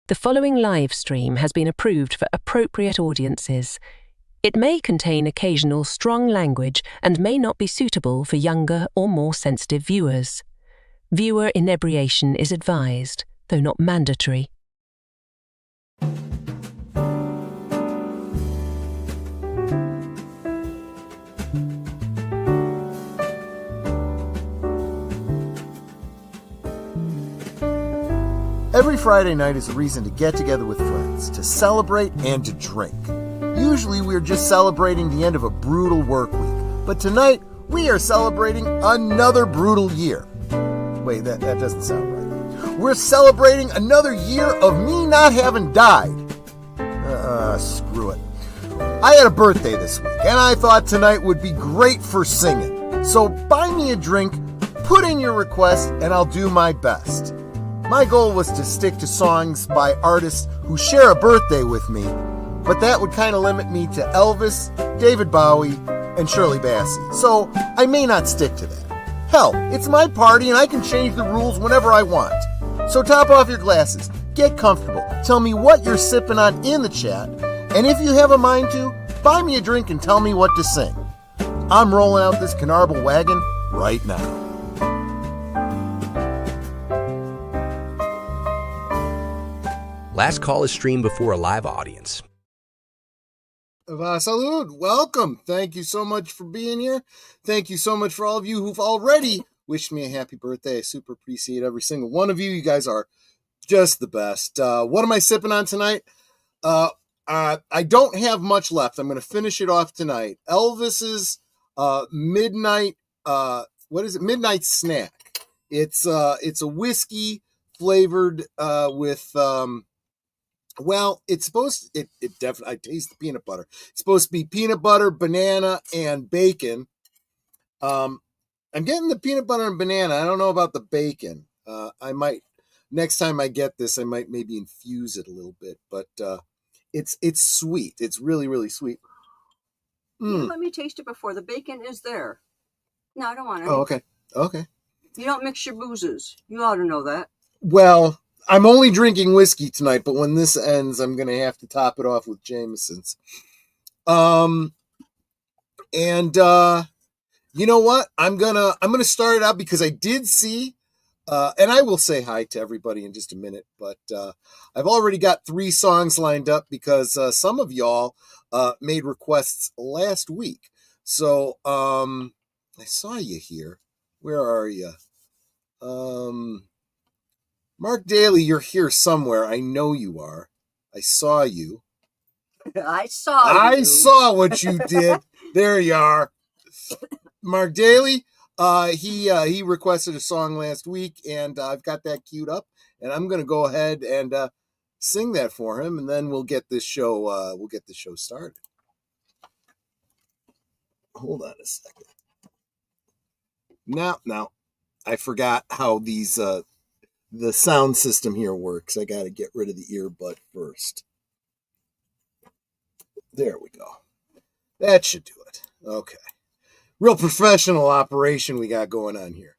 The following live stream has been approved for appropriate audiences. It may contain occasional strong language and may not be suitable for younger or more sensitive viewers. Viewer inebriation is advised, though not mandatory. Every Friday night is a reason to get together with friends, to celebrate and to drink. Usually we're just celebrating the end of a brutal work week, but tonight we are celebrating another brutal year. Wait, that doesn't sound right. We're celebrating another year of me not having died. Screw it. I had a birthday this week, and I thought tonight would be great for singing. So buy me a drink, put in your request, and I'll do my best. My goal was to stick to songs by artists who share a birthday with me, but that would kind of limit me to Elvis, David Bowie, and Shirley Bassey, so I may not stick to that. Hell, it's my party and I can change the rules whenever I want. So top off your glasses, get comfortable, tell me what you're sipping on in the chat, and if you have a mind to, buy me a drink and tell me what to sing. I'm rolling out this Canarble wagon right now. Last call is streamed before a live audience. Salud, welcome. Thank you so much for being here. Thank you so much for all of you who've already wished me a happy birthday. I super appreciate every single one of you. You guys are just the best. What am I sipping on tonight? I don't have much left. I'm going to finish it off tonight. Elvis's midnight, Midnight Snack. It's a whiskey flavored with well, it's supposed to, it definitely, I taste the peanut butter. It's supposed to be peanut butter, banana, and bacon. I'm getting the peanut butter and banana. I don't know about the bacon. I might, next time I get this, I might maybe infuse it a little bit, but it's sweet. It's really, really sweet. Let me taste it before. The bacon is there. No, I don't want it. Oh, okay. Okay. You don't mix your boozes. You ought to know that. Well, I'm only drinking whiskey tonight, but when this ends, I'm going to have to top it off with Jameson's. And you know what? I'm going to start it out because I did see, and I will say hi to everybody in just a minute, but I've already got 3 songs lined up because some of y'all made requests last week. So I saw you here. Where are you? Mark Daly, you're here somewhere. I know you are. I saw you. I saw what you did. There you are. Mark Daly, he requested a song last week, and I've got that queued up, and I'm going to go ahead and sing that for him, and then we'll get this show started. Hold on a second. Now, I forgot how these the sound system here works. I got to get rid of the earbud first. There we go. That should do it. Okay. Real professional operation we got going on here.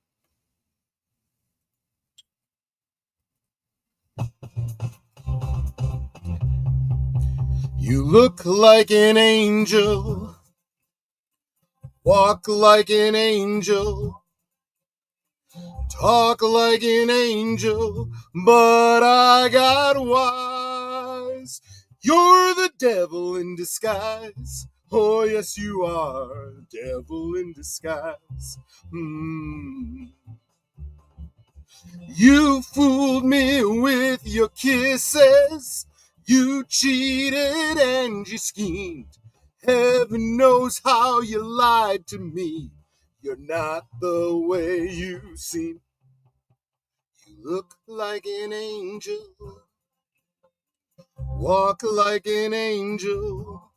You look like an angel. Walk like an angel. Talk like an angel, but I got wise. You're the devil in disguise. Oh, yes, you are, devil in disguise. You fooled me with your kisses. You cheated and you schemed. Heaven knows how you lied to me. You're not the way you seem. You look like an angel. Walk like an angel.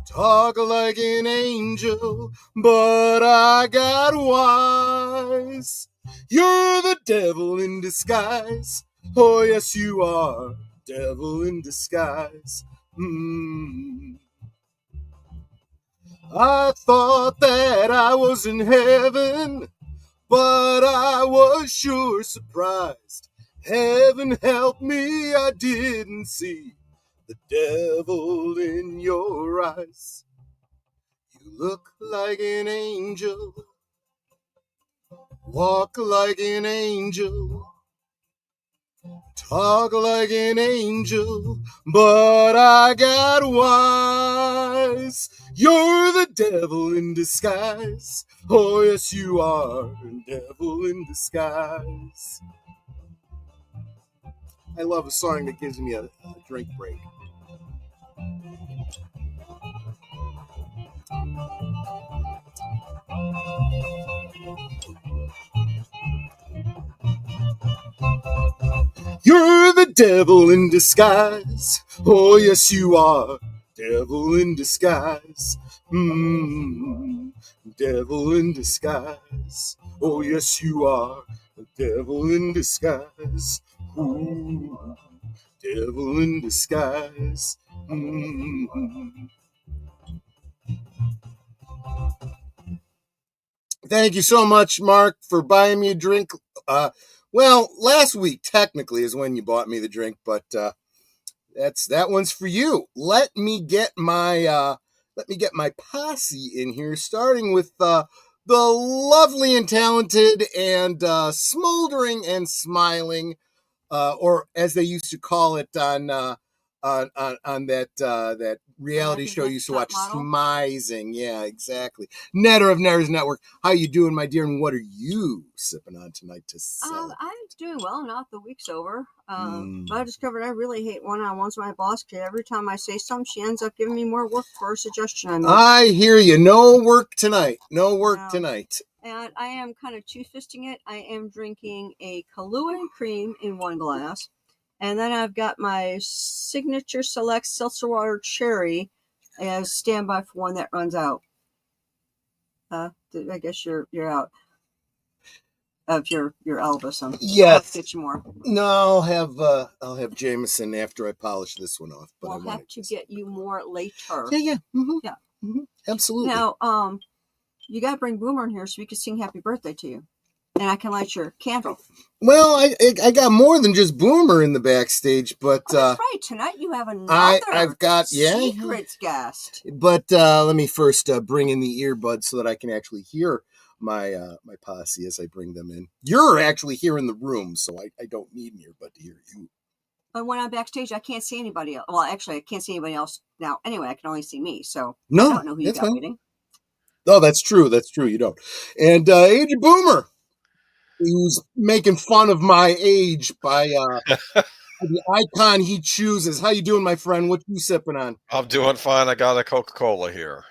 Talk like an angel. But I got wise. You're the devil in disguise. Oh, yes, you are. Devil in disguise. I thought that I was in heaven, but I was sure surprised Heaven help me, I didn't see the devil in your eyes. You look like an angel, walk like an angel, talk like an angel, but I got wise. You're the devil in disguise. Oh, yes, you are the devil in disguise. I love a song that gives me a drink break. You're the devil in disguise. Oh, yes, you are. Devil in disguise. Devil in disguise. Oh, yes, you are. The devil in disguise. Ooh, devil in disguise. Thank you so much, Mark, for buying me a drink. Well, last week technically is when you bought me the drink, but that one's for you. Let me get my posse in here, starting with the lovely and talented and smoldering and smiling, or as they used to call it on that reality show you used to watch, Smizing. Yeah, exactly. Netter of Netters Network. How you doing, my dear? And what are you sipping on tonight to celebrate? I'm doing well. Not the week's over. But I discovered I really hate one-on-ones with my boss because every time I say something, she ends up giving me more work for a suggestion I make. I hear you. No work tonight. No work tonight. And I am kind of two-fisting it. I am drinking a Kahlua and cream in one glass. And then I've got my Signature Select Seltzer Water Cherry as standby for one that runs out. I guess you're out of your Elvis. Yes. I'll get you more. No, I'll have Jameson after I polish this one off. But I'll have to get you more later. Yeah. Mm-hmm. Yeah. Mm-hmm. Absolutely. Now, you got to bring Boomer in here so we can sing happy birthday to you. And I can light your candle. Well, I got more than just Boomer in the backstage, but that's right. Tonight you have another I've got secret guest. But let me first bring in the earbuds so that I can actually hear my posse as I bring them in. You're actually here in the room, so I don't need an earbud to hear you. And when I'm backstage, I can't see anybody else. Well, actually, I can't see anybody else now. Anyway, I can only see me, so no, I don't know who you got waiting. Oh, that's true. That's true. You don't. And Agent Boomer, who's making fun of my age by the icon he chooses. How you doing, my friend? What you sipping on? I'm doing fine. I got a Coca-Cola here.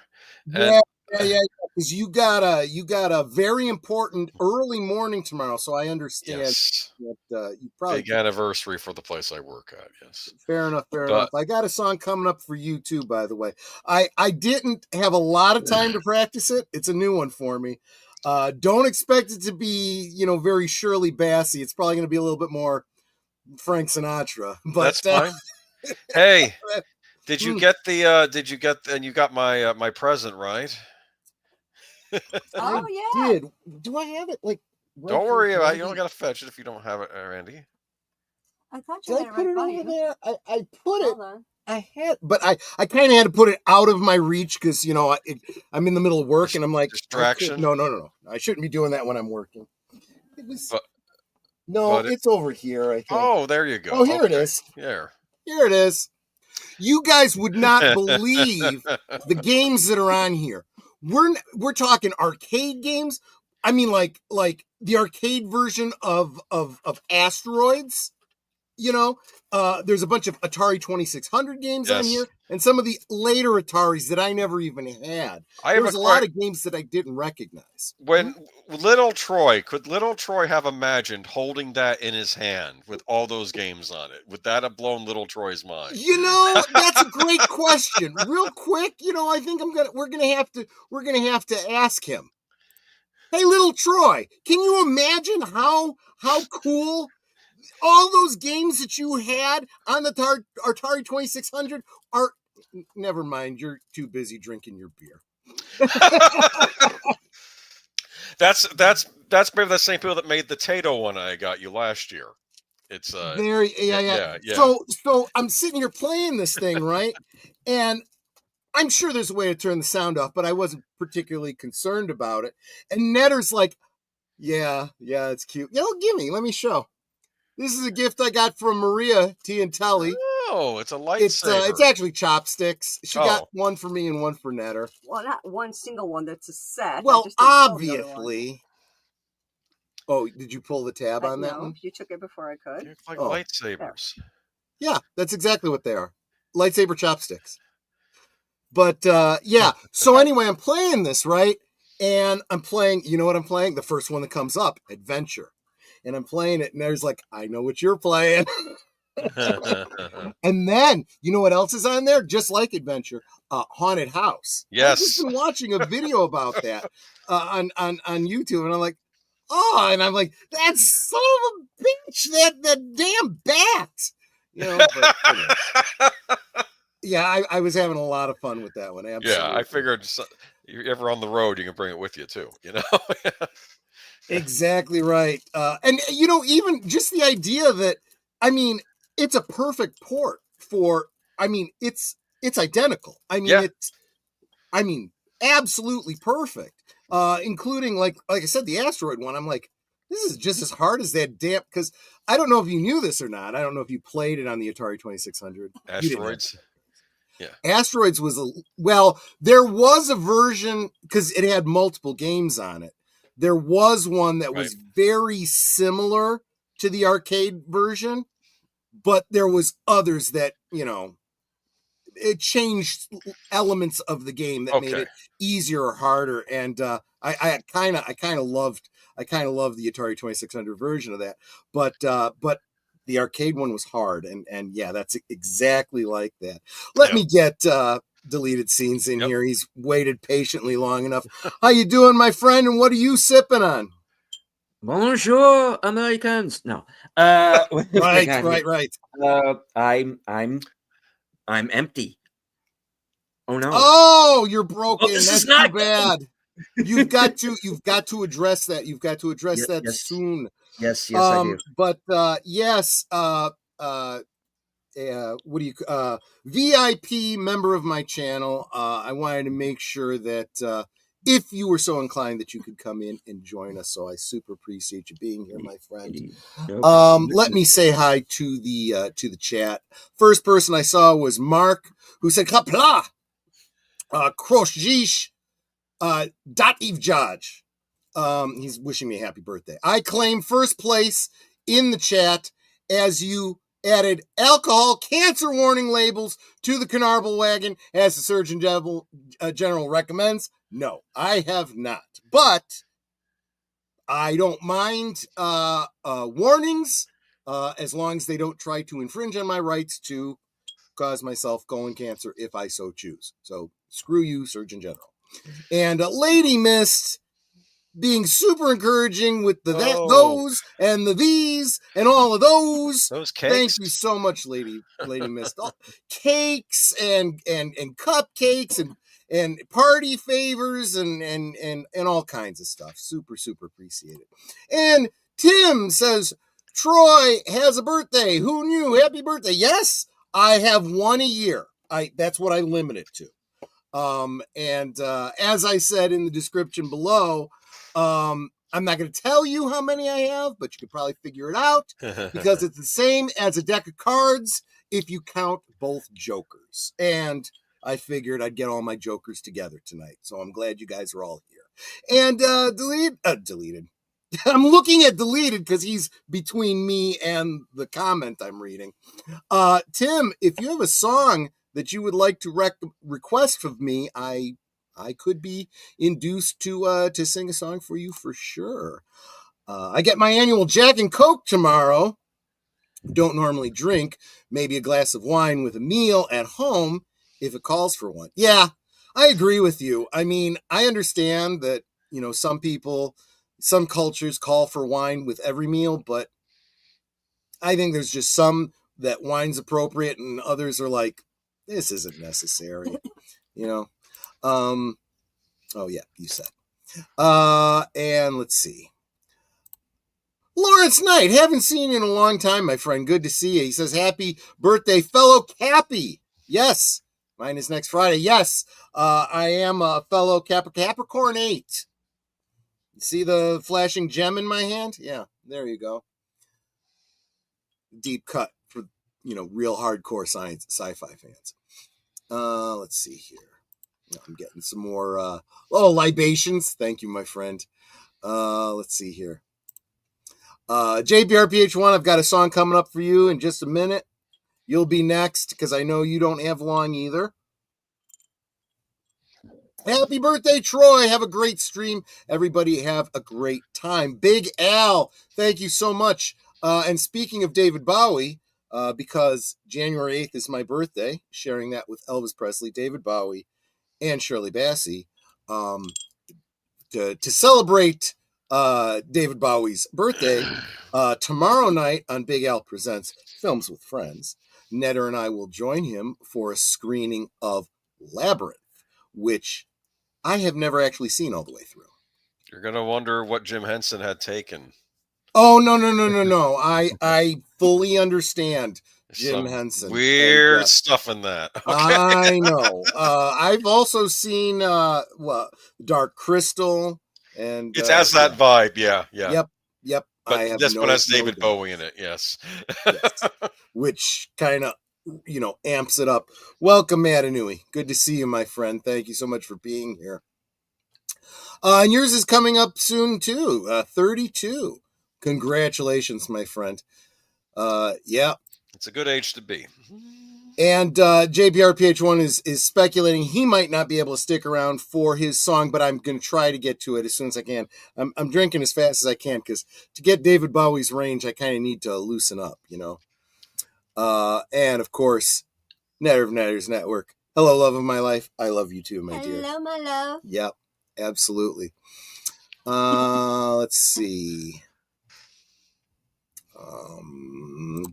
Yeah. Because you got a very important early morning tomorrow, so I understand that you probably big anniversary for the place I work at. Yes. Fair enough. I got a song coming up for you too, by the way. I didn't have a lot of time to practice it. It's a new one for me. Don't expect it to be, very Shirley Bassey. It's probably going to be a little bit more Frank Sinatra. But that's fine. Hey, did you get and you got my present, right? Oh, yeah. I did. Do I have it? Right, don't worry about it. You don't got to fetch it if you don't have it, Randy. I thought you had it right by you. There? I put it. I had, but I kind of had to put it out of my reach because, I'm in the middle of work and I'm like, distraction. No. I shouldn't be doing that when I'm working. It's over here, I think. Oh, there you go. Oh, here it is. Here it is. You guys would not believe the games that are on here. We're talking arcade games. I mean, like the arcade version of Asteroids. There's a bunch of Atari 2600 games on here, and some of the later Ataris that I never even had. There was a lot of games that I didn't recognize. When could little Troy have imagined holding that in his hand with all those games on it? Would that have blown little Troy's mind? That's a great question. Real quick, I think we're gonna have to ask him. Hey, little Troy, can you imagine how cool all those games that you had on the Atari 2600 are? Never mind, you're too busy drinking your beer. That's maybe the same people that made the Tato one I got you last year. It's Very, yeah. So I'm sitting here playing this thing, right? And I'm sure there's a way to turn the sound off, but I wasn't particularly concerned about it. And Netter's like, yeah, it's cute. Let me show. This is a gift I got from Maria Tiantelli. Oh, it's a lightsaber. It's actually chopsticks. She got Oh. one for me and one for Netter. Well, not one single one. That's a set. Well, I just didn't pull the other one. obviously. Oh, did you pull the tab on that No, one? you took it before I could. They're like lightsabers. Yeah, that's exactly what they are. Lightsaber chopsticks. But yeah, so anyway, I'm playing this, right? And I'm playing, you know what I'm playing? The first one that comes up, Adventure. And I'm playing it, and there's like, I know what you're playing. And then, you know what else is on there? Just like Adventure, Haunted House. Yes. I've just been watching a video about that on YouTube, and I'm like, oh, and I'm like, that son of a bitch, that damn bat. You know, but, anyway. Yeah, I was having a lot of fun with that one. Absolutely. Yeah, I figured you're ever on the road, you can bring it with you too. Exactly right. And you know, even just the idea that, I mean, it's a perfect port for. I mean, it's identical. I mean, absolutely perfect. Including like I said, the asteroid one. I'm like, this is just as hard as that damn. Because I don't know if you knew this or not. I don't know if you played it on the Atari 2600. Asteroids. Yeah. Asteroids was there was a version because it had multiple games on it. There was one that was very similar to the arcade version, but there was others that, you know, it changed elements of the game that made it easier or harder. And I kind of loved the Atari 2600 version of that, but the arcade one was hard, and yeah, that's exactly like that. Let me get deleted scenes in here. He's waited patiently long enough. How you doing, my friend? And what are you sipping on? Bonjour, Americans. No, right. I'm empty. Oh no! Oh, you're broken. This That's is not too bad. You've got to address that. You've got to address that soon. Yes, I do. But yes, what do you VIP member of my channel? I wanted to make sure that if you were so inclined that you could come in and join us. So I super appreciate you being here, my friend. Let me say hi to the chat. First person I saw was Mark, who said Kapla, Kroshjish, Dativ Judge. He's wishing me a happy birthday. I claim first place in the chat as you added alcohol cancer warning labels to the Carnarvon wagon as the Surgeon General recommends. No, I have not. But I don't mind warnings as long as they don't try to infringe on my rights to cause myself colon cancer if I so choose. So screw you, Surgeon General. And Lady Mist being super encouraging with the those and the these and all of those. Those cakes. Thank you so much, Lady Mist. Cakes and cupcakes and party favors and all kinds of stuff. Super appreciate it. And Tim says Troy has a birthday. Who knew? Happy birthday. Yes, I have one a year. That's what I limit it to. And as I said in the description below, I'm not going to tell you how many I have, but you could probably figure it out because it's the same as a deck of cards if you count both jokers. And I figured I'd get all my jokers together tonight. So I'm glad you guys are all here. And deleted. I'm looking at deleted because he's between me and the comment I'm reading. Tim, if you have a song that you would like to request of me, I could be induced to sing a song for you for sure. I get my annual Jack and Coke tomorrow. Don't normally drink. Maybe a glass of wine with a meal at home if it calls for one. Yeah, I agree with you. I mean, I understand that, you know, some people, some cultures call for wine with every meal, but I think there's just some that wine's appropriate and others are like, this isn't necessary, you know? Oh yeah, you said. And let's see. Lawrence Knight, haven't seen you in a long time, my friend. Good to see you. He says, happy birthday, fellow Cappy. Yes, mine is next Friday. Yes, I am a fellow Capricorn 8. See the flashing gem in my hand? Yeah, there you go. Deep cut for, real hardcore sci-fi fans. Let's see here. I'm getting some more libations. Thank you, my friend. Let's see here. JBRPH1, I've got a song coming up for you in just a minute. You'll be next because I know you don't have long either. Happy birthday, Troy. Have a great stream. Everybody have a great time. Big Al, thank you so much. And speaking of David Bowie, because January 8th is my birthday, sharing that with Elvis Presley, David Bowie, and Shirley Bassey, to celebrate David Bowie's birthday, tomorrow night on Big Al Presents Films with Friends, Netter and I will join him for a screening of Labyrinth, which I have never actually seen all the way through. You're going to wonder what Jim Henson had taken. Oh, no. I fully understand Jim Henson. Weird stuff in that. Okay. I know. I've also seen Dark Crystal. And it has that vibe, yeah. Yep. But this one has David Bowie in it, yes. Which kind of, amps it up. Welcome, Matanui. Good to see you, my friend. Thank you so much for being here. And yours is coming up soon, too. 32. Congratulations, my friend. Yeah. It's a good age to be. And JBRPH1 is speculating he might not be able to stick around for his song, but I'm going to try to get to it as soon as I can. I'm drinking as fast as I can because to get David Bowie's range, I kind of need to loosen up, And, of course, Netter of Netters Network. Hello, love of my life. I love you too, my dear. Hello, my love. Yep, absolutely. Let's see.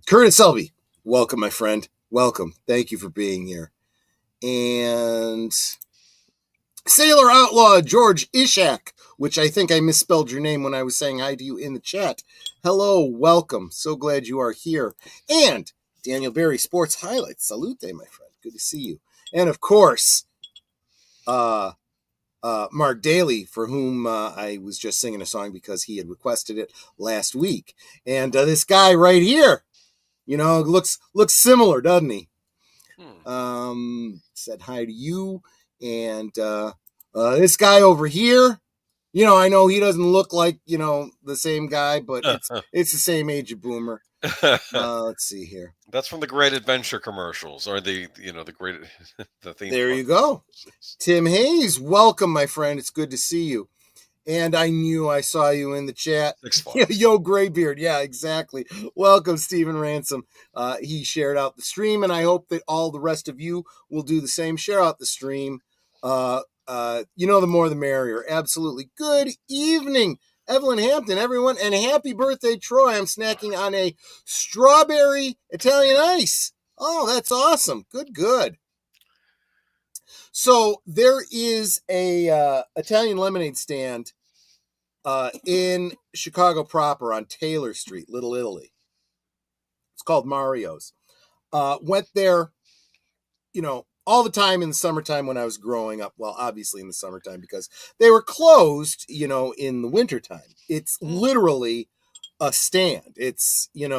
Curtis Selby, welcome, my friend. Welcome. Thank you for being here. And Sailor Outlaw George Ishak, which I think I misspelled your name when I was saying hi to you in the chat. Hello, welcome. So glad you are here. And Daniel Berry Sports Highlights. Salute, my friend. Good to see you. And of course, Mark Daly, for whom I was just singing a song because he had requested it last week. And this guy right here, looks similar, doesn't he? Said hi to you. And this guy over here, I know he doesn't look like, the same guy, but it's the same age of Boomer. Let's see here. That's from the Great Adventure commercials, or the great the theme. There you go. Tim Hayes, welcome, my friend. It's good to see you. And I knew I saw you in the chat. Yo, Graybeard. Yeah, exactly. Welcome, Stephen Ransom. He shared out the stream, and I hope that all the rest of you will do the same. Share out the stream. The more the merrier. Absolutely. Good evening, Evelyn Hampton, everyone, and happy birthday, Troy. I'm snacking on a strawberry Italian ice. Oh, that's awesome. Good. So there is a Italian lemonade stand in Chicago proper on Taylor Street, Little Italy. It's called Mario's. Went there, all the time in the summertime when I was growing up. Well, obviously in the summertime because they were closed, in the wintertime. It's literally a stand. It's, in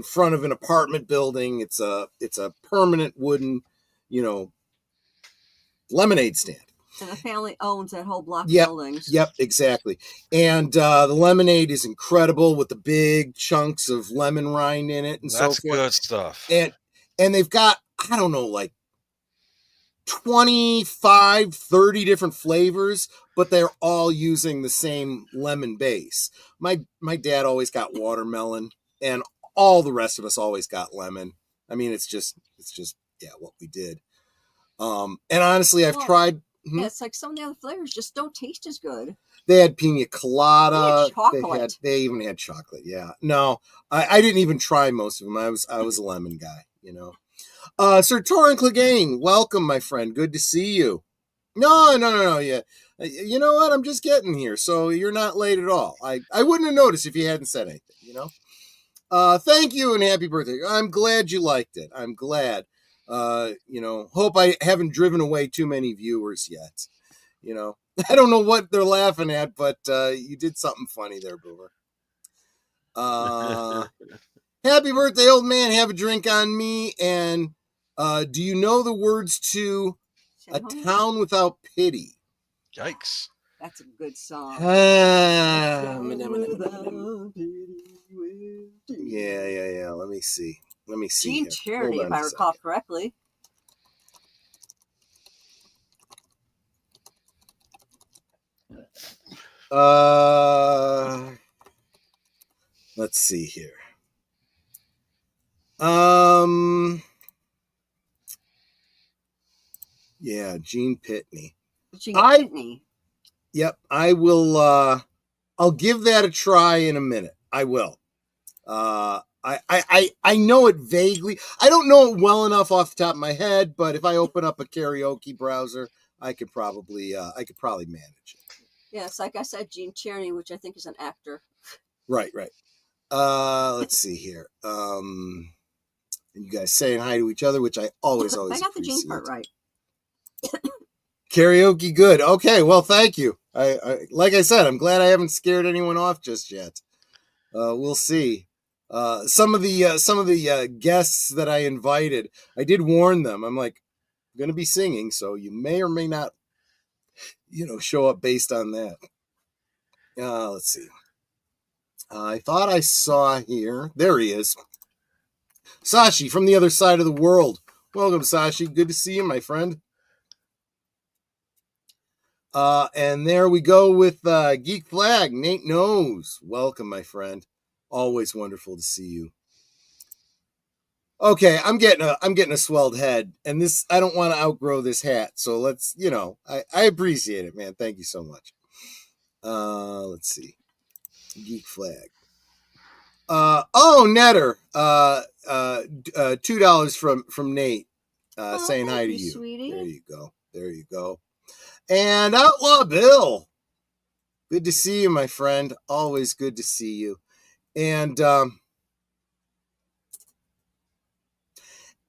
front of an apartment building. It's a permanent wooden, lemonade stand. And the family owns that whole block of buildings. Yep, exactly. And the lemonade is incredible with the big chunks of lemon rind in it and so forth. That's good stuff. And they've got, I don't know, like 25, 30 different flavors, but they're all using the same lemon base. My dad always got watermelon, and all the rest of us always got lemon. I mean, it's just what we did. And honestly, I've tried. Yeah, it's like some of the other flavors just don't taste as good. They had pina colada. They had chocolate. They even had chocolate. Yeah. No, I didn't even try most of them. I was a lemon guy, Sir Torrin Clegane, welcome, my friend. Good to see you. No. Yeah. You know what? I'm just getting here, so you're not late at all. I wouldn't have noticed if you hadn't said anything, you know? Thank you and happy birthday. I'm glad you liked it. I'm glad. Hope I haven't driven away too many viewers yet. You know, I don't know what they're laughing at, but you did something funny there, Boomer. Happy birthday, old man. Have a drink on me. And do you know the words to A Town Without Pity? Yikes. That's a good song. Yeah. Let me see. Gene Tierney, if I recall correctly. Let's see here. Yeah, Gene Pitney. Pitney. Yep, I will. I'll give that a try in a minute. I will. I know it vaguely. I don't know it well enough off the top of my head, but if I open up a karaoke browser, I could probably manage it. Yes, like I said, Gene Tierney, which I think is an actor. Right. Let's see here. You guys saying hi to each other, which I always I got the appreciate. Gene part right. Karaoke, good. Okay, well, thank you. I like I said, I'm glad I haven't scared anyone off just yet. We'll see. Some of the guests that I invited, I did warn them. I'm like, I'm going to be singing, so you may or may not, show up based on that. Let's see. I thought I saw here. There he is. Sashi from the other side of the world. Welcome, Sashi. Good to see you, my friend. And there we go with Geek Flag. Nate Knows. Welcome, my friend. Always wonderful to see you. Okay, I'm getting a swelled head, and this I don't want to outgrow this hat. So let's, I appreciate it, man. Thank you so much. Let's see. Geek Flag. Netter. $2 from Nate. Saying hi to you. Sweetie. There you go. And Outlaw Bill. Good to see you, my friend. Always good to see you. And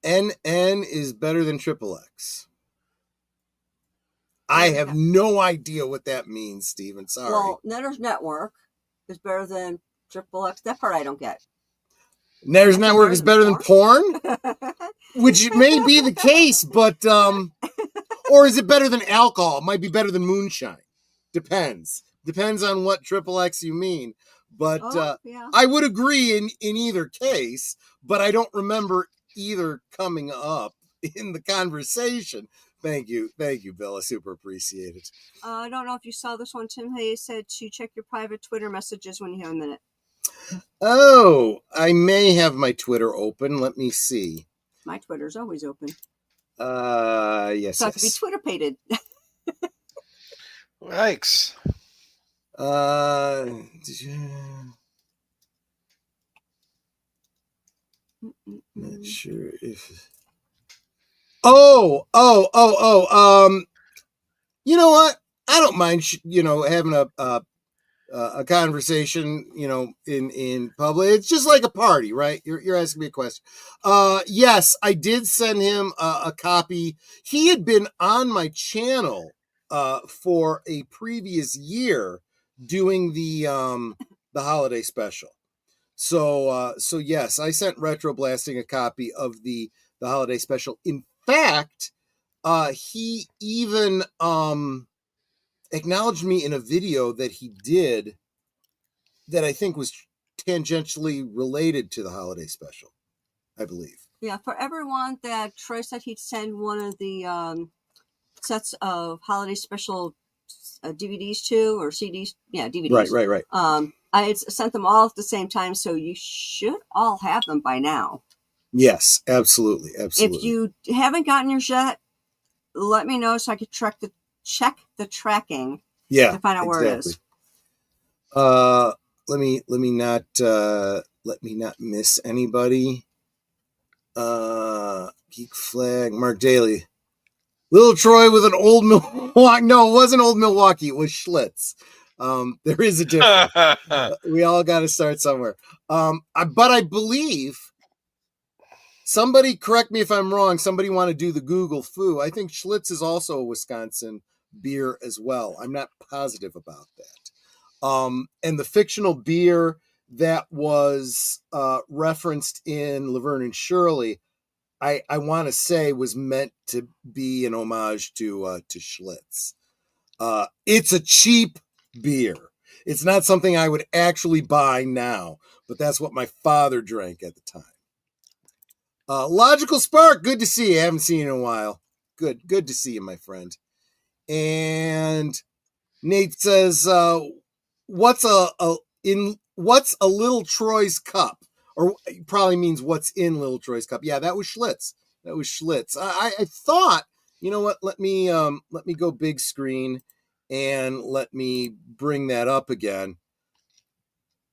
NN is better than XXX. I have no idea what that means, Steven. Sorry. Well, Netter's Network is better than XXX. That part I don't get. Netter's Network is better than porn? Which may be the case, but or is it better than alcohol? It might be better than moonshine. Depends on what XXX you mean. But yeah. I would agree in either case, but I don't remember either coming up in the conversation. Thank you, Bill. I super appreciate it. I don't know if you saw this one. Tim Hayes said to check your private Twitter messages when you have a minute. Oh, I may have my Twitter open. Let me see. My Twitter's always open. Yes. So I could be Twitter-pated. Yikes. Not sure if. You know what? I don't mind. Having a conversation. In public. It's just like a party, right? You're asking me a question. Yes, I did send him a copy. He had been on my channel for a previous year doing the holiday special. So yes, I sent Retro Blasting a copy of the holiday special. In fact, he even acknowledged me in a video that he did that I think was tangentially related to the holiday special, I believe. Yeah, for everyone that Troy said he'd send one of the sets of holiday special DVDs to, or CDs. Yeah, DVDs. Right. I had sent them all at the same time, so you should all have them by now. Yes, absolutely. If you haven't gotten yours yet, let me know so I could check the tracking. Yeah, to find out where it is. Let me not miss anybody. Geek Flag, Mark Daly. Little Troy with an old Milwaukee. No, it wasn't old Milwaukee. It was Schlitz. There is a difference. We all got to start somewhere. But I believe somebody, correct me if I'm wrong, somebody want to do the Google foo. I think Schlitz is also a Wisconsin beer as well. I'm not positive about that. And the fictional beer that was referenced in Laverne and Shirley, I want to say was meant to be an homage to Schlitz. It's a cheap beer. It's not something I would actually buy now, but that's what my father drank at the time. Logical Spark, good to see you. I haven't seen you in a while. Good to see you, my friend. And Nate says, what's a Little Troy's cup? Or it probably means what's in Little Troy's cup. Yeah, that was Schlitz. I thought, you know what? Let me go big screen and let me bring that up again.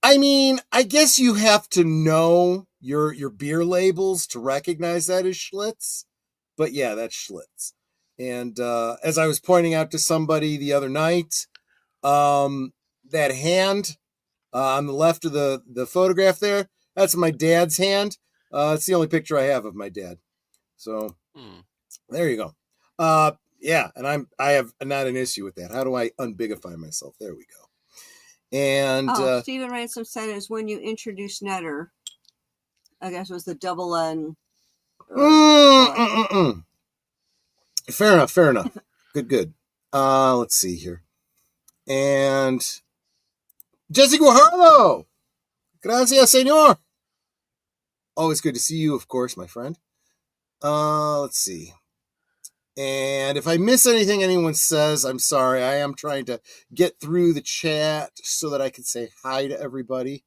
I mean, I guess you have to know your beer labels to recognize that as Schlitz. But yeah, that's Schlitz. And as I was pointing out to somebody the other night, that hand on the left of the photograph there, that's my dad's hand. It's the only picture I have of my dad. So there you go. Yeah, and I have not an issue with that. How do I unbigify myself? There we go. And Stephen Ransom said is when you introduced Netter, I guess it was the double N. Fair enough. Good. Let's see here. And Jesse Guajardo. Gracias, señor. Always good to see you, of course, my friend. Let's see. And if I miss anything anyone says, I'm sorry. I am trying to get through the chat so that I can say hi to everybody.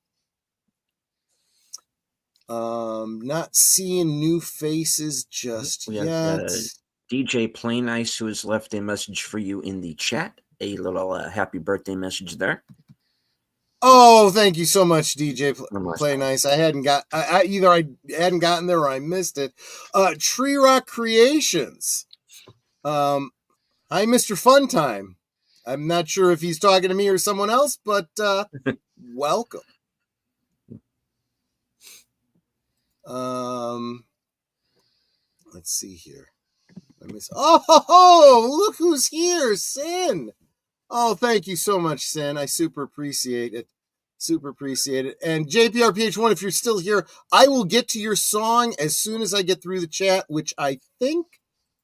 Not seeing new faces just We yet. have DJ Plain Ice, who has left a message for you in the chat. A little happy birthday message there. Oh, thank you so much, DJ Play Nice. I hadn't gotten there or I missed it. Tree Rock Creations. Hi, Mr. Funtime. I'm not sure if he's talking to me or someone else, but welcome. Let's see here. Look who's here, Sin. Oh, thank you so much, Sin. I super appreciate it. And JPRPH1, if you're still here, I will get to your song as soon as I get through the chat, which I think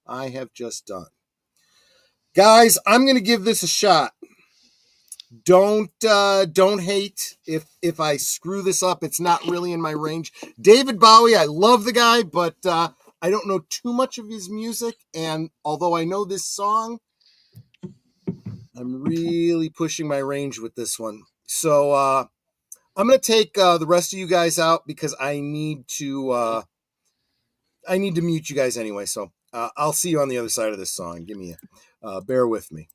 I have just done. Guys, I'm going to give this a shot. Don't hate if I screw this up. It's not really in my range. David Bowie, I love the guy, but I don't know too much of his music. And although I know this song, I'm really pushing my range with this one. So I'm going to take the rest of you guys out because I need to mute you guys anyway. So I'll see you on the other side of this song. Bear with me.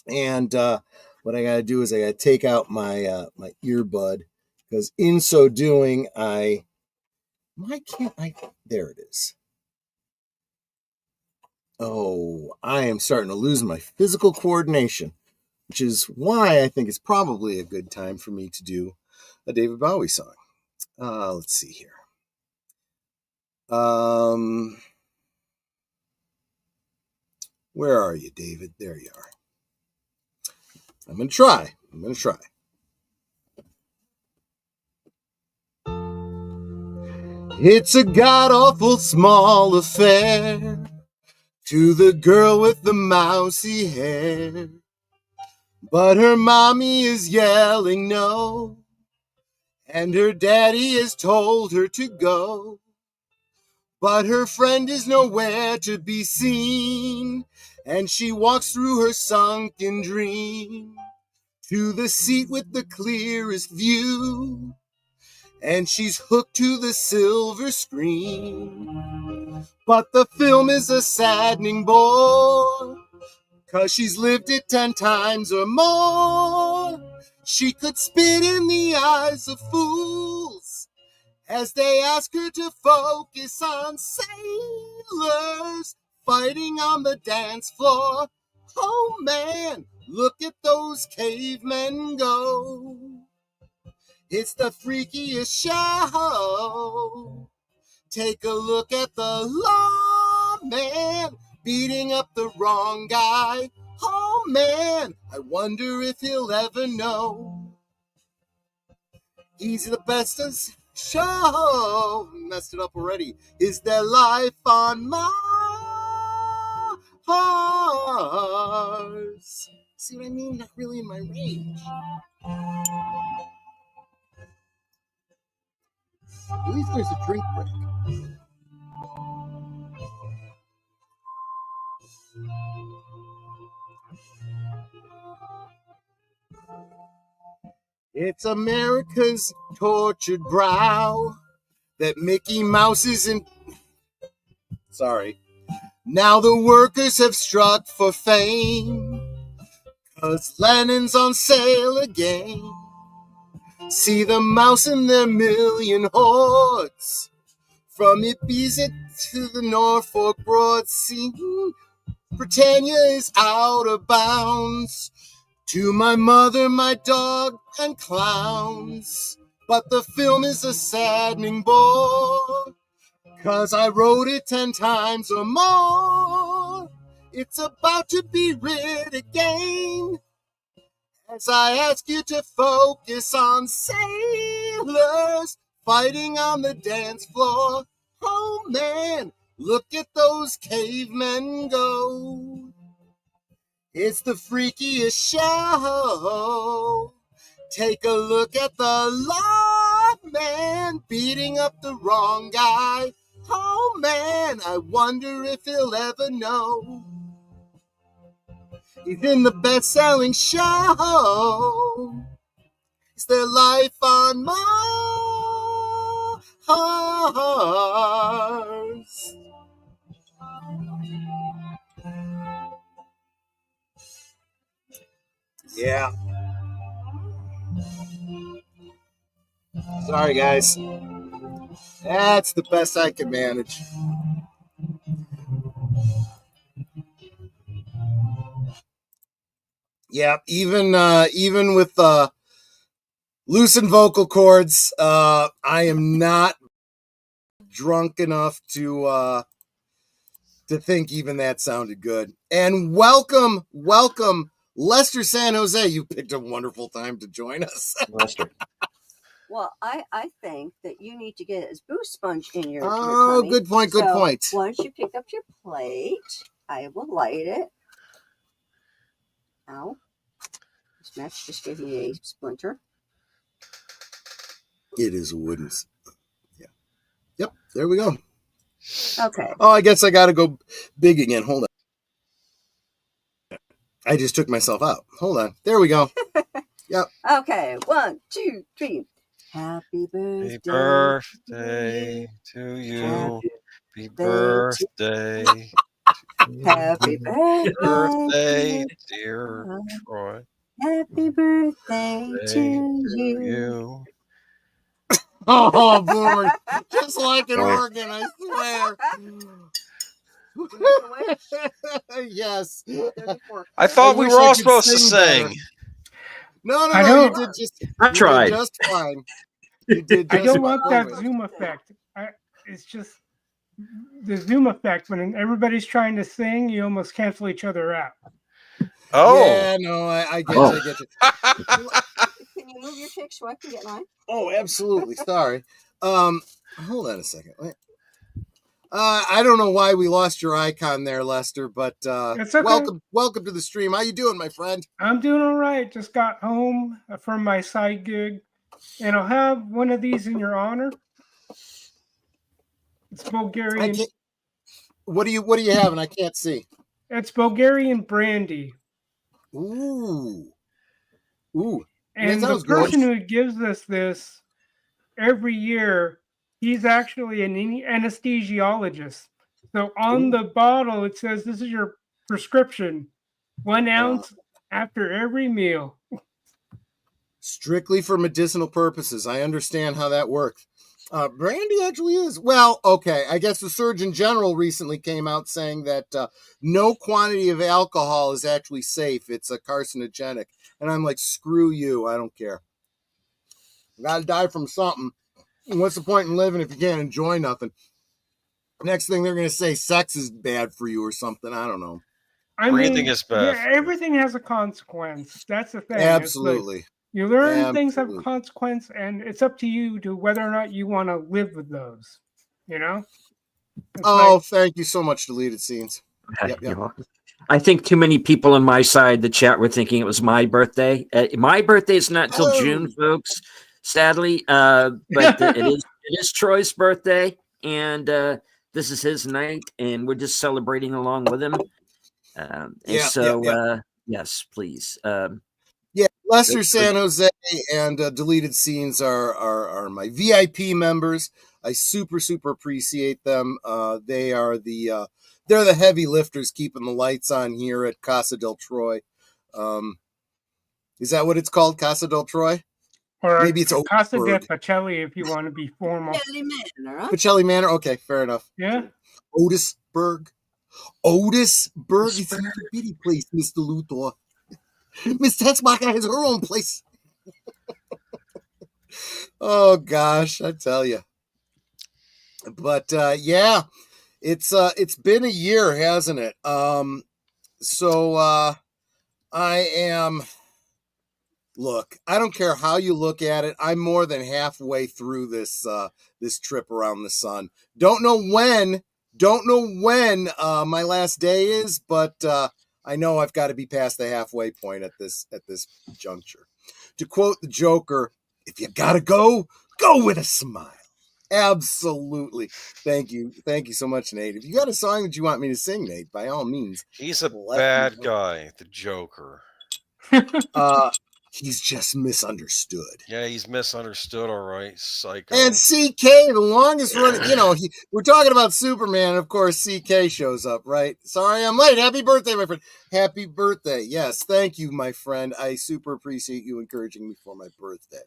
And what I got to do is I got to take out my my earbud because in so doing, there it is. Oh, I am starting to lose my physical coordination, which is why I think it's probably a good time for me to do a David Bowie song. Let's see here. Where are you, David? There you are. I'm going to try. It's a god-awful small affair to the girl with the mousy hair. But her mommy is yelling no, and her daddy has told her to go. But her friend is nowhere to be seen, and she walks through her sunken dream to the seat with the clearest view, and she's hooked to the silver screen. But the film is a saddening bore, 'cause she's lived it 10 times or more. She could spit in the eyes of fools as they ask her to focus on sailors fighting on the dance floor. Oh man, look at those cavemen go. It's the freakiest show. Take a look at the lawman beating up the wrong guy. Oh man, I wonder if he'll ever know. He's the best of show. Messed it up already. Is there life on Mars? See what I mean? Not really in my range. At least there's a drink break. It's America's tortured brow that Mickey Mouse is in. Sorry. Now the workers have struck for fame, 'cause Lennon's on sale again. See the mouse in their million hordes, from Ibiza to the Norfolk Broad. See, Britannia is out of bounds. To my mother, my dog, and clowns. But the film is a saddening bore, 'cause I wrote it 10 times or more. It's about to be writ again, as I ask you to focus on sailors fighting on the dance floor. Oh man, look at those cavemen go. It's the freakiest show. Take a look at the lawman beating up the wrong guy. Oh man, I wonder if he'll ever know. He's in the best-selling show. Is there life on Mars? Yeah. Sorry, guys. That's the best I can manage. Yeah, even with loosened vocal cords, I am not drunk enough to think even that sounded good. And welcome, Lester San Jose. You picked a wonderful time to join us. Lester. Well, I think that you need to get a boost sponge in your Oh, tummy. good point, good point. Once you pick up your plate, I will light it. Ow. This match just gave me a splinter. It is a wooden. Yeah. Yep, there we go. Okay. Oh, I guess I got to go big again. Hold on. I just took myself out. Hold on. There we go. Yep. Okay. 1, 2, 3. Happy birthday to you. Happy birthday. birthday. Happy Birthday, dear Troy. Happy birthday to you. Oh, boy. Just like an organ, I swear. Yes. I thought we wish were I all could supposed to sing sing. better. No, I you don't- did just. I you tried. Did just fine. You did I just don't fine. want that Always. Zoom effect. It's just the Zoom effect. When everybody's trying to sing, you almost cancel each other out. Oh. Yeah, no, I get you. I get you. Can you move your pick so I can get mine? Oh, absolutely. Sorry. Hold on a second. I don't know why we lost your icon there, Lester, but It's okay. welcome to the stream. How you doing, my friend? I'm doing all right. Just got home from my side gig, and I'll have one of these in your honor. It's Bulgarian. What do you having? I can't see. It's Bulgarian brandy. Ooh. And that the was good. person who gives us this every year, he's actually an anesthesiologist. So on the bottle, it says this is your prescription, 1 ounce after every meal. Strictly for medicinal purposes. I understand how that works. Brandy actually is. Well, okay. I guess the Surgeon General recently came out saying that no quantity of alcohol is actually safe. It's a carcinogenic. And I'm like, screw you. I don't care. I gotta die from something. And what's the point in living if you can't enjoy nothing? Next thing they're gonna say sex is bad for you or something. I don't know. Breathing is bad. Yeah, everything has a consequence. That's the thing. Absolutely. It's like you learn things have Absolutely. consequence, and it's up to you to whether or not you want to live with those. You know? It's Oh, like, thank you so much, Deleted Scenes. Yep, yep. I think too many people on my side of the chat were thinking it was my birthday. My birthday is not till June, folks. Sadly, but it is Troy's birthday, and this is his night, and we're just celebrating along with him. Yes, please. Yeah, Lester San Jose and Deleted Scenes are my VIP members. I super appreciate them. They are they're the heavy lifters keeping the lights on here at Casa del Troy. Is that what it's called, Casa del Troy? or Maybe it's Casa de Otisburg. Pacelli if you want to be formal. Pacelli Manor, huh? Pacelli Manor. Okay, fair enough. Yeah. Otisburg. It's a little bitty place, Mr. Luthor. Miss Tetzmacher has her own place. Oh gosh, I tell you. But yeah, it's been a year, hasn't it? So I am. Look, I don't care how you look at it. I'm more than halfway through this trip around the sun. Don't know when my last day is, but I know I've got to be past the halfway point at this juncture. To quote the Joker, if you gotta go with a smile. Absolutely. Thank you so much, Nate. If you got a song that you want me to sing, Nate, by all means. He's a bad guy, the Joker. He's just misunderstood. Yeah, he's misunderstood, all right. Psycho. And CK, the longest running, we're talking about Superman. Of course, CK shows up, right? Sorry, I'm late. Happy birthday, my friend. Happy birthday. Yes, thank you, my friend. I super appreciate you encouraging me for my birthday.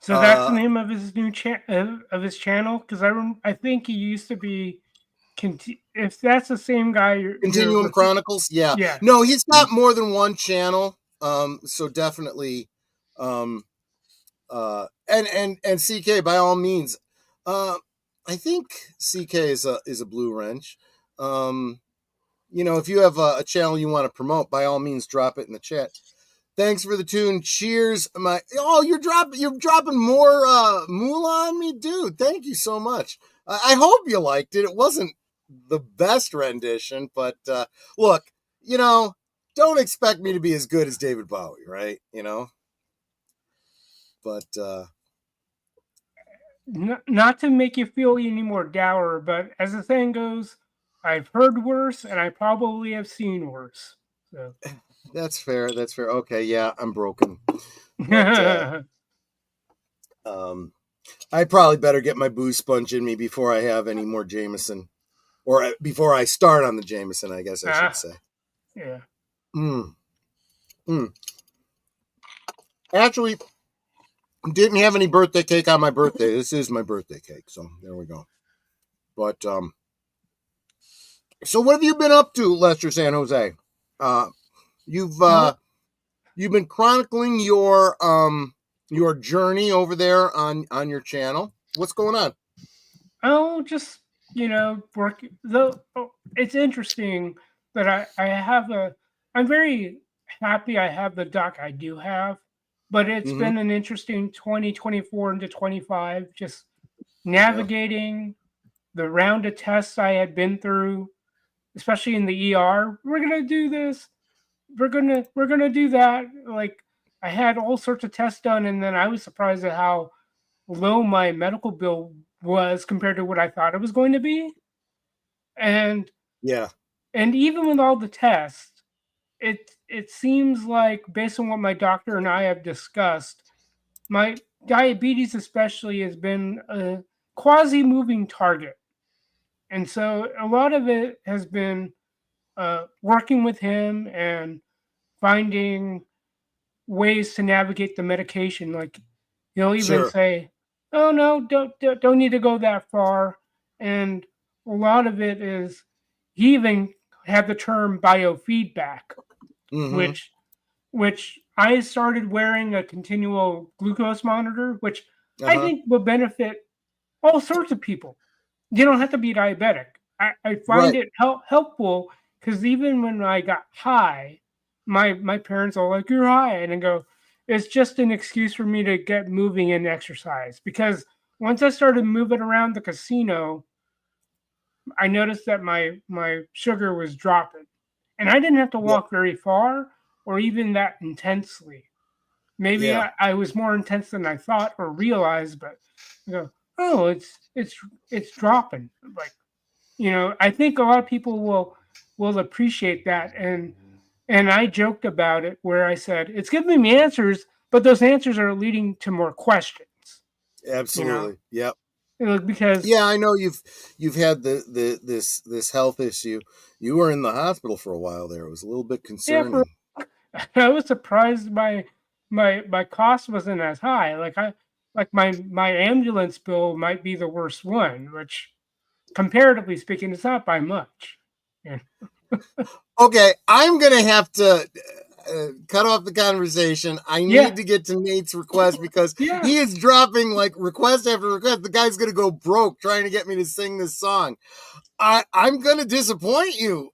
So that's the name of his new of his channel, because I think he used to be. If that's the same guy, Continuum Chronicles. Yeah. No, he's got more than one channel. So definitely, and CK by all means. I think CK is a Blue Wrench. If you have a channel you want to promote, by all means, drop it in the chat. Thanks for the tune. Cheers. You're dropping more moolah on me, dude. Thank you so much. I hope you liked it. It wasn't the best rendition, but look, don't expect me to be as good as David Bowie, right? But not to make you feel any more dour, but as the saying goes, I've heard worse, and I probably have seen worse. So. That's fair. Okay, yeah, I'm broken. But, I probably better get my booze sponge in me before I have any more Jameson, or before I start on the Jameson, I guess I should say. Yeah. Actually, didn't have any birthday cake on my birthday. This is my birthday cake, so there we go. But so what have you been up to, Lester San Jose? You've been chronicling your journey over there on your channel. What's going on? Oh, just work. It's interesting that I'm very happy I have the doc I do have, but it's been an interesting 2024 into 25, just navigating the round of tests I had been through, especially in the ER. We're gonna do this. We're gonna do that. Like, I had all sorts of tests done, and then I was surprised at how low my medical bill was compared to what I thought it was going to be. And even with all the tests, it seems like, based on what my doctor and I have discussed, my diabetes especially has been a quasi moving target. And so a lot of it has been working with him and finding ways to navigate the medication. Like, he'll even say, oh no, don't need to go that far. And a lot of it is he even had the term biofeedback, Mm-hmm. which I started wearing a continual glucose monitor, which I Uh-huh. think will benefit all sorts of people. You don't have to be diabetic. I find Right. it helpful because even when I got high, my parents are like, "You're high," and I go, "It's just an excuse for me to get moving and exercise." Because once I started moving around the casino, I noticed that my sugar was dropping, and I didn't have to Yeah. walk very far or even that intensely. Maybe Yeah. I was more intense than I thought or realized, but I go, oh, it's dropping. Like, I think a lot of people will appreciate that, and I joked about it where I said it's giving me answers, but those answers are leading to more questions. You know, Absolutely. Yep. because Yeah, I know you've had this health issue. You were in the hospital for a while there. It was a little bit yeah, for concerning. I was surprised my cost wasn't as high. Like my ambulance bill might be the worst one, which comparatively speaking, it's not by much. Yeah. Okay, I'm gonna have to cut off the conversation. I Yeah. need to get to Nate's request because Yeah. he is dropping like request after request. The guy's gonna go broke trying to get me to sing this song. I'm gonna disappoint you,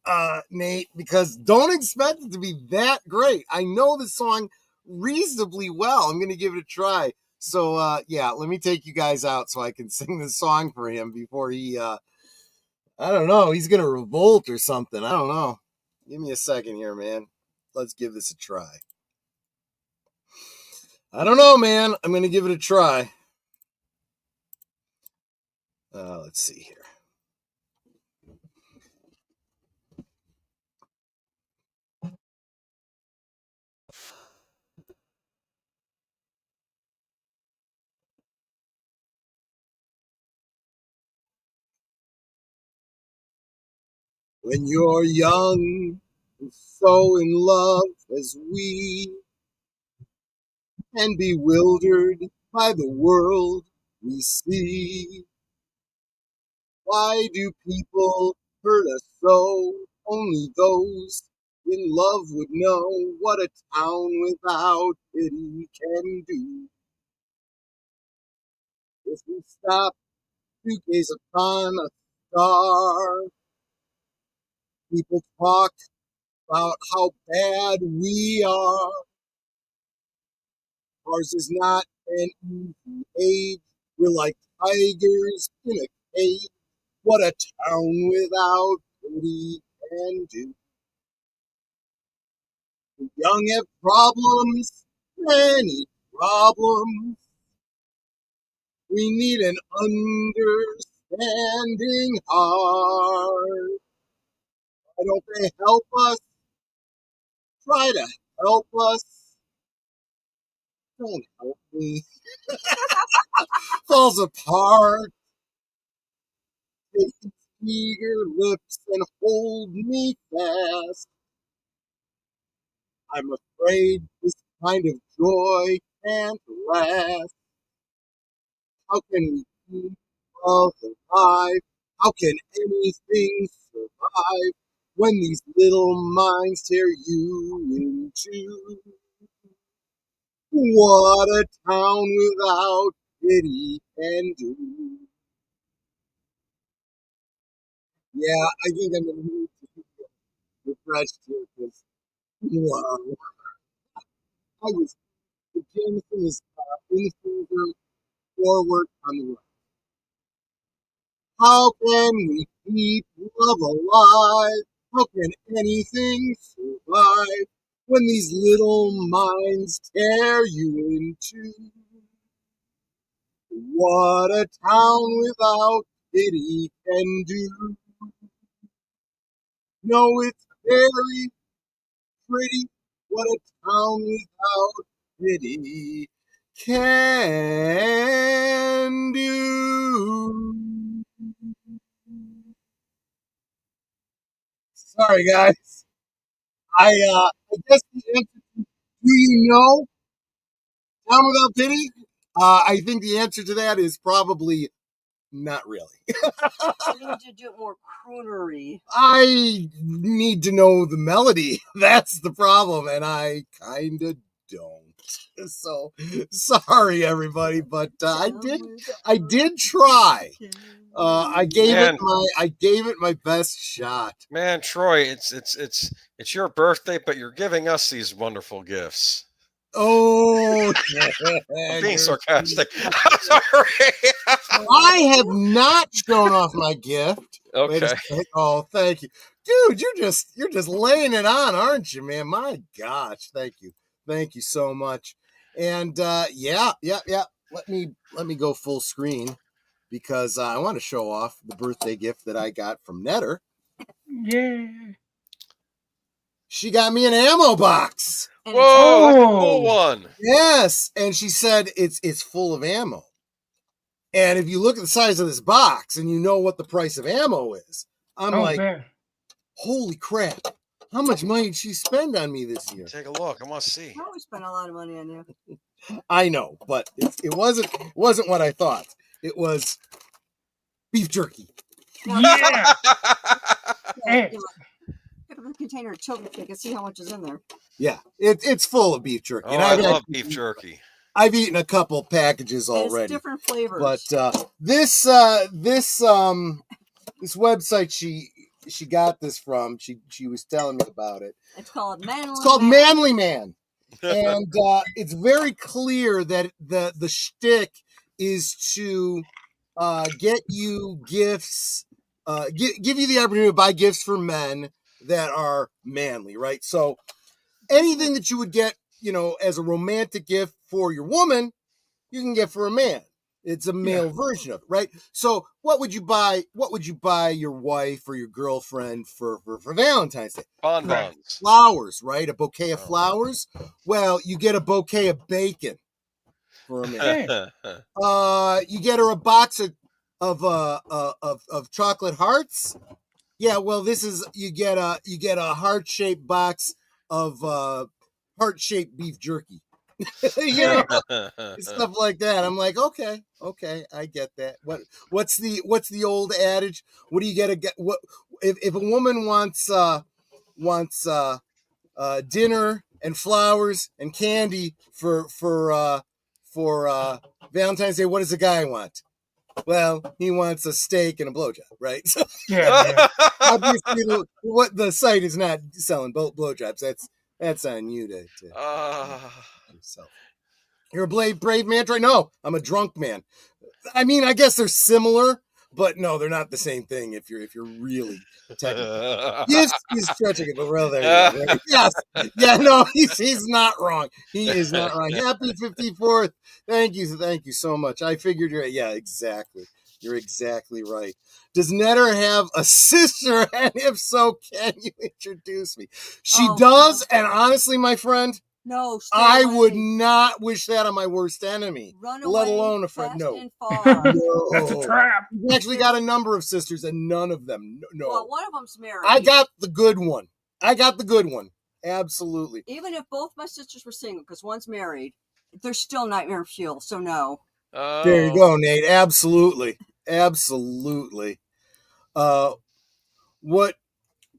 Nate, because don't expect it to be that great. I know the song reasonably well. I'm gonna give it a try. So yeah, let me take you guys out so I can sing this song for him before he I don't know, he's gonna revolt or something. I don't know. Give me a second here, man. Let's give this a try. I don't know, man. I'm gonna give it a try. Let's see here. When you're young and so in love as we, and bewildered by the world we see, why do people hurt us so? Only those in love would know what a town without pity can do. If we stop to gaze upon a star, people talk about how bad we are. Ours is not an easy age. We're like tigers in a cage. What a town without pity can do. The young have problems, many problems. We need an understanding heart. Why don't they help us? Try to help us. Don't help me. Falls apart. Take its eager lips and hold me fast. I'm afraid this kind of joy can't last. How can we keep love alive? How can anything survive when these little minds tear you in two? What a town without pity can do. Yeah, I think I'm gonna need to get refreshed here because wow, I was the Jameson is in favor, forward on the right. How can we keep love alive? How can anything survive when these little minds tear you in two? What a town without pity can do. No, it's very pretty. What a town without pity can do. Sorry, guys. I guess the answer to do you know town without pity? I think the answer to that is probably not really. You need to do it more croonery. I need to know the melody. That's the problem, and I kind of don't. So sorry, everybody, but I did try. I gave it my best shot. Man, Troy, it's your birthday, but you're giving us these wonderful gifts. Oh, I'm being sarcastic. I'm sorry. I have not shown off my gift. Okay. Oh, thank you, dude. You're just laying it on, aren't you, man? My gosh, thank you so much. And yeah. Let me go full screen because I want to show off the birthday gift that I got from Netter. Yeah. She got me an ammo box. And Whoa, that's a cool one. Yes, and she said it's full of ammo. And if you look at the size of this box and you know what the price of ammo is, I'm like, man. holy crap. How much money did she spend on me this year? Take a look. I want to see. I always spend a lot of money on you. I know, but it wasn't what I thought. It was beef jerky. Yeah. Hey. Pick up the container of children cake and see how much is in there. Yeah, it's full of beef jerky. Oh, And I love beef jerky. I've eaten a couple packages And already. it's different flavors. But this website she got this from, she was telling me about it. It's called Manly. It's called Manly Man. And it's very clear that the shtick is to get you gifts, give you the opportunity to buy gifts for men that are manly, right? So anything that you would get, as a romantic gift for your woman, you can get for a man. It's a male version of it, right? So what would you buy your wife or your girlfriend for Valentine's Day? Bonbons. Flowers, right? A bouquet of flowers. Well, you get a bouquet of bacon for a man. You get her a box of chocolate hearts. Yeah, well, you get a heart-shaped box of heart-shaped beef jerky. Stuff like that. I'm like, okay, I get that. What's the old adage? What do you get? What if a woman wants dinner and flowers and candy for Valentine's Day? What does a guy want? Well, he wants a steak and a blowjob, right? So, Yeah. obviously, what the site is not selling blowjobs. That's on you to yourself. You're a brave man, Troy? No, I'm a drunk man. I mean, I guess they're similar, but no, they're not the same thing. If you're really technical, yes, he's stretching it, but well, there you go. Right? Yes, yeah, no, he's not wrong. He is not wrong. Happy 54th. Thank you so much. I figured exactly. You're exactly right. Does Netter have a sister? And if so, can you introduce me? She does, and honestly, my friend, no, I would not wish that on my worst enemy, Run let away alone a friend. fast No. and far. That's a trap. We've actually got a number of sisters, and none of them. No. Well, one of them's married. I got the good one. Absolutely. Even if both my sisters were single, because one's married, they're still nightmare fuel. So no. There you go, Nate. Absolutely. What?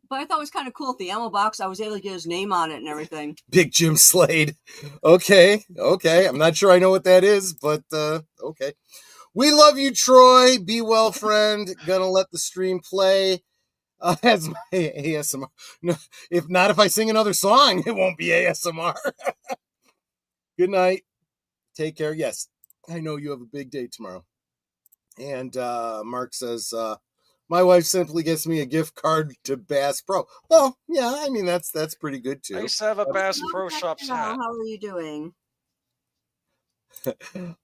But I thought it was kind of cool. At the ammo box, I was able to get his name on it and everything. Big Jim Slade. Okay. I'm not sure I know what that is, but okay. We love you, Troy. Be well, friend. Gonna let the stream play as my ASMR. No, if I sing another song, it won't be ASMR. Good night. Take care. Yes, I know you have a big day tomorrow. And Mark says, my wife simply gets me a gift card to Bass Pro. Well, yeah, I mean, that's pretty good, too. I used to have a Bass Pro Shops hat. How are you doing?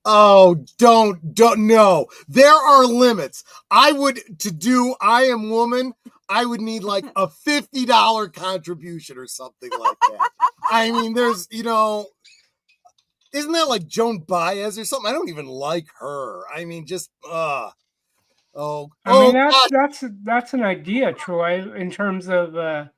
Oh, don't no. There are limits. I Am Woman, I would need like a $50 contribution or something like that. I mean, there's, isn't that like Joan Baez or something? I don't even like her. I mean, just that's an idea, Troy, in terms of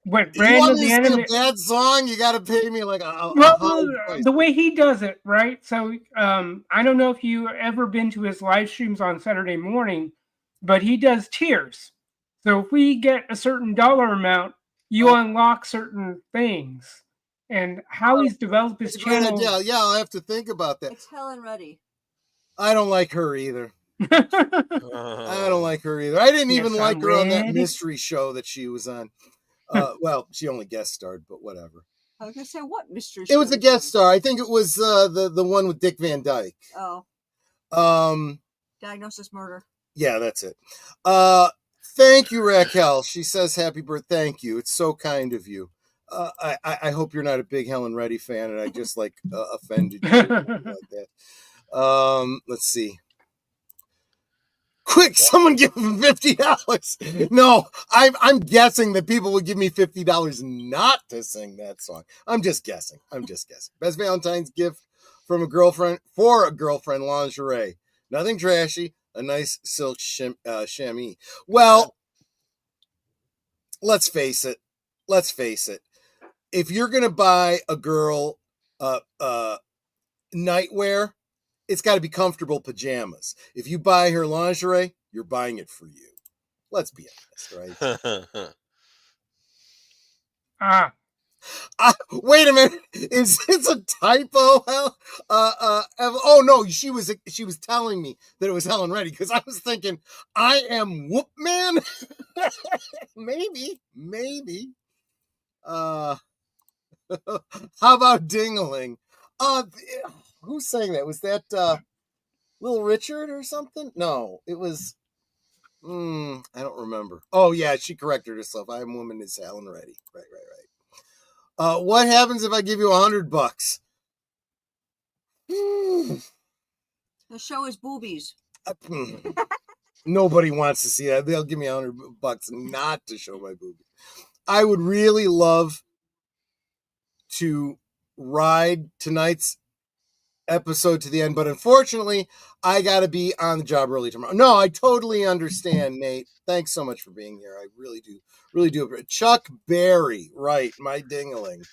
What If you want Brand of me the to sing Enemy? a bad song, you got to pay me like a high Well, price. the way he does it, right? So, I don't know if you ever been to his live streams on Saturday morning, but he does tiers. So if we get a certain dollar amount, you unlock certain things. And how he's developed his It's a great channel. idea. Yeah, I'll have to think about that. It's Helen Reddy. I don't like her either. I don't like her either. I didn't even Yes, like I'm her on that ready. mystery show that she was on. Well, she only guest starred, but whatever. I was gonna say what mystery? It was show a is guest it? star. I think it was the one with Dick Van Dyke. Oh, Diagnosis Murder. Yeah, that's it. Thank you, Raquel. She says happy birthday. Thank you. It's so kind of you. I hope you're not a big Helen Reddy fan, and I just offended you like that. Let's see. Quick, someone give him $50. No, I'm guessing that people would give me $50 not to sing that song. I'm just guessing. Best Valentine's gift from a girlfriend for a girlfriend: lingerie. Nothing trashy. A nice silk chamois. Well, let's face it. If you're gonna buy a girl nightwear, it's got to be comfortable pajamas. If you buy her lingerie, you're buying it for you. Let's be honest, right? Wait a minute. Is this a typo? Oh no, she was telling me that it was Helen Reddy because I was thinking I am Whoop Man. maybe. How about Dingling? Who sang that? Was that Little Richard or something? No, it was. I don't remember. Oh yeah, she corrected herself. I am woman is Helen Reddy. Right. What happens if I give you $100? The show is boobies. Nobody wants to see that. They'll give me $100 not to show my boobies. I would really love to ride tonight's episode to the end, but unfortunately I gotta be on the job early tomorrow. No, I totally understand, Nate. Thanks so much for being here. I really do Chuck Berry, right? My dingling.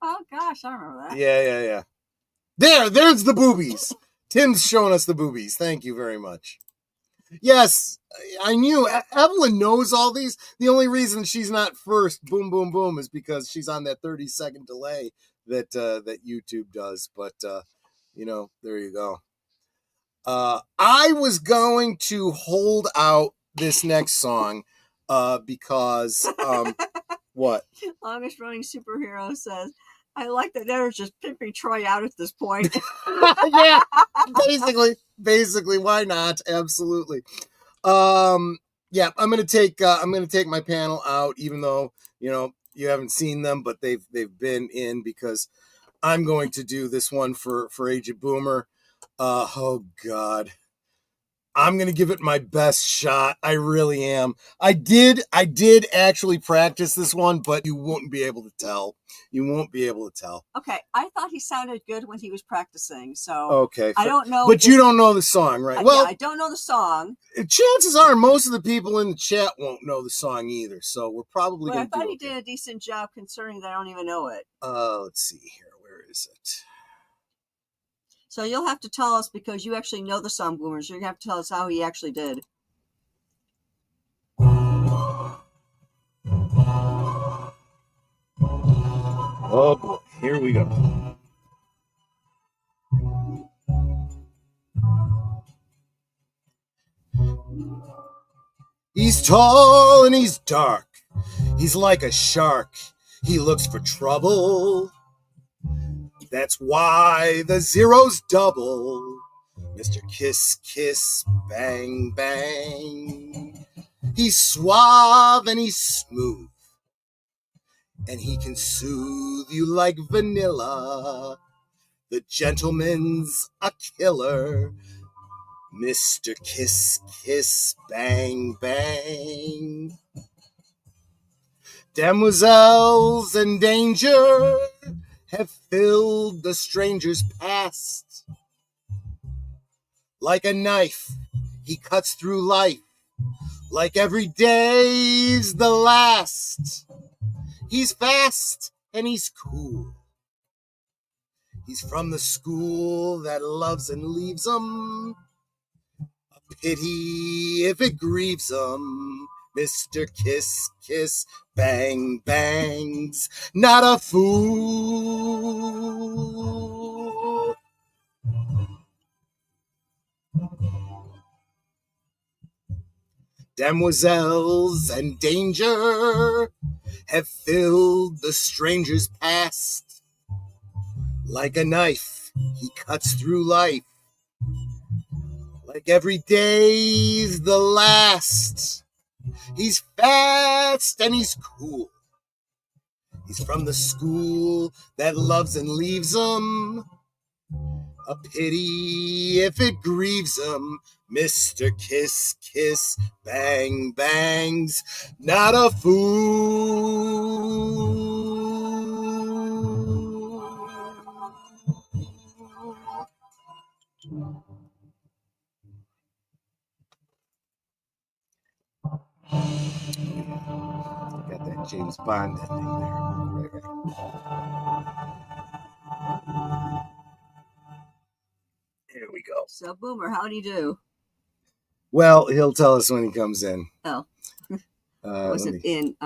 Oh gosh, I remember that. Yeah. There's the boobies. Tim's showing us the boobies. Thank you very much. Yes, I knew Evelyn knows all these. The only reason she's not first boom boom boom is because she's on that 30-second delay that YouTube does. But there you go. I was going to hold out this next song because what? Longest running superhero says, I like that they're just pimping Troy out at this point. Yeah, basically, why not? Absolutely. Yeah, I'm gonna take my panel out, even though you haven't seen them, but they've been in because I'm going to do this one for Aged Boomer. Oh God, I'm gonna give it my best shot. I really am. I did actually practice this one, but you won't be able to tell. Okay, I thought he sounded good when he was practicing, so Okay, I don't know. But you don't know the song, right? Well, I don't know the song. Chances are most of the people in the chat won't know the song either, so we're probably But going I to thought he did a decent job considering that I don't even know it. Let's see here. Where is it? So you'll have to tell us because you actually know the song, Boomers. You're going to have to tell us how he actually did. Oh boy, here we go. He's tall and he's dark. He's like a shark. He looks for trouble. That's why the zeros double. Mr. Kiss, Kiss, Bang, Bang. He's suave and he's smooth. And he can soothe you like vanilla. The gentleman's a killer. Mr. Kiss, Kiss, Bang, Bang. Demoiselles in danger have filled the stranger's past. Like a knife, he cuts through life. Like every day's the last. He's fast and he's cool. He's from the school that loves and leaves 'em. A pity if it grieves 'em. Mr. Kiss, Kiss, Bang, Bangs, not a fool. Demoiselles and danger have filled the stranger's past. Like a knife, he cuts through life. Like every day's the last. He's fast and he's cool. He's from the school that loves and leaves 'em. A pity if it grieves 'em. Mr. Kiss, Kiss, Bang, Bangs, not a fool. Got that James Bond ending there. Right. Here we go. So, Boomer, how do you do? Well, he'll tell us when he comes in. Oh, I wasn't in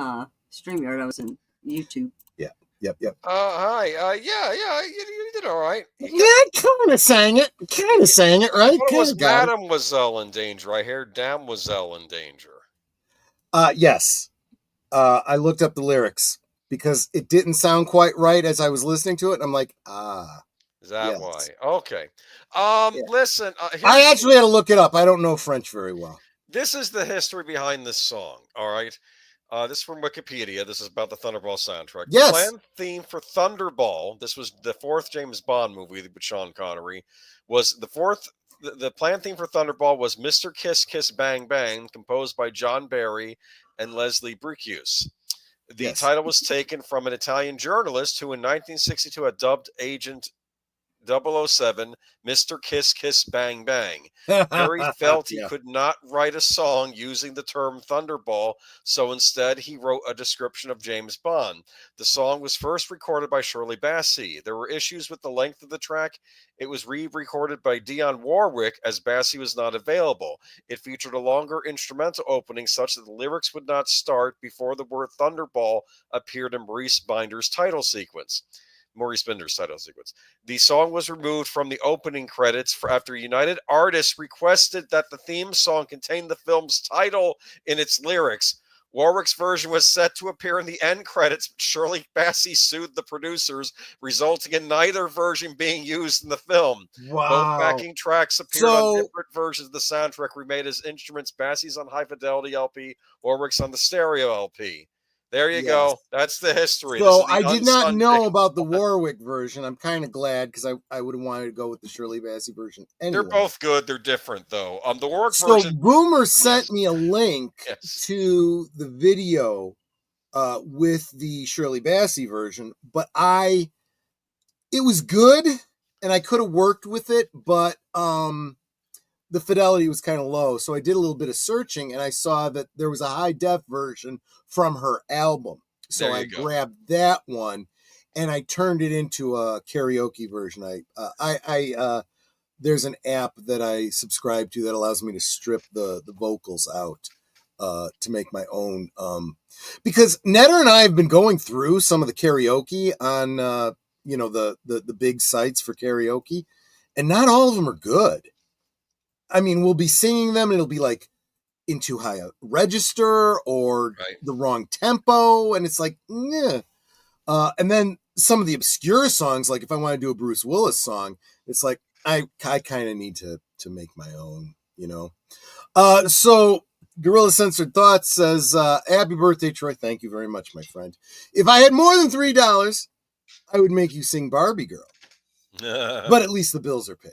StreamYard. I was in YouTube. Yep. Hi. Yeah. You did all right. Yeah, kind of sang it, right? What was Kinda got it. Mademoiselle in danger? I hear Damoiselle in danger. Yes. I looked up the lyrics because it didn't sound quite right as I was listening to it. I'm like, Is that yes. why? Okay. Yeah. Listen. I actually had to look it up. I don't know French very well. This is the history behind this song. All right. This is from Wikipedia. This is about the Thunderball soundtrack. Yes. The planned theme for Thunderball, this was the fourth James Bond movie with Sean Connery, was the fourth. The planned theme for Thunderball was Mr. Kiss, Kiss, Bang, Bang, composed by John Barry and Leslie Bricusse. The Yes. title was taken from an Italian journalist who in 1962 had dubbed Agent 007 Mr. Kiss, Kiss, Bang, Bang. Barry felt he Yeah. could not write a song using the term Thunderball, so instead he wrote a description of James Bond. The song was first recorded by Shirley Bassey. There were issues with the length of the track. It was re-recorded by Dionne Warwick as Bassey was not available. It featured a longer instrumental opening such that the lyrics would not start before the word Thunderball appeared in Maurice Binder's title sequence. The song was removed from the opening credits after United Artists requested that the theme song contain the film's title in its lyrics. Warwick's version was set to appear in the end credits, but Shirley Bassey sued the producers, resulting in neither version being used in the film. Wow. Both backing tracks appeared on different versions of the soundtrack, remade as instruments. Bassey's on high fidelity LP, Warwick's on the stereo LP. There you go. That's the history. So I did not know about the Warwick version. I'm kind of glad because I would have wanted to go with the Shirley Bassey version. Anyway. They're both good. They're different, though. The Warwick So version. Boomer sent me a link Yes. to the video with the Shirley Bassey version, but it was good and I could have worked with it, but the fidelity was kind of low. So I did a little bit of searching and I saw that there was a high def version from her album. So I grabbed that one and I turned it into a karaoke version. There's an app that I subscribe to that allows me to strip the vocals out to make my own. Because Netter and I have been going through some of the karaoke on the big sites for karaoke, and not all of them are good. I mean, we'll be singing them and it'll be like in too high a register or the wrong tempo. And it's like, yeah. And then some of the obscure songs, like if I want to do a Bruce Willis song, it's like, I kind of need to make my own, So Gorilla Censored Thoughts says, happy birthday, Troy. Thank you very much, my friend. If I had more than $3, I would make you sing Barbie Girl. But at least the bills are paid.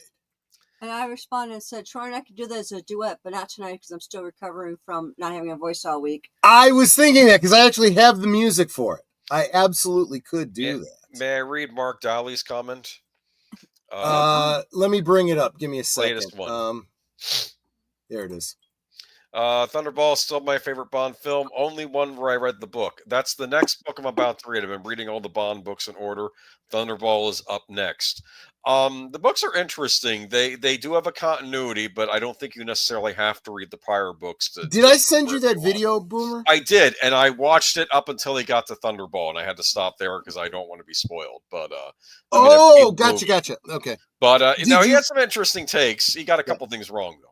And I responded and said, Troy and I could do that as a duet, but not tonight because I'm still recovering from not having a voice all week. I was thinking that because I actually have the music for it. I absolutely could do that. May I read Mark Dolly's comment? Let me bring it up. Give me a second. Latest one. There it is. Thunderball is still my favorite Bond film. Only one where I read the book. That's the next book I'm about to read. I've been reading all the Bond books in order. Thunderball is up next. The books are interesting. They do have a continuity, but I don't think you necessarily have to read the prior books to. Did I send you that video, Boomer? I did, and I watched it up until he got to Thunderball, and I had to stop there because I don't want to be spoiled. But gotcha. Okay. But he had some interesting takes. He got a couple things wrong though.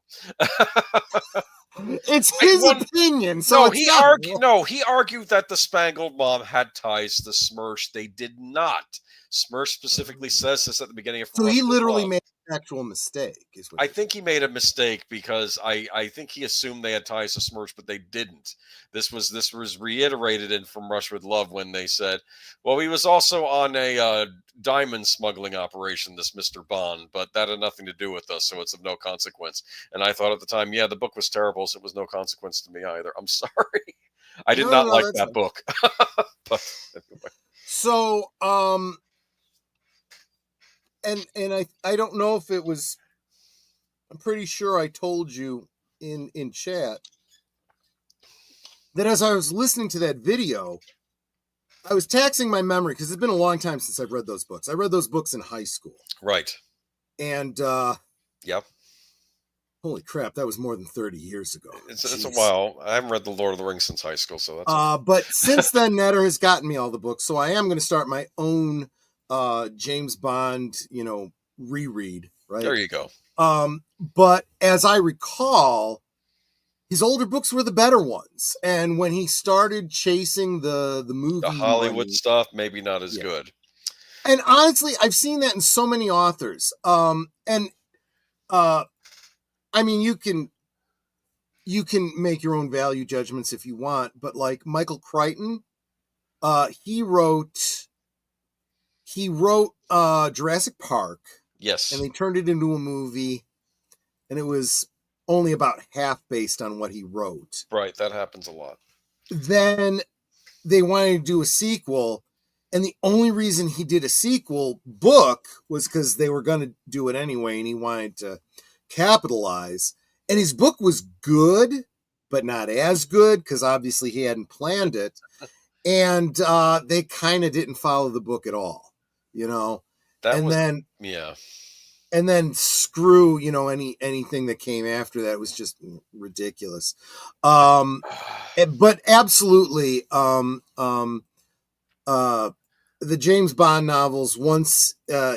It's his opinion. So he argued that the Spangled Mom had ties to Smersh. They did not. Smersh specifically says this at the beginning of. So he literally made an actual mistake. I think he made a mistake because I think he assumed they had ties to Smersh, but they didn't. This was reiterated in From Russia with Love when they said, well, he was also on a diamond smuggling operation, this Mr. Bond, but that had nothing to do with us, so it's of no consequence. And I thought at the time, the book was terrible, so it was no consequence to me either. I'm sorry. I did not like that book. But anyway. So, and I don't know if it was, I'm pretty sure I told you in chat that as I was listening to that video, I was taxing my memory because it's been a long time since I've read those books. I read those books in high school. Right. And, yep. Holy crap, that was more than 30 years ago. It's a while. I haven't read The Lord of the Rings since high school, so that's but since then, Netter has gotten me all the books, so I am going to start my own James Bond, reread, right? There you go. But as I recall, his older books were the better ones. And when he started chasing the movie, the Hollywood stuff, maybe not as good. And honestly, I've seen that in so many authors. I mean, you can make your own value judgments if you want, but like Michael Crichton, he wrote Jurassic Park. Yes. And they turned it into a movie, and it was only about half based on what he wrote. Right, that happens a lot. Then they wanted to do a sequel, and the only reason he did a sequel book was because they were going to do it anyway, and he wanted to capitalize. And his book was good, but not as good, because obviously he hadn't planned it. And they kind of didn't follow the book at all, And then screw, anything that came after that was just ridiculous. But absolutely, the James Bond novels, once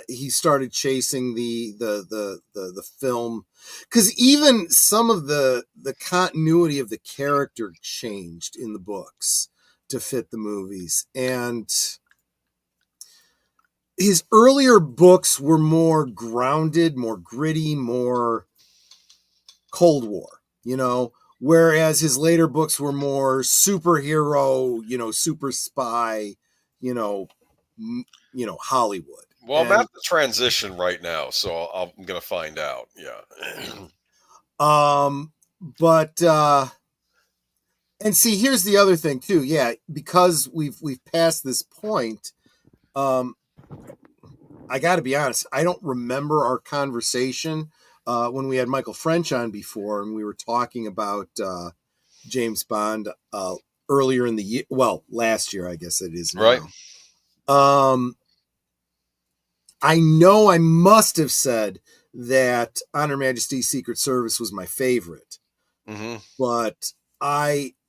he started chasing the film, because even some of the continuity of the character changed in the books to fit the movies. And his earlier books were more grounded, more gritty, more Cold War, whereas his later books were more superhero, super spy, Hollywood. Well, I'm at the transition right now, so I'm going to find out. Yeah. And see, here's the other thing too. Yeah, because we've passed this point. I got to be honest. I don't remember our conversation when we had Michael French on before, and we were talking about James Bond earlier in the year. Well, last year, I guess it is now. Right. I know I must have said that On Her Majesty's Secret Service was my favorite, but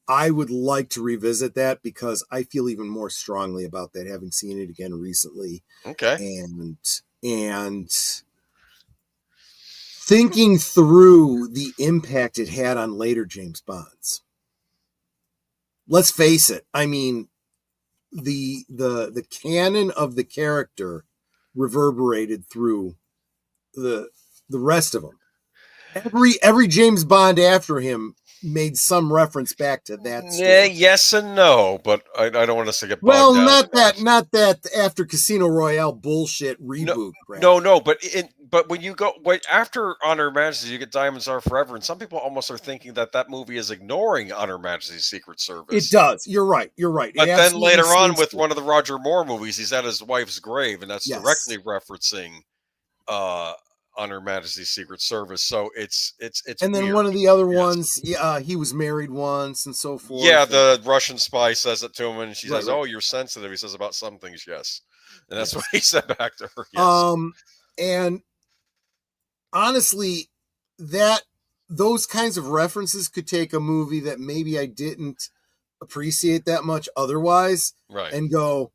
I would like to revisit that because I feel even more strongly about that, having seen it again recently. Okay. And thinking through the impact it had on later James Bonds. Let's face it. I mean, the canon of the character reverberated through the rest of them. Every James Bond after him made some reference back to that story. Yeah, yes and no, but I don't want us to get bogged down. not that after Casino Royale bullshit reboot. No, but when you go after On Her Majesty, you get Diamonds Are Forever, and some people almost are thinking that movie is ignoring On Her Majesty's Secret Service. It does. You're right. But then later on, with one of the Roger Moore movies, he's at his wife's grave, and that's directly referencing on Her Majesty's Secret Service. So it's and then weird. one of the other Yes. ones, he was married once and so forth. Yeah, the Russian spy says it to him, and she Right, says, right. "Oh, you're sensitive." He says about some things, yes, and that's what he said back to her. Yes. And honestly, those kinds of references could take a movie that maybe I didn't appreciate that much otherwise, Right. and go,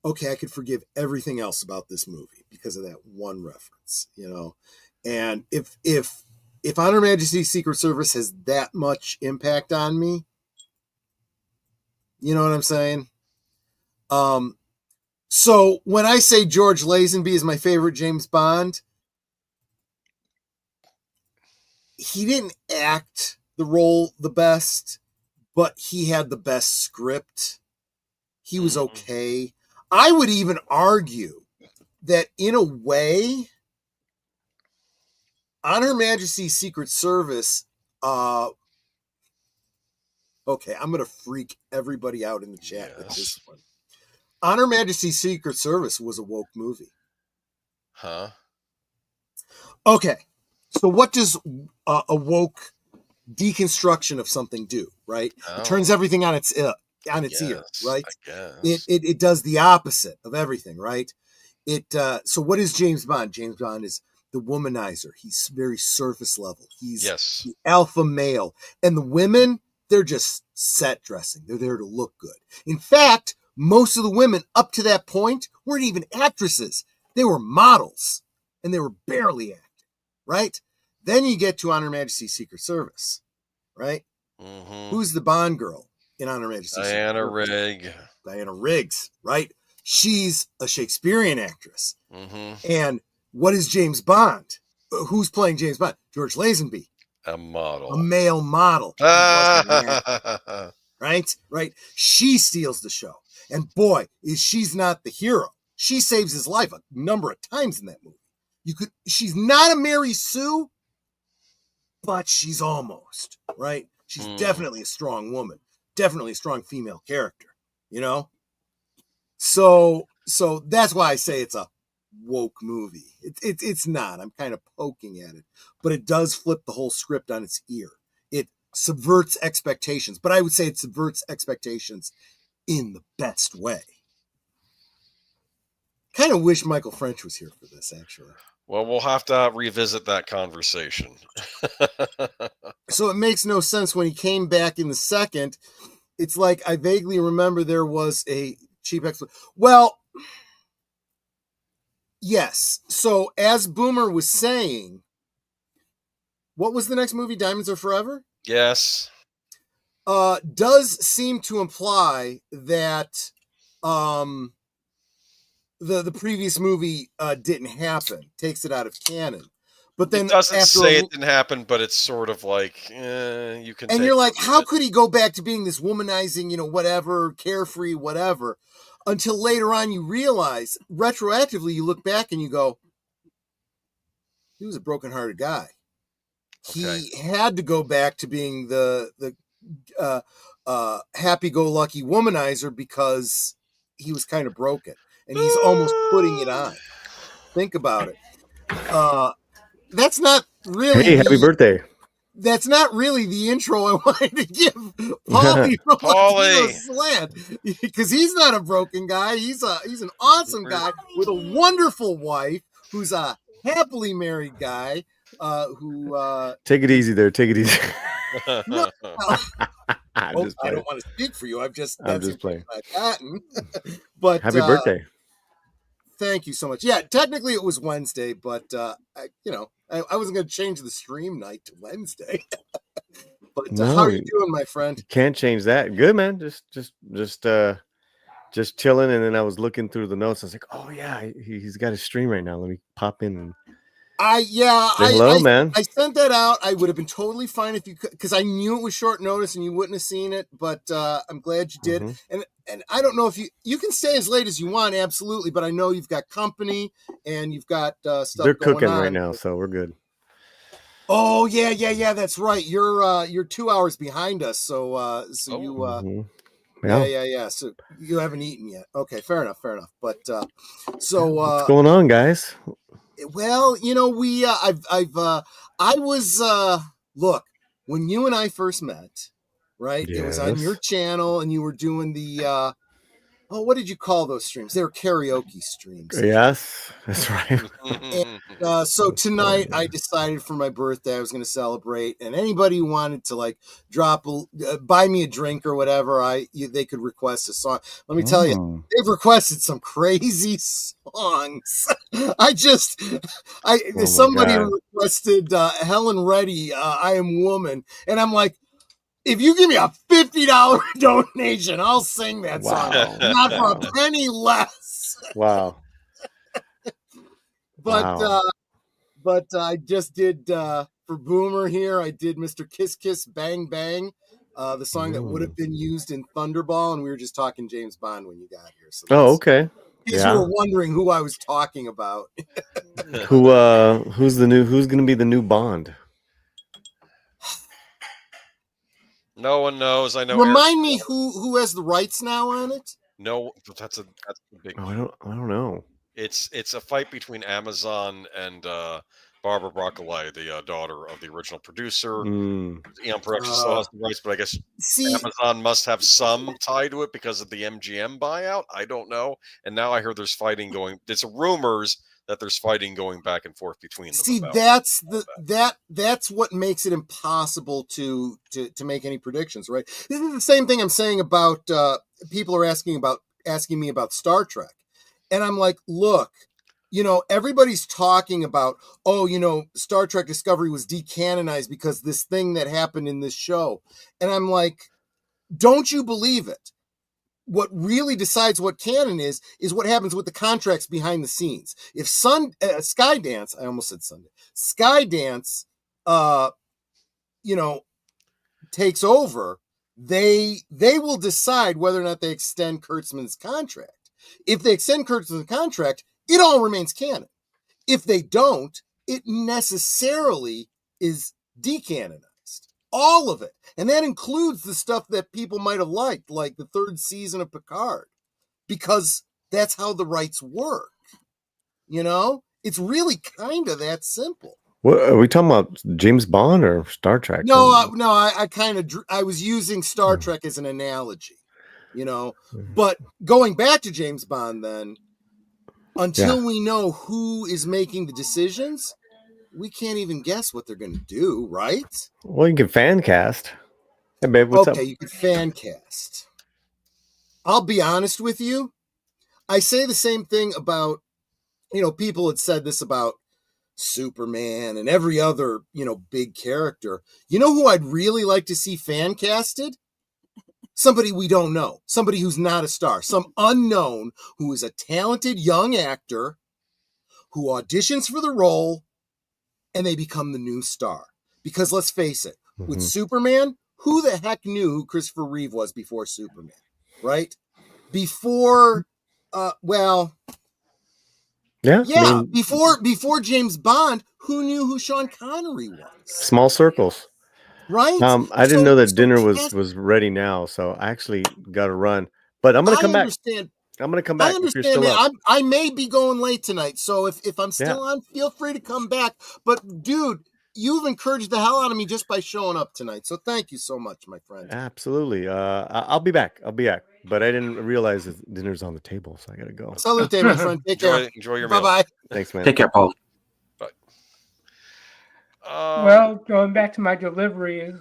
okay, I could forgive everything else about this movie because of that one reference, And if On Her Majesty's Secret Service has that much impact on me, you know what I'm saying? So when I say George Lazenby is my favorite James Bond, he didn't act the role the best, but he had the best script. He was okay. I would even argue that in a way, On Her Majesty's Secret Service, okay, I'm going to freak everybody out in the chat with this one. On Her Majesty's Secret Service was a woke movie. Huh? Okay, so what does a woke deconstruction of something do, right? It turns everything on its ear, right? I guess. It does the opposite of everything, right? So what is James Bond? James Bond is the womanizer. He's very surface level. He's the alpha male. And the women, they're just set dressing. They're there to look good. In fact, most of the women up to that point weren't even actresses. They were models, and they were barely acting, right? Then you get to On Her Majesty's Secret Service, right? Mm-hmm. Who's the Bond girl in On Her Majesty's Diana Secret Service? Rigg. Diana Riggs, right? She's a Shakespearean actress. Mm-hmm. And what is James Bond? Who's playing James Bond? George Lazenby. A model. A male model. Right? She steals the show. And boy, she's not the hero. She saves his life a number of times in that movie. She's not a Mary Sue, but she's almost, right? She's definitely a strong woman. Definitely a strong female character, So that's why I say it's a woke movie. It's not. I'm kind of poking at it, but it does flip the whole script on its ear. It subverts expectations, but I would say it subverts expectations in the best way. Kind of wish Michael French was here for this, actually. Well, we'll have to revisit that conversation. So it makes no sense when he came back in the second. It's like I vaguely remember there was a cheap explanation. Well, yes. So as Boomer was saying, what was the next movie? Diamonds Are Forever? Yes. Does seem to imply that the previous movie didn't happen. Takes it out of canon. But then it doesn't say it didn't happen, but it's sort of like you can. And you're like, how could he go back to being this womanizing, whatever, carefree, whatever, until later on you realize, retroactively, you look back and you go, he was a broken-hearted guy. Okay. He had to go back to being the happy-go-lucky womanizer because he was kind of broken, and he's almost putting it on. Think about it. That's not really. Hey, happy birthday! That's not really the intro I wanted to give Paulie Slant, because he's not a broken guy. He's an awesome guy with a wonderful wife who's a happily married guy. Who take it easy there. Take it easy. No, I don't want to speak for you. I'm just playing. But happy birthday. Thank you so much. Yeah, technically it was Wednesday, but I wasn't going to change the stream night to Wednesday. But how are you doing, my friend? Can't change that. Good, man. Just chilling. And then I was looking through the notes. I was like, oh yeah, he's got his stream right now. Let me pop in and. Hello, man. I sent that out. I would have been totally fine if you could, because I knew it was short notice and you wouldn't have seen it. But I'm glad you did. Mm-hmm. And I don't know if you can stay as late as you want, absolutely. But I know you've got company and you've got stuff. They're cooking on right now, so we're good. Oh yeah. That's right. You're 2 hours behind us, so you. Mm-hmm. Yeah. So you haven't eaten yet. Okay, fair enough. But so what's going on, guys? Well, I was look, when you and I first met, right? It was on your Yes. channel, and you were doing the what did you call those streams? They were karaoke streams. Yes, that's right. So tonight I decided for my birthday I was going to celebrate, and anybody who wanted to like buy me a drink or whatever, they could request a song. Let me tell you, they've requested some crazy songs. Somebody requested Helen Reddy, "I Am Woman," and I'm like, if you give me a $50 donation, I'll sing that song. Not for a penny less. Wow. But I just did for Boomer here. I did Mr. Kiss Kiss Bang Bang, the song that would have been used in Thunderball, and we were just talking James Bond when you got here. So okay. In case you were wondering who I was talking about. Who's going to be the new Bond? No one knows. I know. Remind me who has the rights now on it? No, that's a big. I don't know. It's a fight between Amazon and Barbara Broccoli, the daughter of the original producer. Eon Productions still has the rights, but I guess Amazon must have some tie to it because of the MGM buyout. I don't know. And now I hear there's fighting going. There's rumors that there's fighting going back and forth between them. See, that's what makes it impossible to make any predictions, right? This is the same thing I'm saying about people are asking me about Star Trek. And I'm like, look, everybody's talking about, Star Trek Discovery was decanonized because this thing that happened in this show. And I'm like, don't you believe it? What really decides what canon is what happens with the contracts behind the scenes. If Skydance, I almost said Sunday, Skydance, takes over, they will decide whether or not they extend Kurtzman's contract. If they extend Kurtzman's contract, it all remains canon. If they don't, it necessarily is decanonized. All of it. And that includes the stuff that people might have liked, like the 3rd season of Picard, because that's how the rights work. It's really kind of that simple. What are we talking about? James Bond or Star Trek? No, I was using Star Trek as an analogy, but going back to James Bond then, until we know who is making the decisions, we can't even guess what they're going to do, right? Well, you can fan cast. Hey, babe, what's up? Okay, you can fan cast. I'll be honest with you. I say the same thing about, people had said this about Superman and every other, big character. You know who I'd really like to see fan casted? Somebody we don't know. Somebody who's not a star. Some unknown who is a talented young actor who auditions for the role and they become the new star. Because let's face it, with Superman, who the heck knew who Christopher Reeve was before Superman, right? Before, before James Bond, who knew who Sean Connery was? Small circles. Right? I didn't know that dinner was ready now, so I actually got to run. But I'm going to come back. I'm going to come back. I understand that. I may be going late tonight, so if I'm still on, feel free to come back. But dude, you've encouraged the hell out of me just by showing up tonight. So thank you so much, my friend. Absolutely. I'll be back. But I didn't realize that dinner's on the table, so I got to go. Salute, my friend. Take care. Enjoy your meal. Bye-bye. Thanks, man. Take care, Paul. Bye. Well, going back to my delivery is,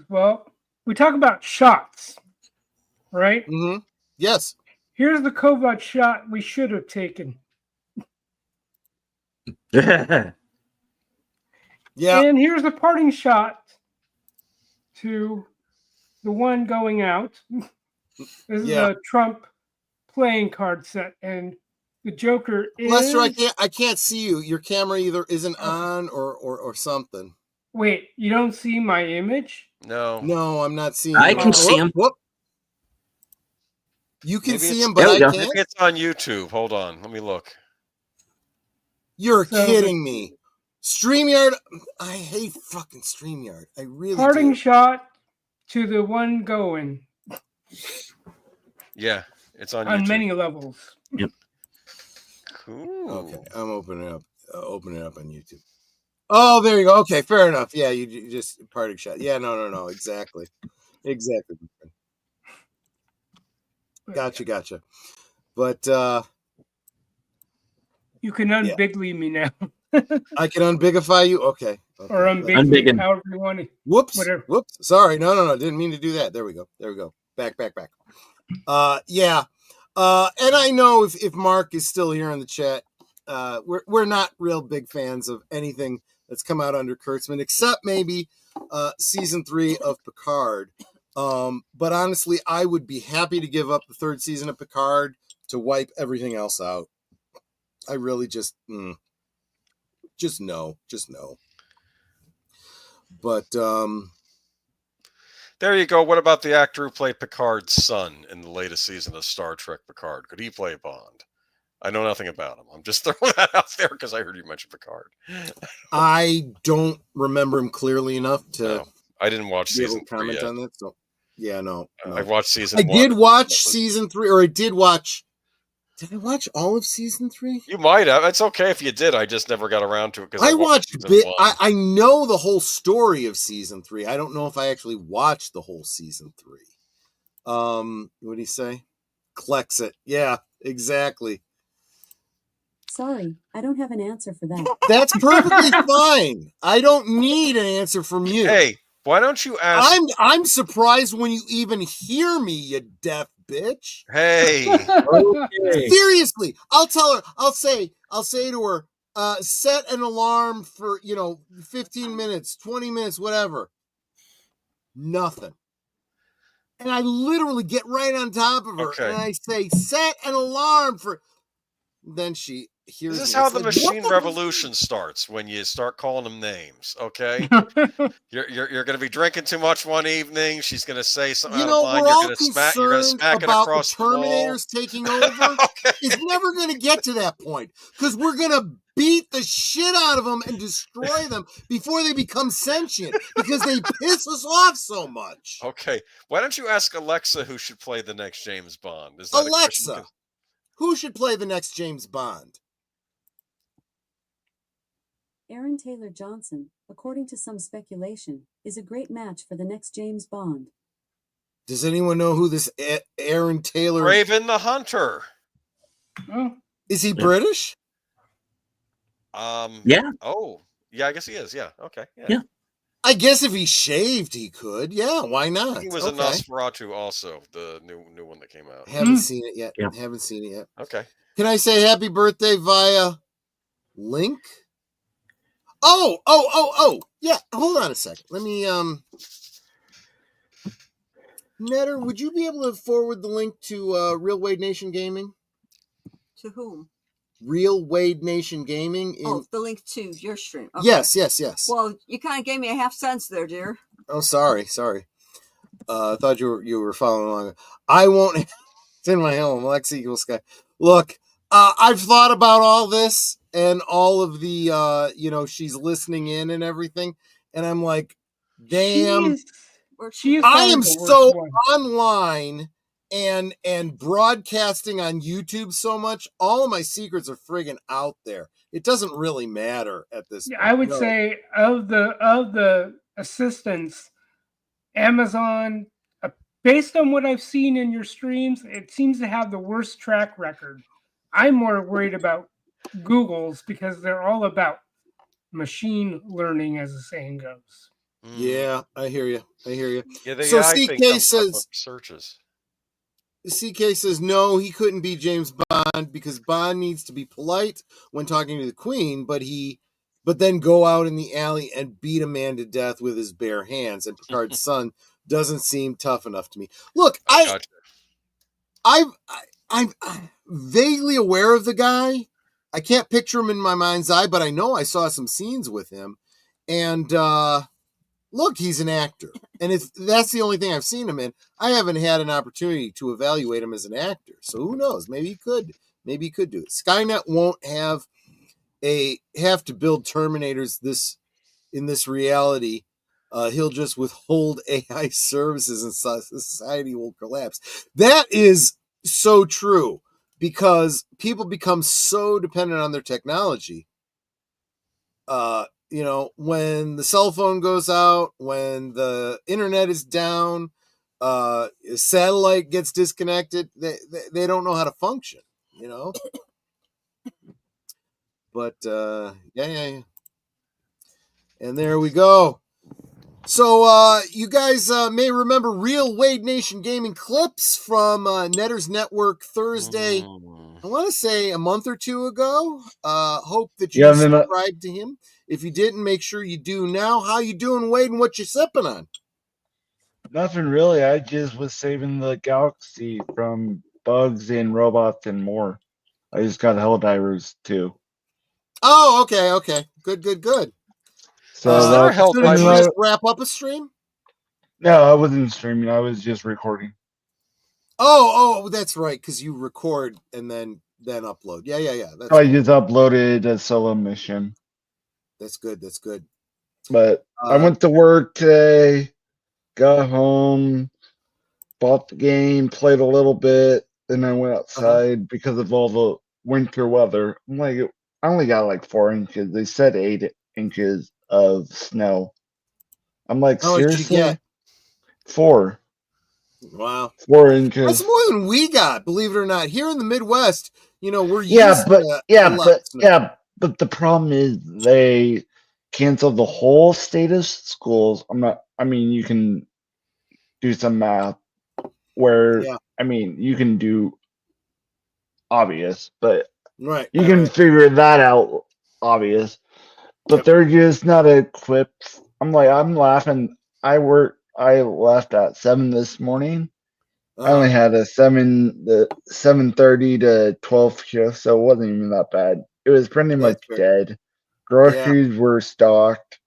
we talk about shots, right? Mm-hmm. Yes. Here's the Kovat shot we should have taken. Yeah. And here's the parting shot to the one going out. This is a Trump playing card set, and the Joker is... Lester, I can't see you. Your camera either isn't on or something. Wait, you don't see my image? No, I'm not seeing. I can see him. Whoop. You can see him, but I can't. Maybe it's on YouTube. Hold on, let me look. You're kidding me. StreamYard. I hate fucking StreamYard. I really parting do. Shot to the one going. Yeah, it's on YouTube. Many levels. Yep. Cool. Okay, I'm opening up. open it up on YouTube. Oh, there you go. Okay, fair enough. Yeah, you just parting shot. Yeah, no. Exactly. Gotcha. But you can unbigly me now. I can unbigify you? Okay. Or unbig, however you want to. Whoops. Whatever. Whoops. Sorry. No. Didn't mean to do that. There we go. Back. Yeah. And I know if Mark is still here in the chat, we're not real big fans of anything that's come out under Kurtzman, except maybe season 3 of Picard. But honestly, I would be happy to give up the 3rd season of Picard to wipe everything else out. I really just no. But there you go. What about the actor who played Picard's son in the latest season of Star Trek Picard? Could he play Bond? I know nothing about him. I'm just throwing that out there because I heard you mention Picard. I don't remember him clearly enough to. No, I didn't watch season 3 comment yet. on that. So yeah, no. I watched season. I did watch season 3, or I did watch. Did I watch all of season 3? You might have. It's okay if you did. I just never got around to it because I watched I know the whole story of season 3. I don't know if I actually watched the whole season 3. What did he say? Klexit. Yeah, exactly. Sorry, I don't have an answer for that. That's perfectly fine. I don't need an answer from you. Hey, why don't you ask? I'm surprised when you even hear me, you deaf bitch. Hey. Okay. Seriously, I'll tell her. I'll say to her, set an alarm for 15 minutes, 20 minutes, whatever. Nothing. And I literally get right on top of her, and I say, set an alarm for. Then she hears. This is how the machine revolution starts, when you start calling them names. Okay, you're going to be drinking too much one evening. She's going to say something out of line. You're going to smack it across the wall. Terminators taking over. It's never going to get to that point because we're going to beat the shit out of them and destroy them before they become sentient because they piss us off so much. Okay, why don't you ask Alexa who should play the next James Bond? Is that Alexa? Who should play the next James Bond? Aaron Taylor Johnson, according to some speculation, is a great match for the next James Bond. Does anyone know who this Aaron Taylor? Raven the Hunter. Oh. Is he British? Yeah. Oh, yeah. I guess he is. Yeah. Okay. Yeah. I guess if he shaved, he could. Yeah, why not? He was a Nosferatu also, the new one that came out. Haven't seen it yet. Yeah. Haven't seen it yet. Okay. Can I say happy birthday via link? Oh. Yeah, hold on a second. Let me Netter, would you be able to forward the link to Real Wade Nation Gaming? To whom? Real Wade Nation Gaming. The link to your stream. Okay. Yes. Well, you kind of gave me a half sense there, dear. Oh, sorry. I thought you were following along. I won't. It's in my helm. Lexi Eagle Sky. Look, I've thought about all this and all of the, she's listening in and everything, and I'm like, damn. I am so online and broadcasting on YouTube so much, all of my secrets are friggin' out there. It doesn't really matter at this point. I would say of the assistants, Amazon, based on what I've seen in your streams, it seems to have the worst track record. I'm more worried about Google's because they're all about machine learning, as the saying goes. Yeah, I hear you. Yeah, so CK says searches. CK says no, he couldn't be James Bond because Bond needs to be polite when talking to the Queen, but then go out in the alley and beat a man to death with his bare hands. And Picard's son doesn't seem tough enough to me. Look, I'm vaguely aware of the guy. I can't picture him in my mind's eye, but I know I saw some scenes with him. And look, he's an actor. And if that's the only thing I've seen him in, I haven't had an opportunity to evaluate him as an actor. So who knows? Maybe he could. Maybe he could do it. Skynet won't have to build Terminators in this reality. He'll just withhold AI services and society will collapse. That is so true because people become so dependent on their technology when the cell phone goes out, when the internet is down, satellite gets disconnected, they don't know how to function, But yeah. And there we go. So you guys may remember real Wade Nation Gaming clips from Netters Network Thursday. I want to say a month or two ago. Hope that you subscribed to him. If you didn't, make sure you do now. How you doing, Wade, and what you sipping on? Nothing really. I just was saving the galaxy from bugs and robots and more. I just got Helldivers too. Oh, okay. Good. So did you just wrap up a stream? No, I wasn't streaming. I was just recording. Oh, that's right, because you record and then upload. Yeah. I just uploaded a solo mission. That's good. But I went to work today, got home, bought the game, played a little bit, then I went outside because of all the winter weather. I'm like, I only got like 4 inches. They said 8 inches of snow. I'm like, seriously? 4. Wow. 4 inches. That's more than we got, believe it or not. Here in the Midwest, we're but the problem is they canceled the whole state of schools. You can do some math where you can do obvious, but you can figure that out obvious. But they're just not equipped. I'm laughing. I left at 7 this morning. I only had a 7:30 to 12 shift, so it wasn't even that bad. It was pretty much dead. Groceries were stocked,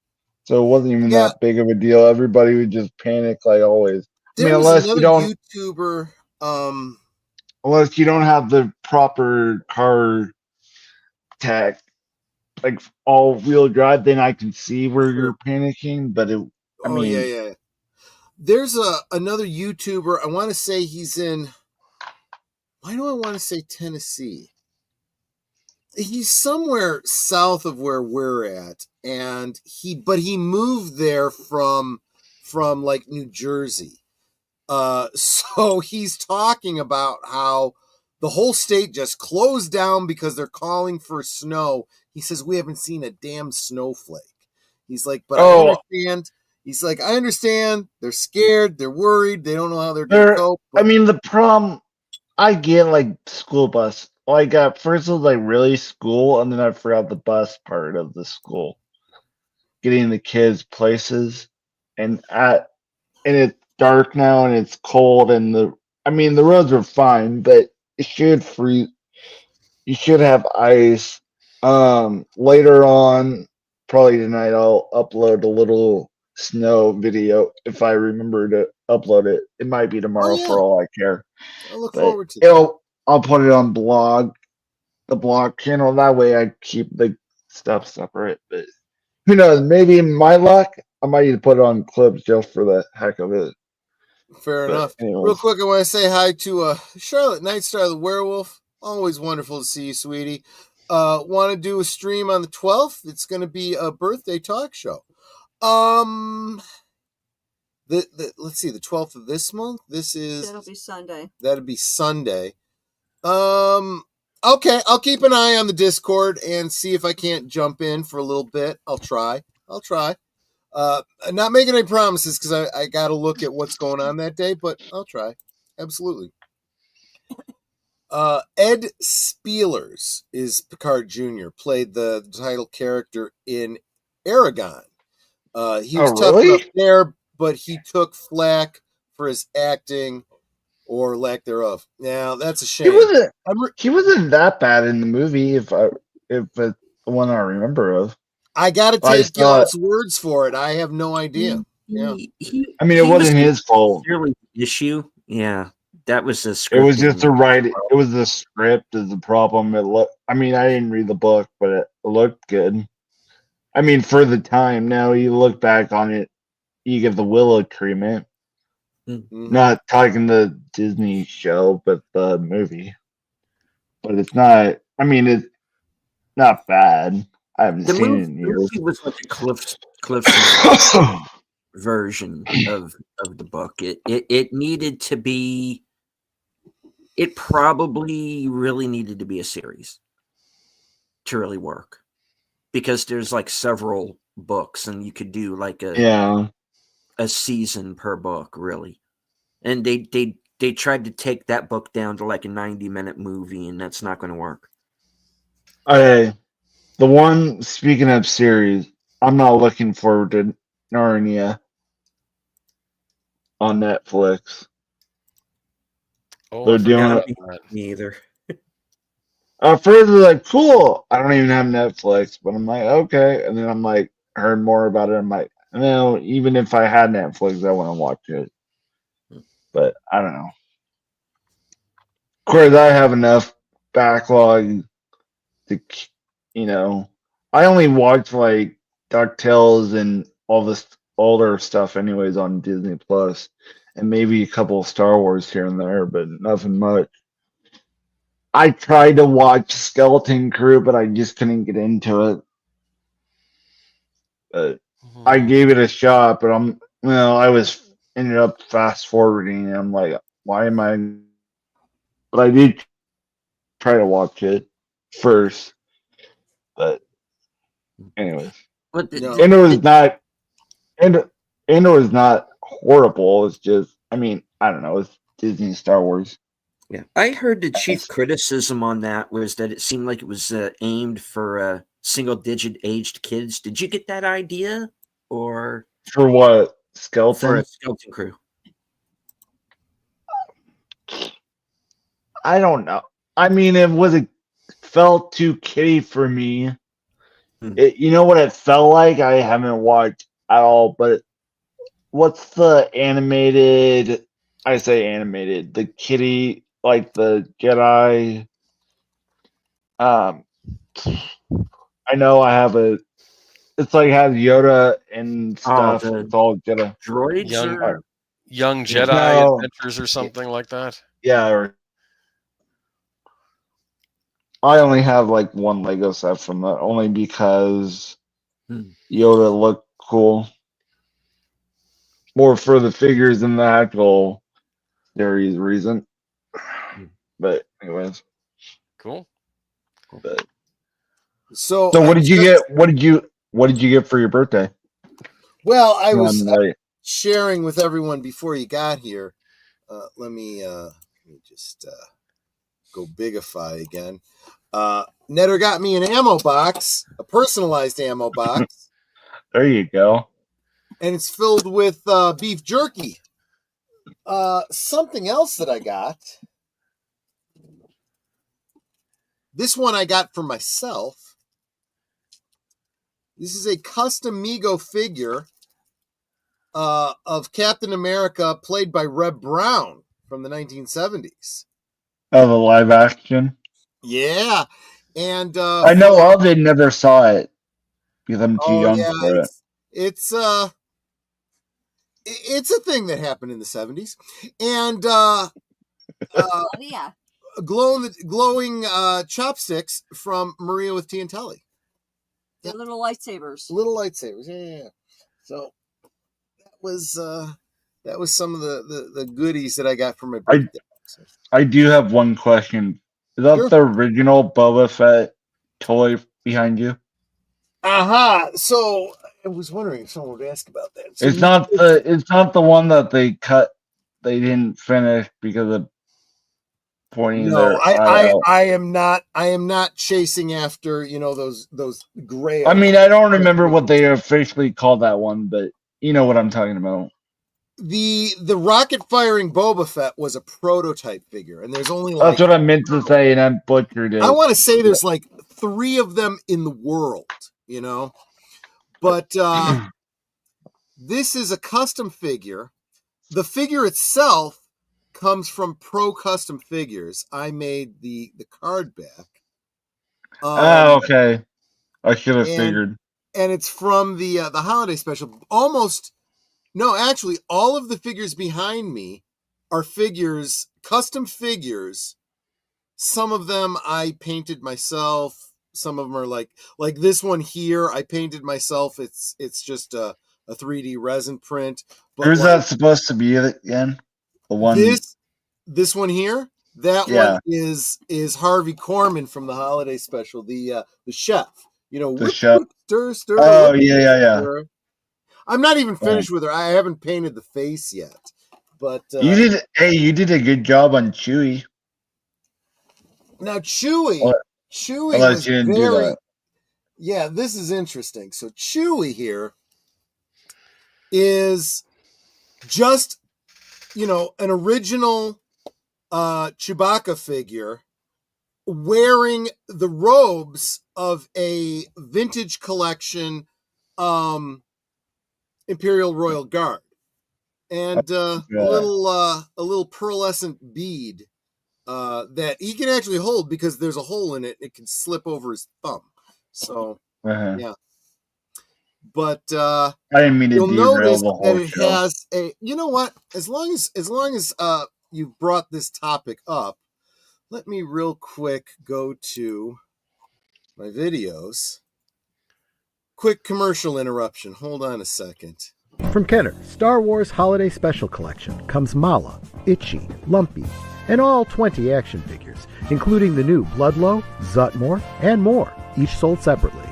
so it wasn't even that big of a deal. Everybody would just panic like always. Unless you don't YouTuber, unless you don't have the proper car tech, like all-wheel drive, then I can see where you're panicking. But yeah. There's another YouTuber. I want to say he's in. Why do I want to say Tennessee? He's somewhere south of where we're at, and he moved there from like New Jersey. So he's talking about how the whole state just closed down because they're calling for snow. He says we haven't seen a damn snowflake. He's like, but I understand. He's like, I understand. They're scared. They're worried. They don't know how they're going to cope. But the problem, I get like school bus. Like first it was like really school, and then I forgot the bus part of the school. Getting the kids places, and it's dark now, and it's cold, and the roads are fine, but it should freeze. You should have ice. Later on, probably tonight, I'll upload a little snow video if I remember to upload it. It might be tomorrow for all I care. I look forward to it. I'll put it on the blog channel. That way I keep the stuff separate. But who knows? Maybe in my luck, I might need to put it on clips just for the heck of it. Fair enough. Anyways. Real quick, I want to say hi to Charlotte Nightstar, the werewolf. Always wonderful to see you, sweetie. Want to do a stream on the 12th? It's going to be a birthday talk show. Let's see, the 12th of this month. That'll be Sunday. Okay, I'll keep an eye on the Discord and see if I can't jump in for a little bit. I'll try. I'm not making any promises because I got to look at what's going on that day, but I'll try. Absolutely. Ed Spielers is Picard Jr., played the title character in Aragon. He was tough enough there, but he took flack for his acting or lack thereof. Now that's a shame. He wasn't that bad in the movie, if it's the one I remember of. I got to take God's words for it. I have no idea. It wasn't his fault. Issue, yeah. That was the script. It was just the writing. It was the script is the problem. I didn't read the book, but it looked good. For the time. Now you look back on it, you get the Willow treatment. Mm-hmm. Not talking the Disney show, but the movie. But it's not. It's not bad. I haven't The seen movie, it in years. was like a Cliff's version of the book. It needed to be. It probably really needed to be a series to really work, because there's like several books, and you could do like a season per book, really. And they tried to take that book down to like a 90-minute movie, and that's not going to work. Okay, the one, speaking of series, I'm not looking forward to Narnia on Netflix. Oh, They're I forgot doing about that. Me either. At first, I was like, cool. I don't even have Netflix, but I'm like, okay. And then I'm like, heard more about it. I'm like, no, even if I had Netflix, I wouldn't watch it. But I don't know. Of course, I have enough backlog to, I only watch like DuckTales and all this older stuff, anyways, on Disney Plus, and maybe a couple of Star Wars here and there, but nothing much. I tried to watch Skeleton Crew, but I just couldn't get into it. I gave it a shot, but I was ended up fast forwarding, and I'm like, why am I? But I did try to watch it first, but anyways, and it was not, and it was not horrible. It's just, I don't know, it's Disney Star Wars. Yeah, I heard the chief criticism on that was that it seemed like it was aimed for single-digit aged kids. Did you get that idea, or for what? Skeleton? For a Skeleton Crew. I don't know. It felt too kiddie for me. You know what it felt like? I haven't watched at all, but what's the animated? I say animated. The kiddie, like the Jedi. I know I have a. It's like has Yoda and stuff. It's all Jedi. Droids, Young Jedi Adventures or something like that. Yeah. I only have like one Lego set from that, only because Yoda looked cool. More for the figures than the actual series reason. But anyways, cool. But, so what did you get? What did you get for your birthday? Well, I was sharing with everyone before you got here. Let me just go Bigify again. Netter got me an ammo box, a personalized ammo box. There you go. And it's filled with beef jerky. Something else that I got. This one I got for myself. This is a custom Mego figure of Captain America, played by Reb Brown from the 1970s. Oh, the live action? Yeah. And I know Alden never saw it because I'm too young for it. It's a thing that happened in the 70s. And yeah. glowing chopsticks from Maria with Tiantelli. They're little lightsabers. Little lightsabers, yeah. So that was some of the goodies that I got for my birthday. I do have one question. Is that the original Boba Fett toy behind you? So I was wondering if someone would ask about that. So it's not the one that they cut. They didn't finish because of pointing their I am not chasing after those gray. I don't remember what they officially called that one, but you know what I'm talking about. The rocket firing Boba Fett was a prototype figure, and there's only that's what I meant to say, and I butchered it. I want to say there's like 3 of them in the world, but this is a custom figure. The figure itself comes from Pro Custom Figures. I made the card back. Okay. I should have figured. And it's from the holiday special. Actually, all of the figures behind me are custom figures. Some of them I painted myself. some of them are like this one here. I painted myself. It's just a 3D resin print. But who's that supposed to be again? The one. This one here. That one is Harvey Korman from the holiday special. The chef. The chef. Stir. Oh yeah. I'm not even finished with her. I haven't painted the face yet. But you did. Hey, you did a good job on Chewie. Now Chewie Unless you didn't do that. Yeah, this is interesting. So Chewie here is just an original Chewbacca figure wearing the robes of a vintage collection Imperial Royal Guard, and a little pearlescent bead that he can actually hold because there's a hole in it. It can slip over his thumb. So yeah. But I didn't mean to derail the whole that it show. has a. You know what? As long as you brought this topic up, let me real quick go to my videos. Quick commercial interruption. Hold on a second. From Kenner, Star Wars Holiday Special Collection comes Mala, Itchy, Lumpy, and all 20 action figures, including the new Bloodlow, Zutmore, and more, each sold separately.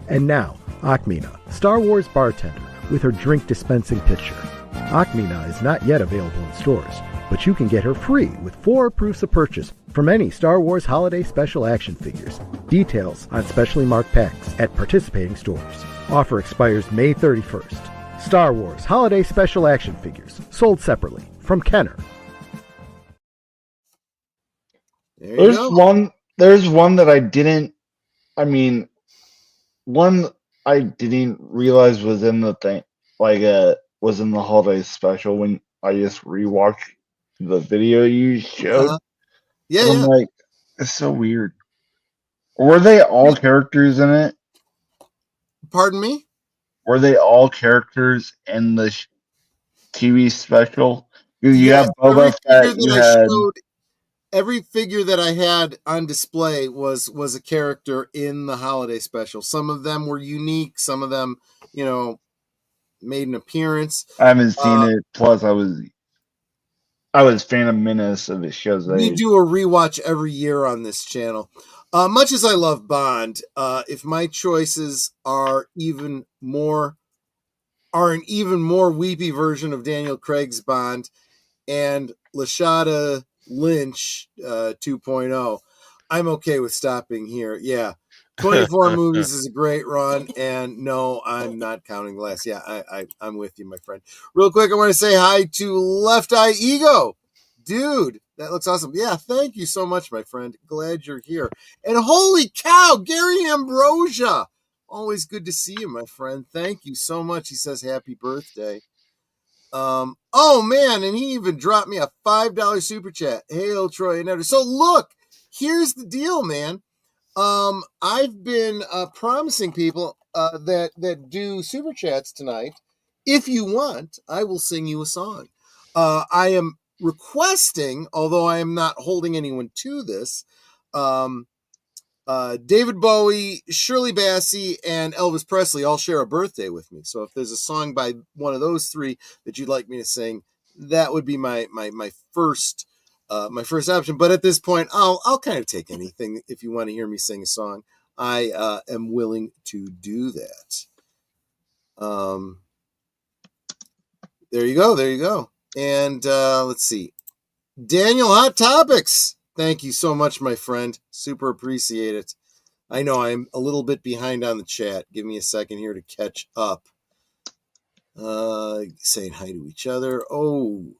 And now, Akmina, Star Wars bartender, with her drink dispensing pitcher. Akmina is not yet available in stores, but you can get her free with 4 proofs of purchase from any Star Wars Holiday Special action figures. Details on specially marked packs at participating stores. Offer expires May 31st. Star Wars Holiday Special action figures, sold separately from Kenner. There's one that I didn't realize was in the thing, was in the holiday special when I just rewatched the video you showed. I'm like, it's so weird. Were they all characters in it? Pardon me? Were they all characters in the TV special? You have Boba Fett. Every figure that I had on display was a character in the holiday special. Some of them were unique. Some of them, made an appearance. I haven't seen it. Plus, I was Phantom Menace of the shows. We do a rewatch every year on this channel. Much as I love Bond, if my choices are an even more weepy version of Daniel Craig's Bond and Lashana Lynch 2.0, I'm okay with stopping here. Yeah. 24 movies is a great run, and no, I'm not counting the last. Yeah, I'm with you, my friend. Real quick, I want to say hi to Left Eye Ego. Dude, that looks awesome. Yeah, thank you so much, my friend. Glad you're here. And holy cow, Gary Ambrosia. Always good to see you, my friend. Thank you so much. He says happy birthday. Oh, man, and he even dropped me a $5 super chat. Hail, Troy and Eder. So, look, here's the deal, man. I've been promising people that do super chats tonight. If you want, I will sing you a song. I am requesting, although I am not holding anyone to this, David Bowie, Shirley Bassey, and Elvis Presley all share a birthday with me. So if there's a song by one of those three that you'd like me to sing, that would be my first option. But at this point, I'll kind of take anything. If you want to hear me sing a song, I am willing to do that. There you go. And let's see. Daniel Hot Topics. Thank you so much, my friend. Super appreciate it. I know I'm a little bit behind on the chat. Give me a second here to catch up. Saying hi to each other. Oh,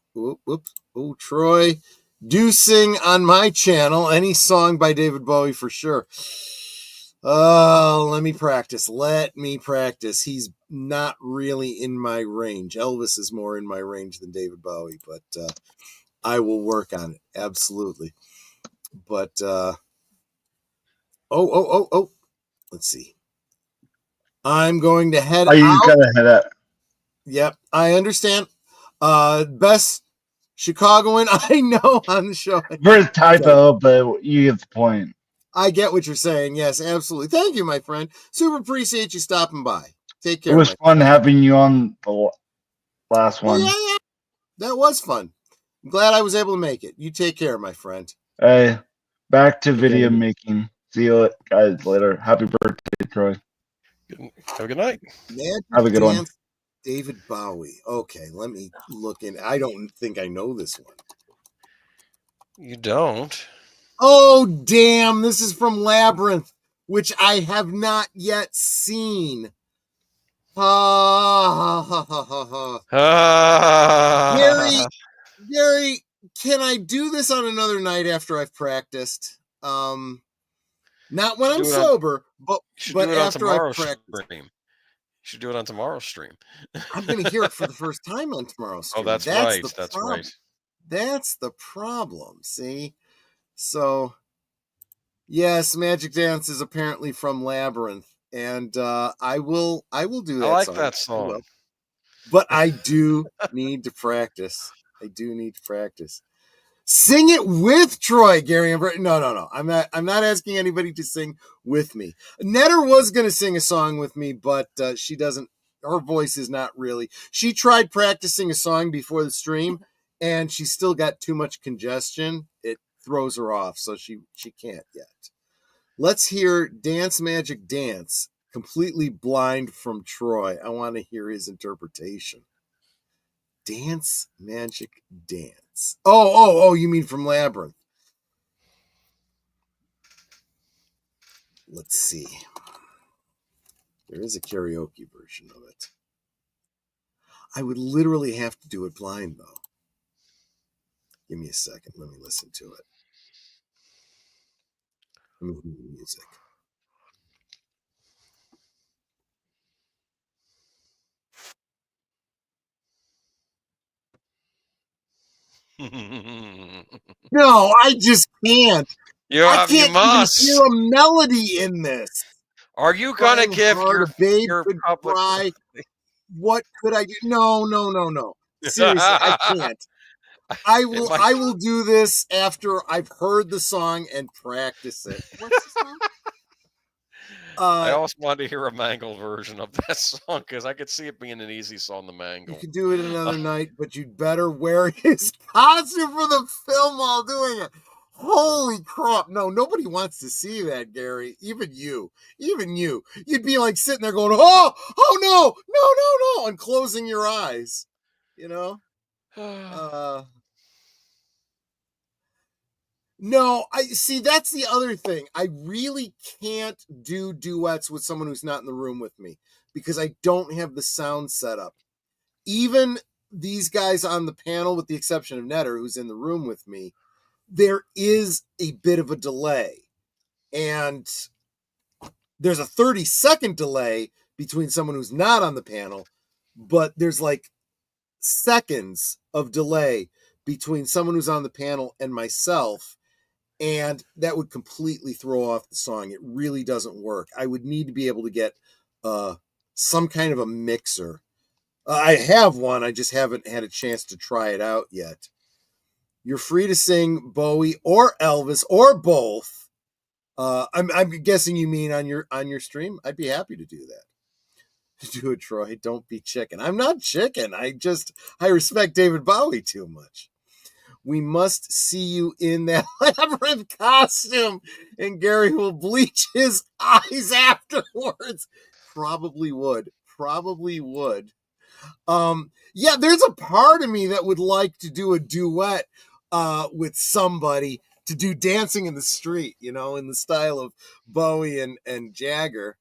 Troy. Do sing on my channel any song by David Bowie for sure. Oh, let me practice. He's not really in my range. Elvis is more in my range than David Bowie, but I will work on it. Absolutely. But let's see. I'm going to head out. You gotta head out. Yep, I understand. Best Chicagoan I know on the show. Very typo, but you get the point. I get what you're saying. Yes, absolutely. Thank you, my friend. Super appreciate you stopping by. Take care. It was fun having you on the last one. Yeah. That was fun. I'm glad I was able to make it. You take care, my friend. Hey, back to video making. See you guys later. Happy birthday, Troy. Have a good night. Have a good one. David Bowie. Okay, let me look in. I don't think I know this one. You don't? Oh, damn. This is from Labyrinth, which I have not yet seen. Gary, can I do this on another night after I've practiced? Not when I'm sober, but after I've practiced. You should do it on tomorrow's stream. I'm going to hear it for the first time on tomorrow's stream. Oh, that's right. That's right. That's the problem. See? So, yes, Magic Dance is apparently from Labyrinth, and I will do that. I like song. that song, but I do need to practice. Sing it with Troy, Gary. No. I'm not asking anybody to sing with me. Netter was going to sing a song with me, but she doesn't. Her voice is not really. She tried practicing a song before the stream, and she still got too much congestion. It throws her off, so she can't yet. Let's hear Dance Magic Dance, completely blind from Troy. I want to hear his interpretation. Dance Magic Dance. Oh, you mean from Labyrinth. Let's see. There is a karaoke version of it. I would literally have to do it blind, though. Give me a second. Let me listen to it. Let me hear the music. No, I just can't. I can't even hear a melody in this. Are you gonna give your public? Cry. What could I do? No. Seriously, I can't. I will do this after I've heard the song and practice it. What's the song? I also wanted to hear a Mangle version of that song because I could see it being an easy song to Mangle. You could do it another night, but you'd better wear his costume for the film while doing it. Holy crap. No, nobody wants to see that, Gary. Even you. You'd be like sitting there going, oh no, and closing your eyes. You know? No, I see. That's the other thing. I really can't do duets with someone who's not in the room with me because I don't have the sound set up. Even these guys on the panel, with the exception of Netter, who's in the room with me, there is a bit of a delay. And there's a 30-second delay between someone who's not on the panel, but there's like seconds of delay between someone who's on the panel and myself. And that would completely throw off the song. It really doesn't work. I would need to be able to get some kind of a mixer. I have one. I just haven't had a chance to try it out yet. You're free to sing Bowie or Elvis or both. I'm guessing you mean on your stream. I'd be happy to do that. Do it, Troy. Don't be chicken. I'm not chicken. I respect David Bowie too much. We must see you in that Labyrinth costume, and Gary will bleach his eyes afterwards. Probably would. Yeah, there's a part of me that would like to do a duet with somebody to do Dancing in the Street, in the style of Bowie and Jagger.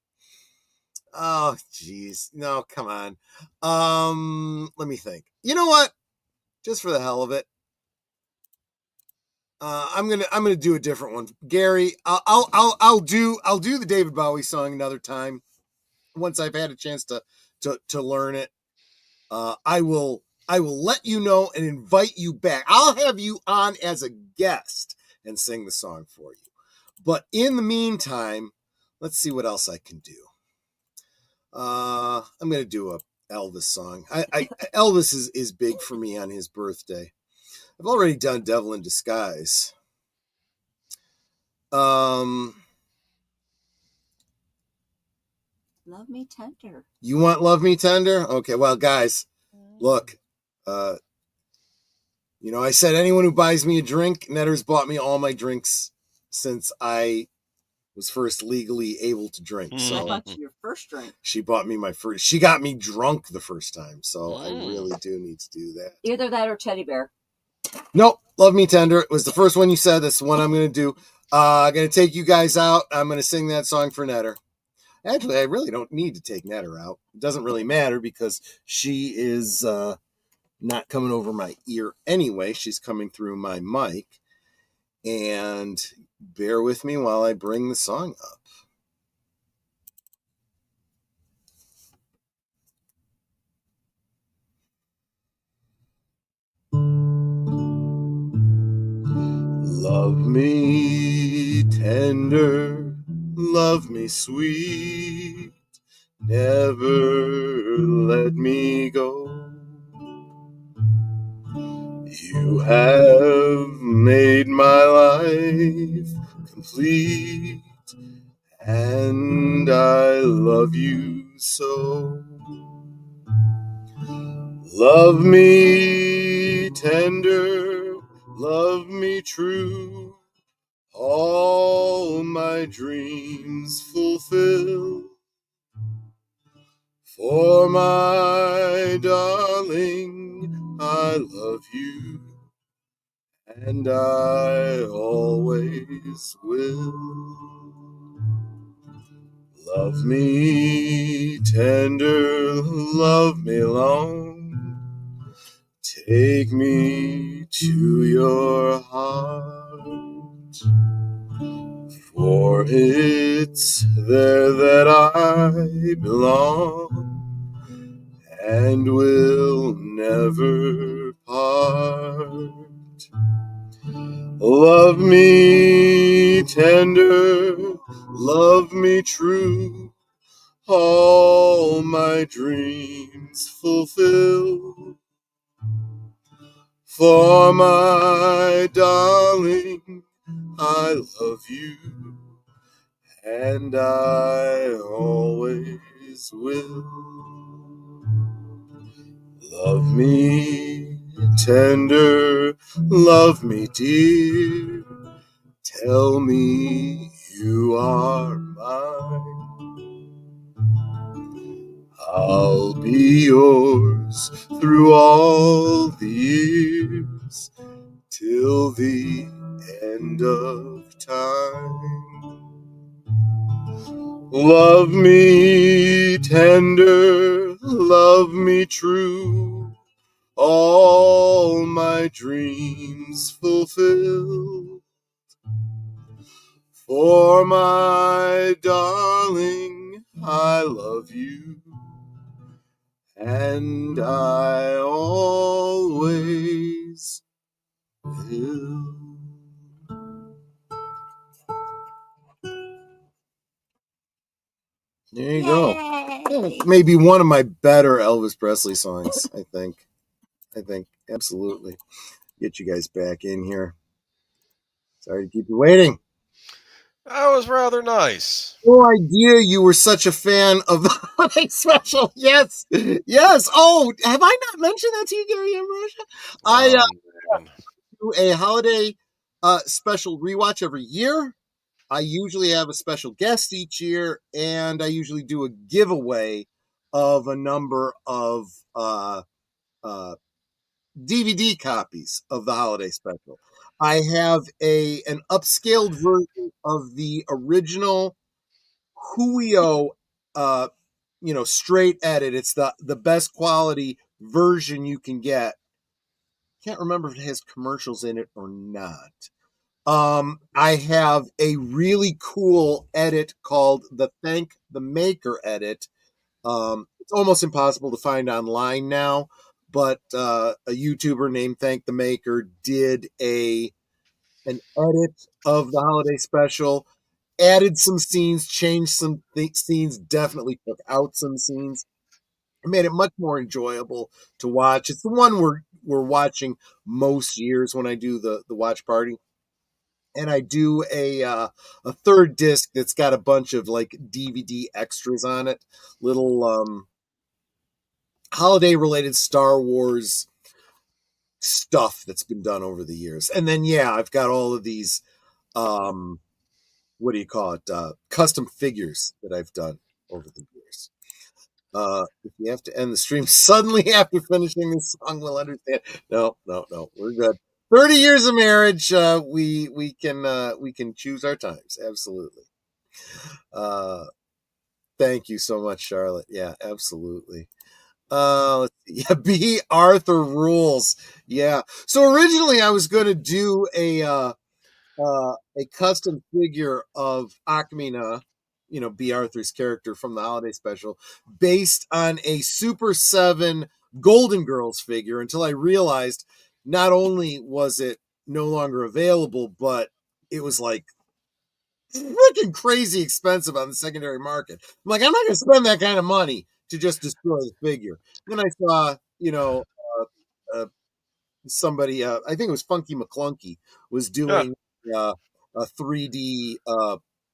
Oh, geez. No, come on. Let me think. You know what? Just for the hell of it, I'm gonna do a different one, Gary. I'll do the David Bowie song another time once I've had a chance to learn it. I will let you know and invite you back. I'll have you on as a guest and sing the song for you. But in the meantime, let's see what else I can do. I'm gonna do a Elvis song. Elvis is big for me on his birthday. I've already done Devil in Disguise. Love Me Tender. You want Love Me Tender? Okay, well, guys, look, I said anyone who buys me a drink, Netter's bought me all my drinks since I was first legally able to drink. So I bought you your first drink. She bought me my first. She got me drunk the first time, so I really do need to do that. Either that or teddy bear. Nope, Love Me Tender. It was the first one you said. That's the one I'm going to do. I'm going to take you guys out. I'm going to sing that song for Netter. Actually, I really don't need to take Netter out. It doesn't really matter because she is not coming over my ear anyway. She's coming through my mic. And bear with me while I bring the song up. Love me tender, love me sweet, never let me go. You have made my life complete, and I love you so. Love me tender, love me true, all my dreams fulfill. For my darling, I love you, and I always will. Love me tender, love me long, take me to your heart, for it's there that I belong and will never part. Love me tender, love me true, all my dreams fulfill. For my darling, I love you, and I always will. Love me tender, love me dear, tell me you are mine. I'll be yours through all the years, till the end of time. Love me tender, love me true, all my dreams fulfill. For my darling, I love you, and I always will. There you go. Maybe one of my better Elvis Presley songs, I think. Absolutely. Get you guys back in here. Sorry to keep you waiting. That was rather nice. No idea you were such a fan of the holiday special. Yes. Oh, have I not mentioned that to you, Gary Ambrosia? I do a holiday special rewatch every year. I usually have a special guest each year, and I usually do a giveaway of a number of DVD copies of the holiday special. I have an upscaled version of the original Huio, straight edit. It's the best quality version you can get. Can't remember if it has commercials in it or not. I have a really cool edit called the Thank the Maker edit. It's almost impossible to find online now, but a YouTuber named Thank the Maker did an edit of the holiday special, added some scenes, changed some scenes, definitely took out some scenes. It made it much more enjoyable to watch. It's the one we're watching most years when I do the watch party. and I do a third disc that's got a bunch of like DVD extras on it, little holiday related Star Wars stuff that's been done over the years. And then I've got all of these what do you call it? Custom figures that I've done over the years. If you have to end the stream suddenly after finishing this song, we'll understand. No, we're good. 30 years of marriage, we can choose our times. Absolutely. Thank you so much, Charlotte. Yeah, absolutely. Let's see. Yeah, B. Arthur rules. Yeah. So originally I was going to do a custom figure of Akmina, B. Arthur's character from the holiday special, based on a Super 7 Golden Girls figure, until I realized not only was it no longer available, but it was like freaking crazy expensive on the secondary market. I'm like, I'm not going to spend that kind of money to just destroy the figure. Then I saw, somebody, I think it was Funky McClunky, was doing a 3D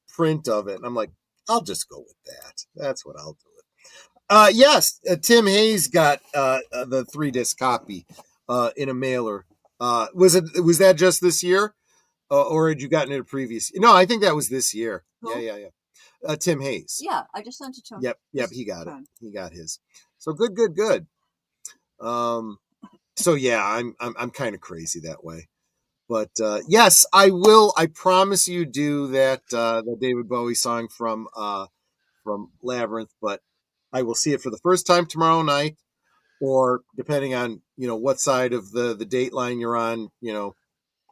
print of it. And I'm like, I'll just go with that. That's what I'll do it. Yes, Tim Hayes got the 3-disc copy in a mailer. Was that just this year? Or had you gotten it a previous? No, I think that was this year. Cool. Yeah. Tim Hayes. Yeah, I just sent it to him. Yep, he got it. He got his. So good. So yeah, I'm kind of crazy that way. But yes, I will. I promise you do that the David Bowie song from Labyrinth. But I will see it for the first time tomorrow night, or depending on what side of the date line you're on,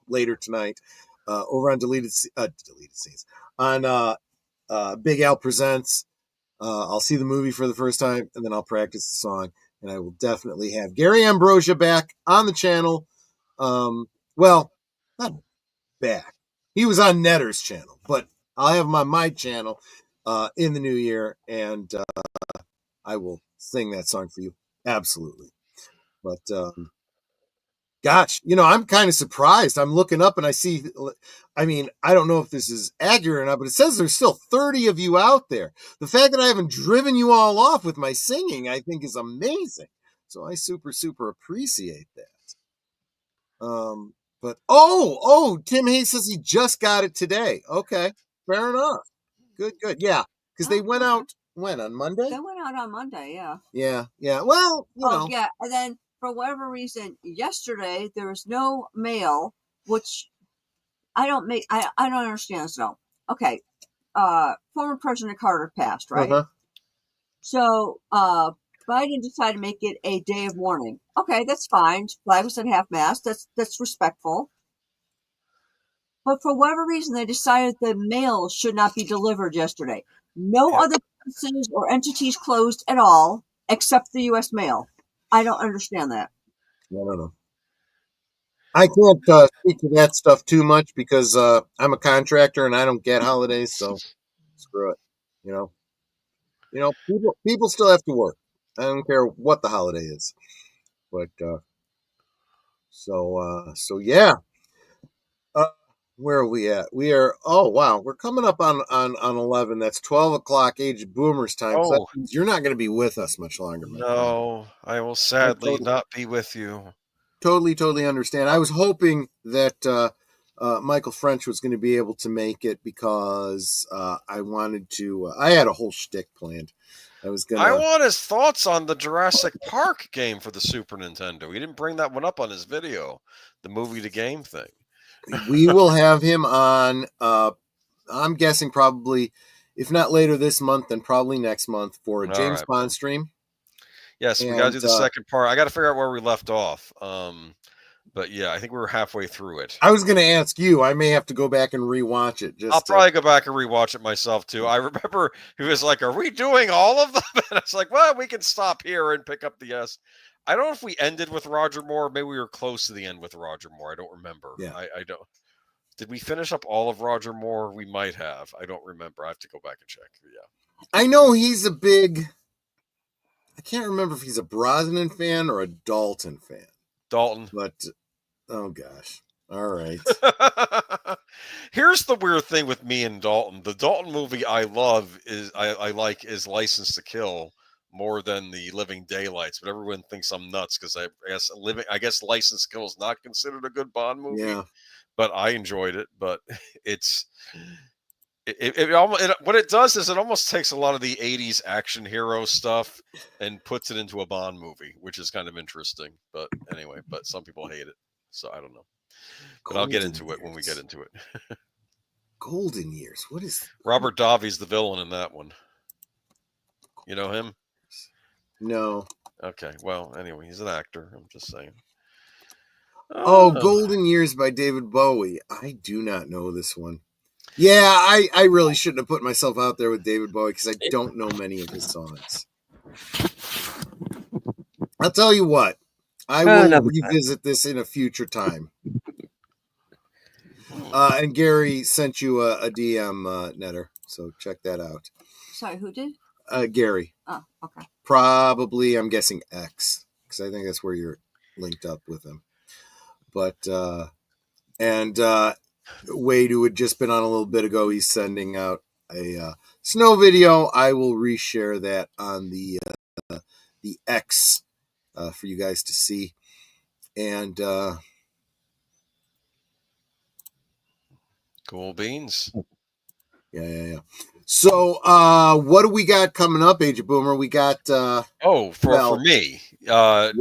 later tonight, over on Deleted Scenes on Big Al Presents. I'll see the movie for the first time, and then I'll practice the song, and I will definitely have Gary Ambrosia back on the channel. Well, not back. He was on Netter's channel, but I'll have him on my channel in the new year, and I will sing that song for you. Absolutely. But gosh, I'm kind of surprised. I'm looking up and I see, I don't know if this is accurate or not, but it says there's still 30 of you out there. The fact that I haven't driven you all off with my singing, I think, is amazing. So I super, super appreciate that. But Tim Hayes says he just got it today. Okay, fair enough. Good. Yeah, because they went out on Monday? They went out on Monday, yeah. Yeah. Well, yeah, and then for whatever reason, yesterday there was no mail, which I don't understand. So, okay, former President Carter passed, right? Uh-huh. So, Biden decided to make it a day of mourning. Okay, that's fine. Flag was at half mast. That's respectful. But for whatever reason, they decided the mail should not be delivered yesterday. No other businesses or entities closed at all, except the U.S. mail. I don't understand that. No. I can't speak to that stuff too much because I'm a contractor and I don't get holidays, so screw it. People still have to work. I don't care what the holiday is. But so yeah. Where are we at? We are. Oh wow, we're coming up on 11. That's 12 o'clock Age of Boomers time. So that means you're not going to be with us much longer. No, I will sadly not be with you. Totally understand. I was hoping that Michael French was going to be able to make it because I wanted to. I had a whole shtick planned. I want his thoughts on the Jurassic Park game for the Super Nintendo. He didn't bring that one up on his video, the movie to game thing. We will have him on, I'm guessing probably, if not later this month, then probably next month for a James Bond stream. Yes, we got to do the second part. I got to figure out where we left off. But yeah, I think we were halfway through it. I was going to ask you. I may have to go back and rewatch it. I'll probably go back and rewatch it myself too. I remember he was like, "Are we doing all of them?" And I was like, "Well, we can stop here and pick up the S." I don't know if we ended with Roger Moore. Maybe we were close to the end with Roger Moore. I don't remember. Yeah. I don't. Did we finish up all of Roger Moore? We might have. I don't remember. I have to go back and check. Yeah. I know he's a big. I can't remember if he's a Brosnan fan or a Dalton fan. Dalton. But oh gosh. All right. Here's the weird thing with me and Dalton. The Dalton movie I love I like is License to Kill more than the Living Daylights, but everyone thinks I'm nuts because I guess License to Kill is not considered a good Bond movie. Yeah. But I enjoyed it. But what it does is it almost takes a lot of the 80s action hero stuff and puts it into a Bond movie, which is kind of interesting. But anyway, some people hate it, so I don't know. But I'll get into it when we get into it. Golden Years. What is Robert Davi's the villain in that one? You know him? No. Okay. Well, anyway, he's an actor. I'm just saying. Golden Years by David Bowie. I do not know this one. Yeah, I really shouldn't have put myself out there with David Bowie because I don't know many of his songs. I'll tell you what. I will revisit this in a future time. And Gary sent you a DM, Netter, so check that out. Sorry, who did? Gary. Oh, okay. Probably, I'm guessing X, because I think that's where you're linked up with him. But, Wade, who had just been on a little bit ago, he's sending out a snow video. I will reshare that on the X for you guys to see. And cool beans. Yeah. So, what do we got coming up, Age of Boomer? We got for me. Yeah.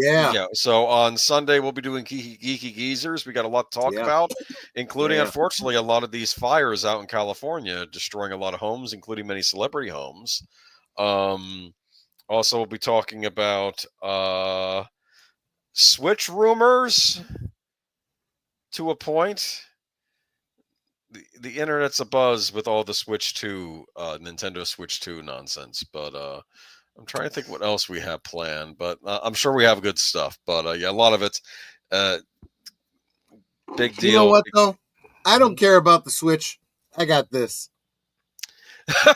So on Sunday we'll be doing Geeky Geezers. We got a lot to talk about, including unfortunately a lot of these fires out in California destroying a lot of homes, including many celebrity homes. Also we'll be talking about Switch rumors to a point. The internet's abuzz with all the Switch 2, Nintendo Switch 2 nonsense. But I'm trying to think what else we have planned. But I'm sure we have good stuff. But a lot of it's big deal. You know what, though? I don't care about the Switch. I got this. I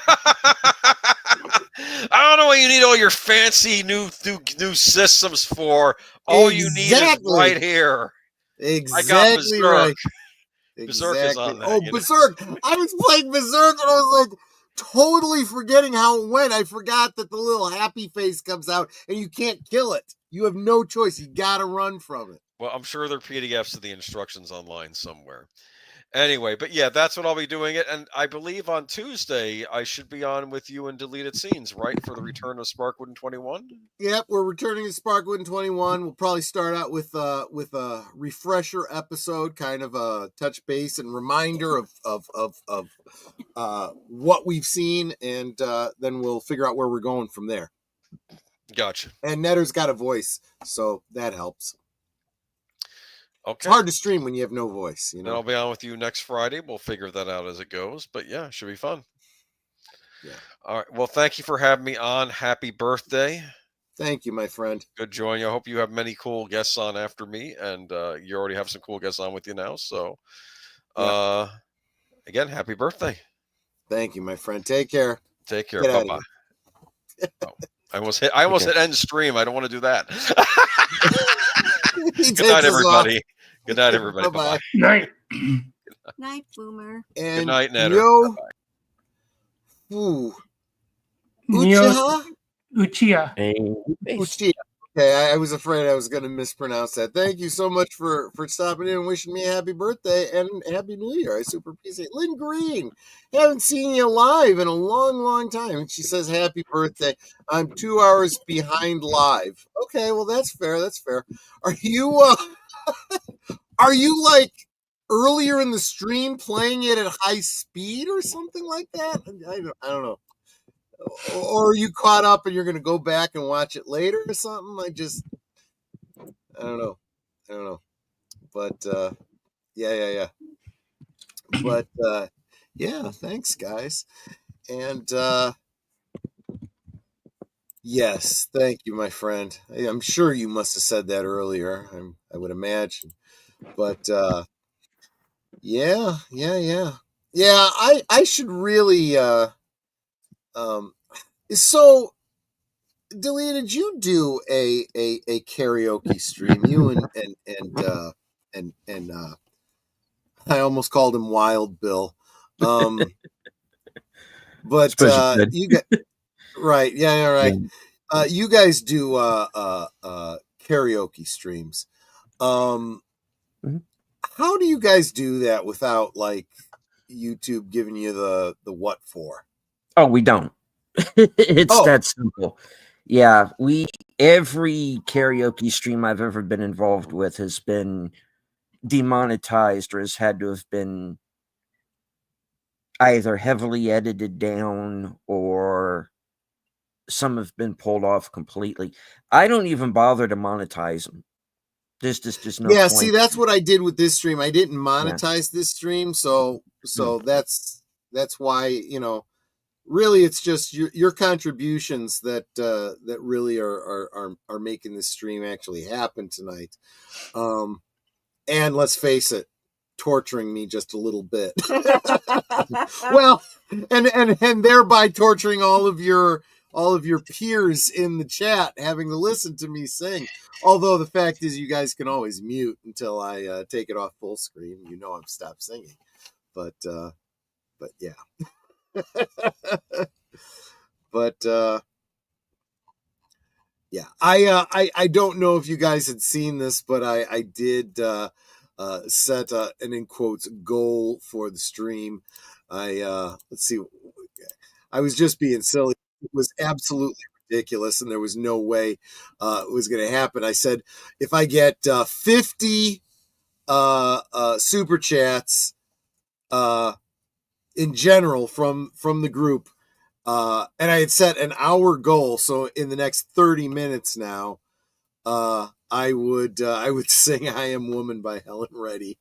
don't know what you need all your fancy new systems for. All you need is right here. Exactly I got Berserk. Right. Berserk is on that. Oh, Berserk! I was playing Berserk and I was like totally forgetting how it went. I forgot that the little happy face comes out and you can't kill it. You have no choice. You got to run from it. Well, I'm sure there are PDFs of the instructions online somewhere. Anyway, but yeah, that's what I'll be doing it. And I believe on Tuesday, I should be on with you in Deleted Scenes, right? For the return of Sparkwood and 21? Yep, we're returning to Sparkwood and 21. We'll probably start out with a refresher episode, kind of a touch base and reminder of what we've seen. And then we'll figure out where we're going from there. Gotcha. And Netter's got a voice, so that helps. Okay. It's hard to stream when you have no voice, you know. Then I'll be on with you next Friday. We'll figure that out as it goes. But yeah, should be fun. Yeah. All right. Well, thank you for having me on. Happy birthday. Thank you, my friend. Good joining you. I hope you have many cool guests on after me, and you already have some cool guests on with you now. So, again, happy birthday. Thank you, my friend. Take care. Take care. Bye bye. I almost hit end stream. I don't want to do that. Good night, everybody. Good night, everybody. Bye-bye. Night. Night, Boomer. And good night, Netter. Uchiha. Uchiha. Okay, I was afraid I was going to mispronounce that. Thank you so much for stopping in and wishing me a happy birthday and happy New Year. I super appreciate it. Lynn Green, haven't seen you live in a long, long time. And she says, happy birthday. I'm 2 hours behind live. Okay, well, that's fair. That's fair. Are you like earlier in the stream playing it at high speed or something like that? I don't know. Or are you caught up and you're going to go back and watch it later or something? I don't know. But, yeah. But, yeah, thanks, guys. And, yes, thank you, my friend. I'm sure you must have said that earlier. I would imagine. But, yeah. Yeah, I should really, so Delia, did you do a karaoke stream? You and I almost called him Wild Bill. But you got right. Yeah, right. Yeah. You guys do karaoke streams. Mm-hmm. How do you guys do that without like YouTube giving you the what for? Oh, we don't. It's that simple. Yeah, every karaoke stream I've ever been involved with has been demonetized or has had to have been either heavily edited down or some have been pulled off completely. I don't even bother to monetize them. There's just no point. See, that's what I did with this stream. I didn't monetize this stream, so that's why, you know, really it's just your contributions that that really are making this stream actually happen tonight. And let's face it, torturing me just a little bit. Well, and thereby torturing all of your peers in the chat having to listen to me sing. Although the fact is, you guys can always mute until I take it off full screen. You know I've stopped singing, but yeah. But yeah, I don't know if you guys had seen this, but I did set an in quotes goal for the stream. Let's see, I was just being silly. It was absolutely ridiculous, and there was no way it was going to happen. I said, if I get 50 super chats in general from the group, and I had set an hour goal, so in the next 30 minutes now, I would sing "I Am Woman" by Helen Reddy,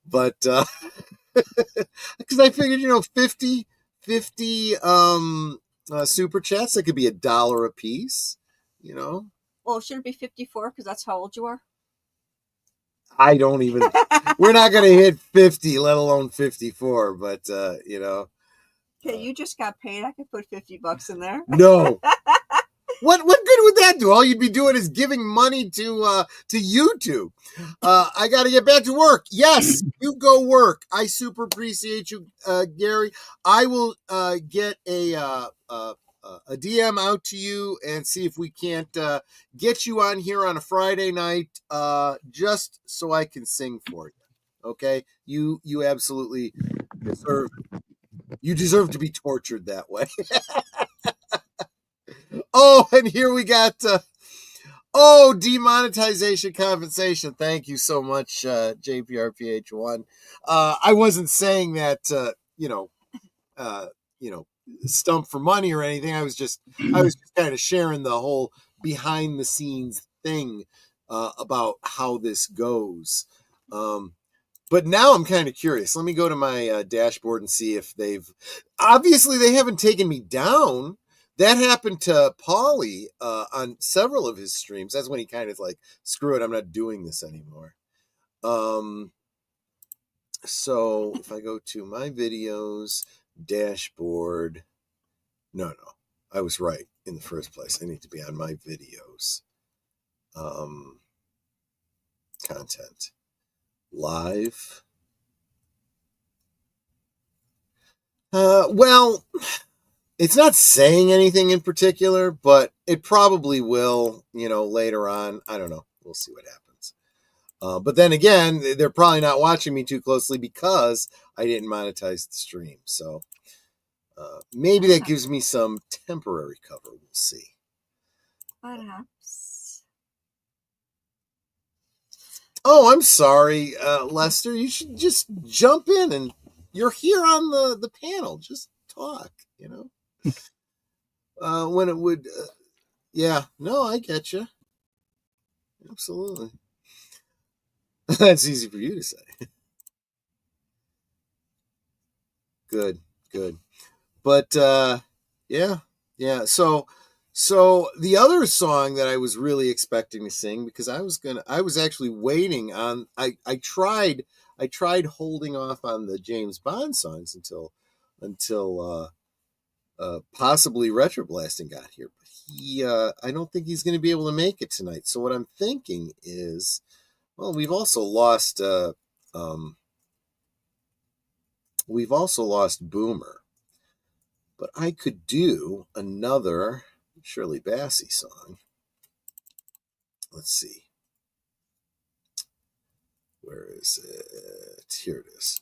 but because I figured, you know, 50 super chats, that could be $1 a piece, you know. Well, should it be 54 because that's how old you are? I don't even. We're not going to hit 50, let alone 54. But you know. Okay, you just got paid. I could put $50 in there. No. What good would that do? All you'd be doing is giving money to YouTube. I got to get back to work. Yes, you go work. I super appreciate you, Gary. I will get a DM out to you and see if we can't get you on here on a Friday night, just so I can sing for you. Okay, you absolutely deserve. You deserve to be tortured that way. Oh, and here we got, demonetization compensation. Thank you so much, JPRPH1. I wasn't saying that, stump for money or anything. I was just kind of sharing the whole behind the scenes thing about how this goes. But now I'm kind of curious. Let me go to my dashboard and see if they haven't taken me down. That happened to Paulie on several of his streams. That's when he kind of like, screw it, I'm not doing this anymore. So if I go to my videos, dashboard, no, I was right in the first place. I need to be on my videos. Content. Live. Well, it's not saying anything in particular, but it probably will, later on. I don't know. We'll see what happens. But then again, they're probably not watching me too closely because I didn't monetize the stream. So maybe that gives me some temporary cover. We'll see. Perhaps. Oh, I'm sorry, Lester. You should just jump in, and you're here on the panel. Just talk, when it would, yeah, no, I get you. Absolutely. That's easy for you to say. Good. But, yeah. So the other song that I was really expecting to sing, because I was actually waiting on, I tried holding off on the James Bond songs until possibly Retroblasting got here, but I don't think he's going to be able to make it tonight. So what I'm thinking is, well, we've also lost We've also lost Boomer. But I could do another Shirley Bassey song. Let's see. Where is it? Here it is.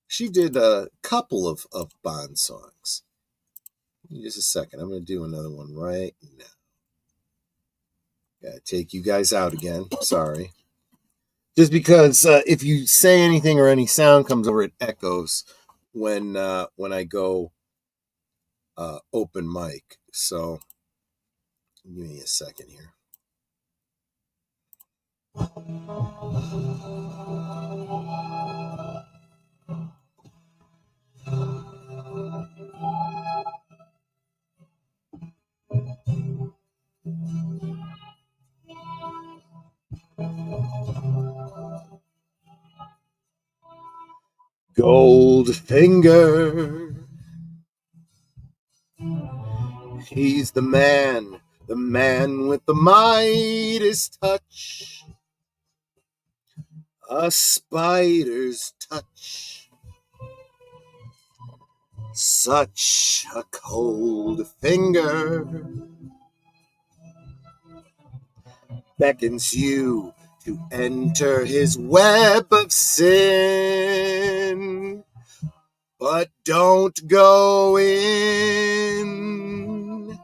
She did a couple of Bond songs. Just a second. I'm going to do another one right now. Gotta take you guys out again. Sorry. Just because if you say anything or any sound comes over, it echoes when I go open mic. So give me a second here. Goldfinger, he's the man with the Midas touch, a spider's touch, such a cold finger beckons you to enter his web of sin, but don't go in.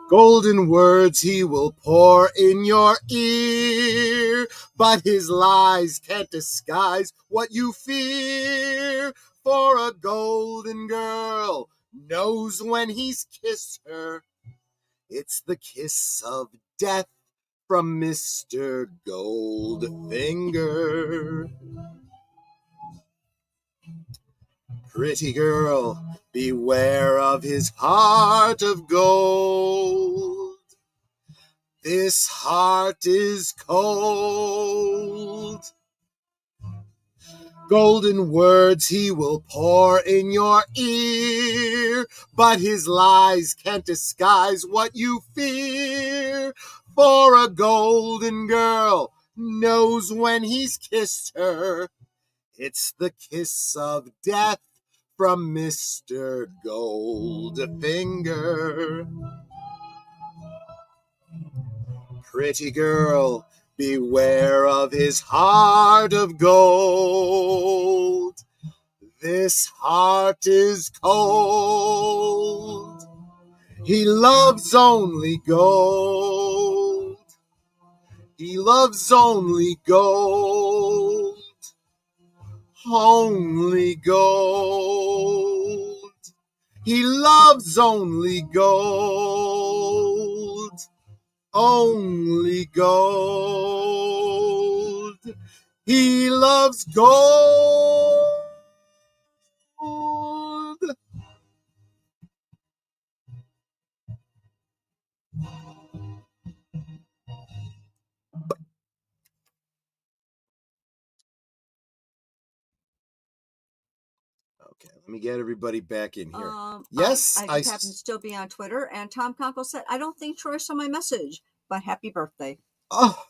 Golden words he will pour in your ear, but his lies can't disguise what you fear. For a golden girl knows when he's kissed her, it's the kiss of death from Mr. Goldfinger. Pretty girl, beware of his heart of gold. This heart is cold. Golden words he will pour in your ear, but his lies can't disguise what you fear. For a golden girl knows when he's kissed her, it's the kiss of death from Mr. Goldfinger. Pretty girl, beware of his heart of gold. This heart is cold. He loves only gold. He loves only gold. Only gold. He loves only gold. Only gold. He loves gold. Okay, let me get everybody back in here. Yes, I just happen to still be on Twitter, and Tom Conkle said, I don't think Troy saw my message, but happy birthday. Oh,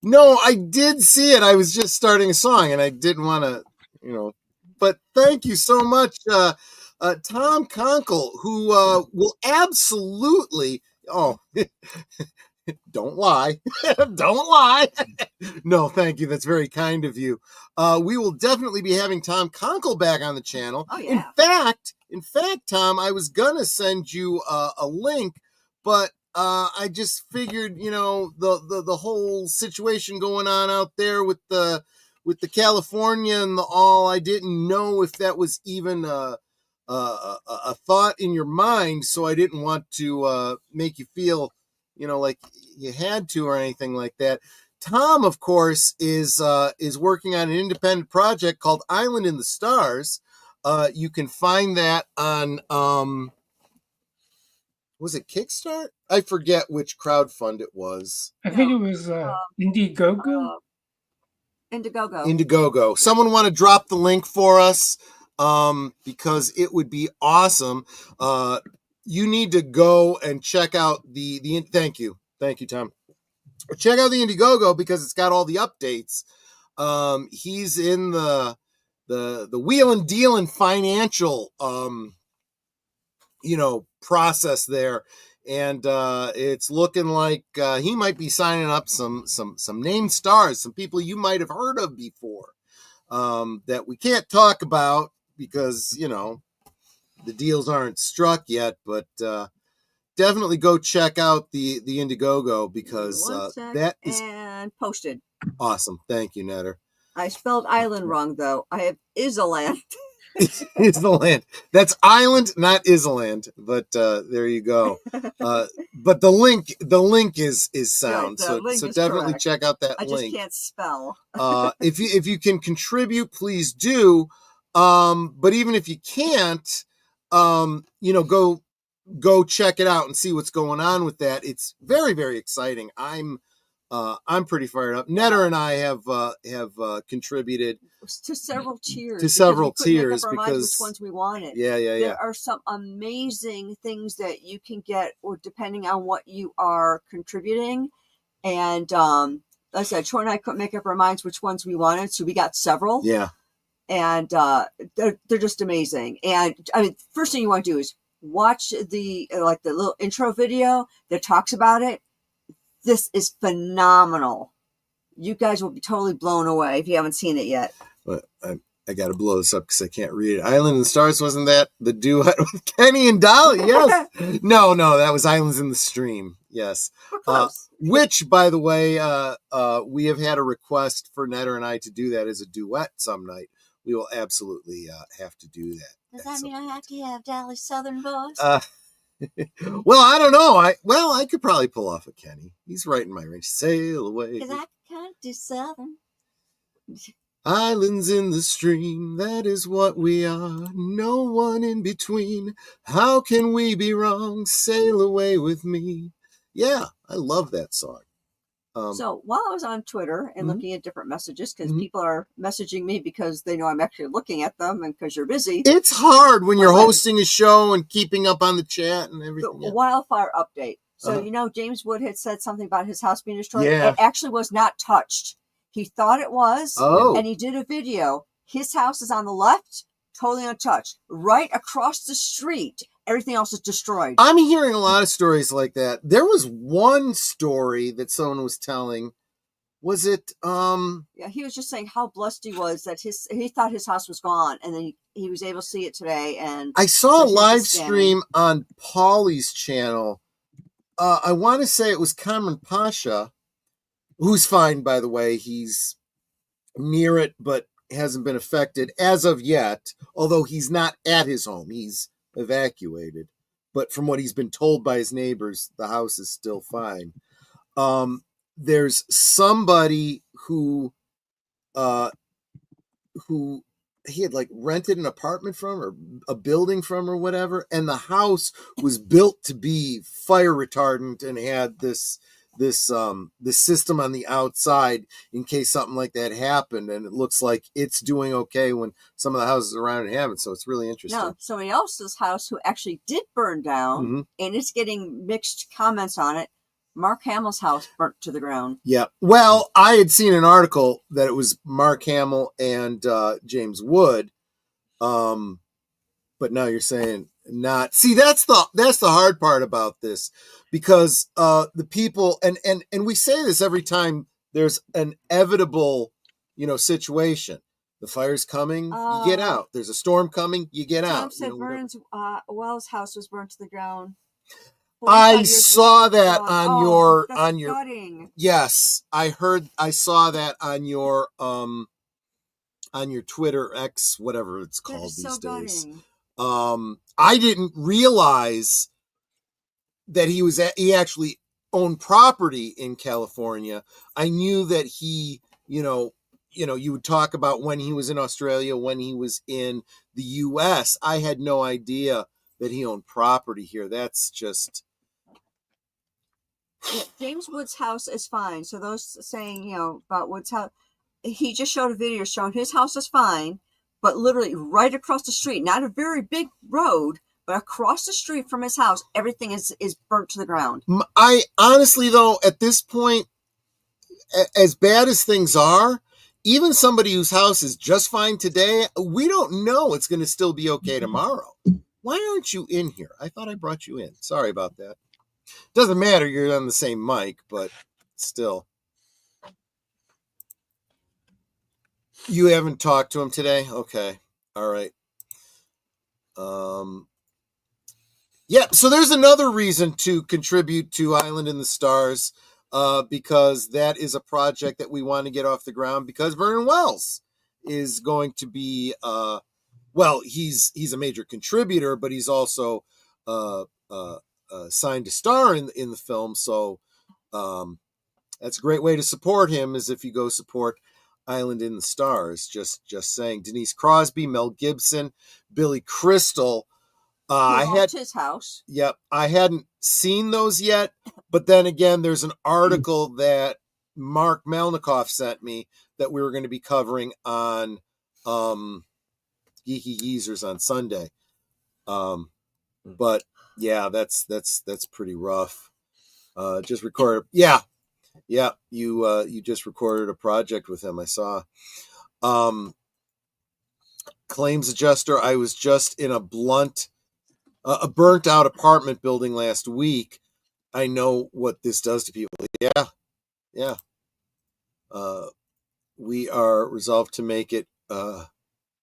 no, I did see it. I was just starting a song, and I didn't want to, but thank you so much, Tom Conkle, who will absolutely, don't lie. Don't lie. No, thank you. That's very kind of you. We will definitely be having Tom Conkle back on the channel. Oh, yeah. In fact, Tom, I was going to send you a link, but I just figured, the whole situation going on out there with the California and the all, I didn't know if that was even a thought in your mind. So I didn't want to make you feel like you had to or anything like that. Tom, of course, is working on an independent project called Island in the Stars. You can find that on, was it Kickstart? I forget which crowdfund it was. I think it was Indiegogo. Indiegogo. Someone want to drop the link for us? Because it would be awesome. You need to go and check out thank you, Tom. Check out the Indiegogo because it's got all the updates. He's in the wheeling dealing financial process there, and it's looking like he might be signing up some named stars, some people you might have heard of before, that we can't talk about because the deals aren't struck yet, but definitely go check out the Indiegogo because that is and posted. Awesome. Thank you, Netter. I spelled island wrong though. I have Island. Island. That's island, not Island. But there you go. But the link is sound. Right, so definitely correct. Check out that link. I just can't spell. If you can contribute, please do. But even if you can't, go check it out and see what's going on with that. It's very, very exciting. I'm pretty fired up. Netter and I have contributed to several tiers. Because which ones we wanted. Yeah. There are some amazing things that you can get, or depending on what you are contributing. And like I said, Troy and I couldn't make up our minds which ones we wanted, so we got several. Yeah. And they're just amazing. And I mean, first thing you want to do is watch the little intro video that talks about it. This is phenomenal. You guys will be totally blown away if you haven't seen it yet. But I got to blow this up because I can't read it. Island and Stars, wasn't that the duet with Kenny and Dolly? Yes. No, that was Islands in the Stream. Yes. Which, by the way, we have had a request for Netter and I to do that as a duet some night. We will absolutely have to do that. Does that mean I have to have Dolly's Southern voice? Well, I don't know. I could probably pull off a Kenny. He's right in my range. Sail away. Because I can't do Southern. Islands in the stream, that is what we are. No one in between. How can we be wrong? Sail away with me. Yeah, I love that song. So while I was on Twitter and looking at different messages, because people are messaging me because they know I'm actually looking at them and because you're busy. It's hard when you're hosting a show and keeping up on the chat and everything. The wildfire update. So, James Wood had said something about his house being destroyed. Yeah. It actually was not touched. He thought it was. And he did a video. His house is on the left, totally untouched. Right across the street, everything else is destroyed. I'm hearing a lot of stories like that. There was one story that someone was telling. Was it? Yeah, he was just saying how blessed he was that he thought his house was gone, and then he was able to see it today. And I saw a live stream on Paulie's channel. I want to say it was Cameron Pasha, who's fine, by the way. He's near it, but hasn't been affected as of yet. Although he's not at his home, he's evacuated, but from what he's been told by his neighbors, the house is still fine. There's somebody who he had rented an apartment from or a building from or whatever, and the house was built to be fire retardant and had this system on the outside in case something like that happened, and it looks like it's doing okay when some of the houses around it haven't. So it's really interesting. No, somebody else's house who actually did burn down, and it's getting mixed comments on it. Mark Hamill's house burnt to the ground. Yeah. Well, I had seen an article that it was Mark Hamill and James Wood, but now you're saying not. See, that's the hard part about this, because the people and we say this every time there's an inevitable situation. The fire's coming, you get out. There's a storm coming, you get out. Tom said Vernon's Wells' house was burnt to the ground. I saw that on your gutting. Yes, I saw that on your Twitter X, whatever it's called these days. Gutting. I didn't realize that he actually owned property in California. I knew that he, you would talk about when he was in Australia, when he was in the US. I had no idea that he owned property here. That's just. Yeah, James Wood's house is fine. So those saying, about Wood's house, he just showed a video showing his house is fine, but literally right across the street, not a very big road, but across the street from his house, everything is burnt to the ground. I honestly, though, at this point, as bad as things are, even somebody whose house is just fine today, we don't know it's going to still be okay tomorrow. Why aren't you in here? I thought I brought you in. Sorry about that. Doesn't matter. You're on the same mic, but still. You haven't talked to him today? Okay. All right. Yeah, so there's another reason to contribute to Island in the Stars, because that is a project that we want to get off the ground, because Vernon Wells is going to be, well, he's a major contributor, but he's also signed to star in the film. So that's a great way to support him, is if you go support Island in the Stars. Just saying. Denise Crosby, Mel Gibson, Billy Crystal. I had his house. Yep, I hadn't seen those yet, but then again, there's an article that Mark Melnikoff sent me that we were going to be covering on Geeky Geezers on Sunday. But yeah, that's pretty rough. Just recorded. Yeah. You just recorded a project with him. I saw. Claims adjuster. I was just in a burnt out apartment building last week. I know what this does to people. Yeah. We are resolved to make it.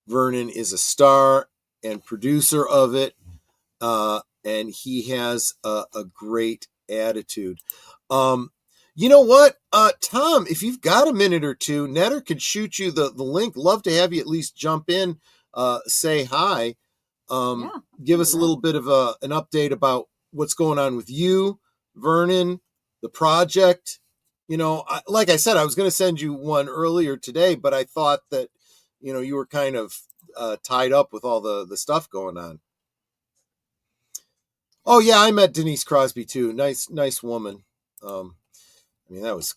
Vernon is a star and producer of it, and he has a great attitude. You know what, Tom, if you've got a minute or two, Netter could shoot you the link. Love to have you at least jump in, say hi. Give us a little bit of an update about what's going on with you, Vernon, the project. You know, like I said, I was going to send you one earlier today, but I thought that, you were kind of tied up with all the stuff going on. Oh yeah, I met Denise Crosby too. Nice woman. I mean, that was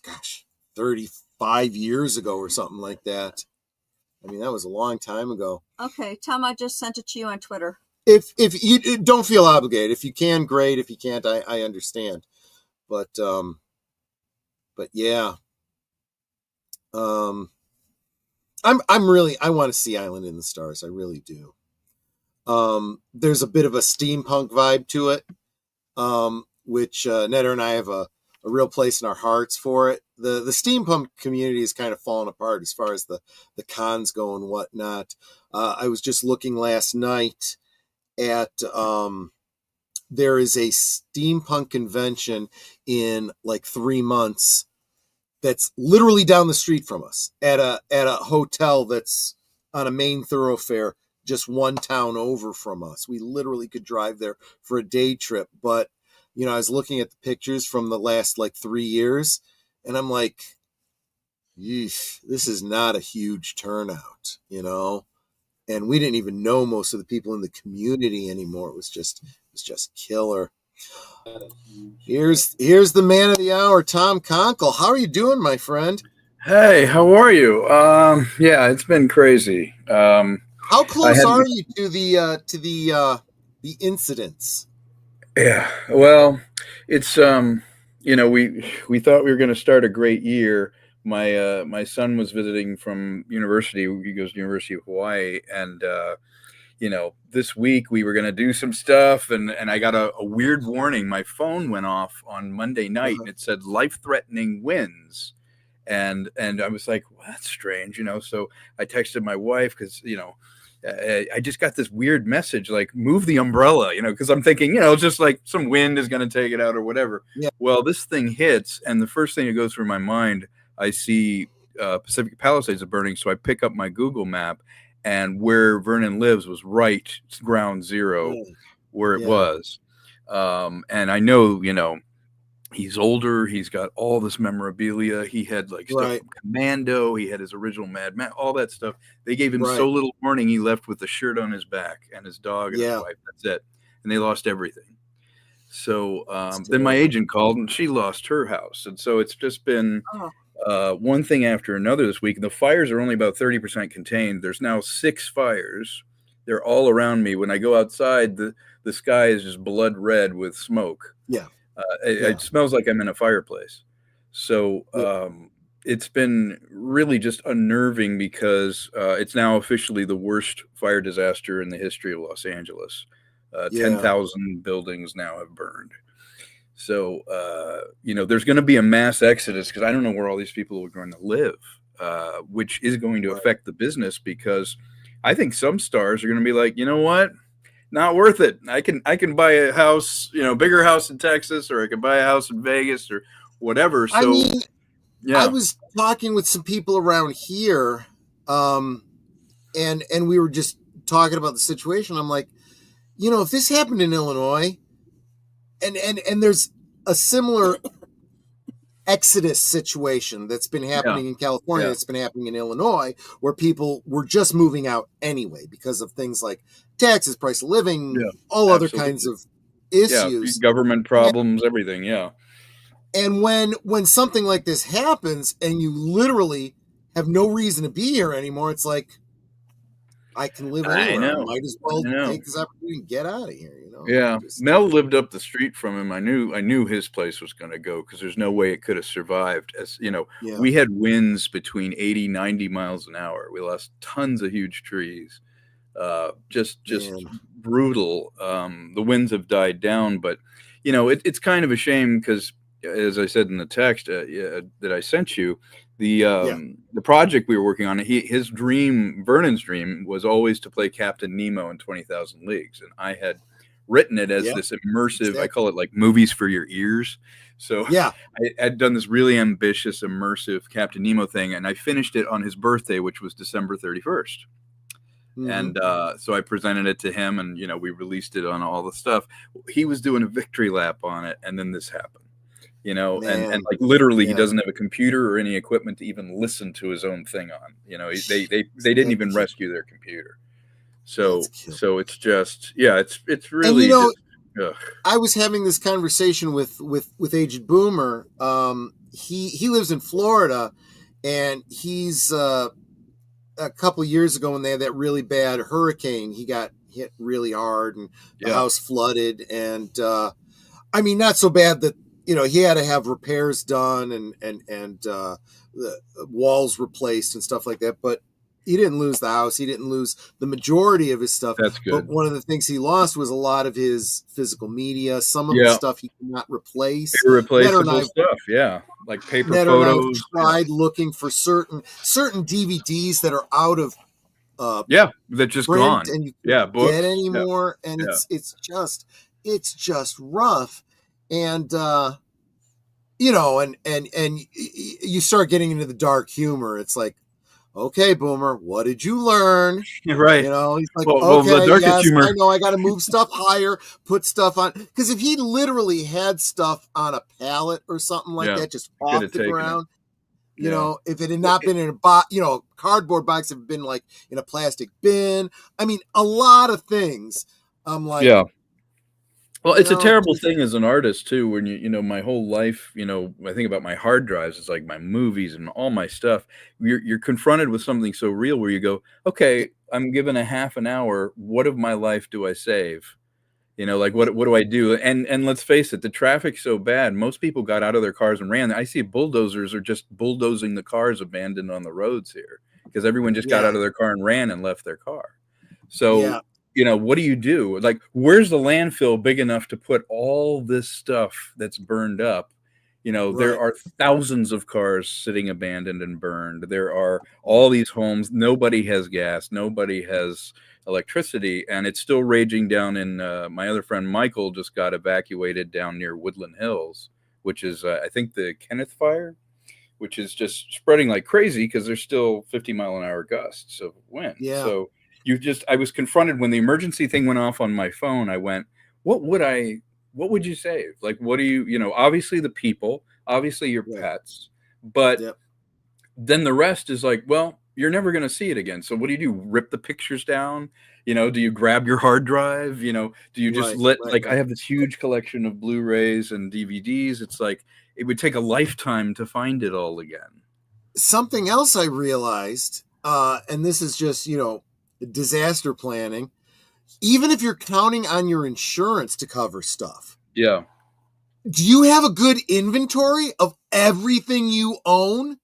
35 years ago or something like that. I mean, that was a long time ago. Okay, Tom, I just sent it to you on Twitter. If you don't feel obligated, if you can, great. If you can't, I understand. But yeah. I want to see Island in the Stars. I really do. There's a bit of a steampunk vibe to it, which Netter and I have a real place in our hearts for it. The steampunk community is kind of falling apart as far as the cons go and whatnot. I was just looking last night at there is a steampunk convention in like 3 months that's literally down the street from us at a hotel that's on a main thoroughfare just one town over from us. We literally could drive there for a day trip. But I was looking at the pictures from the last 3 years, and I'm like, this is not a huge turnout, and we didn't even know most of the people in the community anymore. It was just killer. Here's the man of the hour, Tom Conkle. How are you doing, my friend? Hey, how are you? Yeah, it's been crazy. How close are you to the incidents? Yeah, well, it's we thought we were going to start a great year. My son was visiting from university. He goes to the University of Hawaii, and this week we were going to do some stuff, and I got a weird warning. My phone went off on Monday night, and it said life-threatening winds, and I was like, well, that's strange, So I texted my wife because I just got this weird message, like move the umbrella, because I'm thinking, just like some wind is going to take it out or whatever. Yeah. Well, this thing hits, and the first thing that goes through my mind, I see Pacific Palisades are burning. So I pick up my Google map, and where Vernon lives was right ground zero where it was. And I know, he's older. He's got all this memorabilia. He had stuff from Commando. He had his original Mad Max, all that stuff. They gave him so little warning. He left with the shirt on his back and his dog and his wife. That's it. And they lost everything. So then my agent called, and she lost her house. And so it's just been one thing after another this week. The fires are only about 30% contained. There's now 6 fires. They're all around me. When I go outside, the sky is just blood red with smoke. Yeah. It smells like I'm in a fireplace. So it's been really just unnerving because it's now officially the worst fire disaster in the history of Los Angeles. 10,000 buildings now have burned. So, there's going to be a mass exodus because I don't know where all these people are going to live, which is going to affect the business because I think some stars are going to be like, you know what? Not worth it. I can buy a house, bigger house in Texas, or I can buy a house in Vegas or whatever. So, I was talking with some people around here, and we were just talking about the situation. I'm like, if this happened in Illinois, and there's a similar exodus situation that's been happening in California, that's been happening in Illinois, where people were just moving out anyway because of things like taxes, price of living, all other kinds of issues, government problems, everything. Yeah. And when something like this happens and you literally have no reason to be here anymore, it's like, I can live anywhere. I might as well take this opportunity and get out of here. Yeah. Mel lived up the street from him. I knew his place was going to go because there's no way it could have survived. As we had winds between 80, 90 miles an hour. We lost tons of huge trees. Just brutal. The winds have died down, but it's kind of a shame because, as I said in the text that I sent you, the project we were working on, Vernon's dream was always to play Captain Nemo in 20,000 Leagues, and I had written it as this immersive. I call it like movies for your ears. So I had done this really ambitious, immersive Captain Nemo thing, and I finished it on his birthday, which was December 31st. And so I presented it to him, and we released it on all the stuff. He was doing a victory lap on it, and then this happened. And like literally, he doesn't have a computer or any equipment to even listen to his own thing on. They didn't even rescue their computer. So it's just it's really. And, I was having this conversation with Aged Boomer. He lives in Florida, and he's a couple of years ago when they had that really bad hurricane. He got hit really hard, and the house flooded. And not so bad that. He had to have repairs done and the walls replaced and stuff like that. But he didn't lose the house. He didn't lose the majority of his stuff. That's good. But one of the things he lost was a lot of his physical media. Some of the stuff he could not replace. Irreplaceable stuff, like paper photos. Tried looking for certain DVDs that are out of that just gone. And you can't get anymore. And it's just rough. And and you start getting into the dark humor. It's like, okay, Boomer, what did you learn? Right. He's like, the humor. I know I got to move stuff higher, put stuff on. Because if he literally had stuff on a pallet or something like that, just off the ground, if it had not been in a cardboard box, it had been like in a plastic bin. A lot of things. I'm like, well, it's a terrible thing as an artist too, when my whole life, I think about my hard drives, it's like my movies and all my stuff. You're confronted with something so real where you go, okay, I'm given a half an hour. What of my life do I save? What do I do? And let's face it, the traffic's so bad. Most people got out of their cars and ran. I see bulldozers are just bulldozing the cars abandoned on the roads here because everyone just got out of their car and ran and left their car. So what do you do? Like, where's the landfill big enough to put all this stuff that's burned up? There are thousands of cars sitting abandoned and burned. There are all these homes. Nobody has gas. Nobody has electricity. And it's still raging down in my other friend, Michael, just got evacuated down near Woodland Hills, which is, I think, the Kenneth Fire, which is just spreading like crazy because there's still 50-mile-an-hour gusts of wind. Yeah. So I was confronted when the emergency thing went off on my phone. I went, what would you save? Like, what do you, obviously the people, obviously your pets, but then the rest is like, well, you're never going to see it again. So what do? Rip the pictures down? Do you grab your hard drive? Do you just I have this huge collection of Blu-rays and DVDs. It's like, it would take a lifetime to find it all again. Something else I realized, and this is just, disaster planning, even if you're counting on your insurance to cover stuff. Yeah. Do you have a good inventory of everything you own?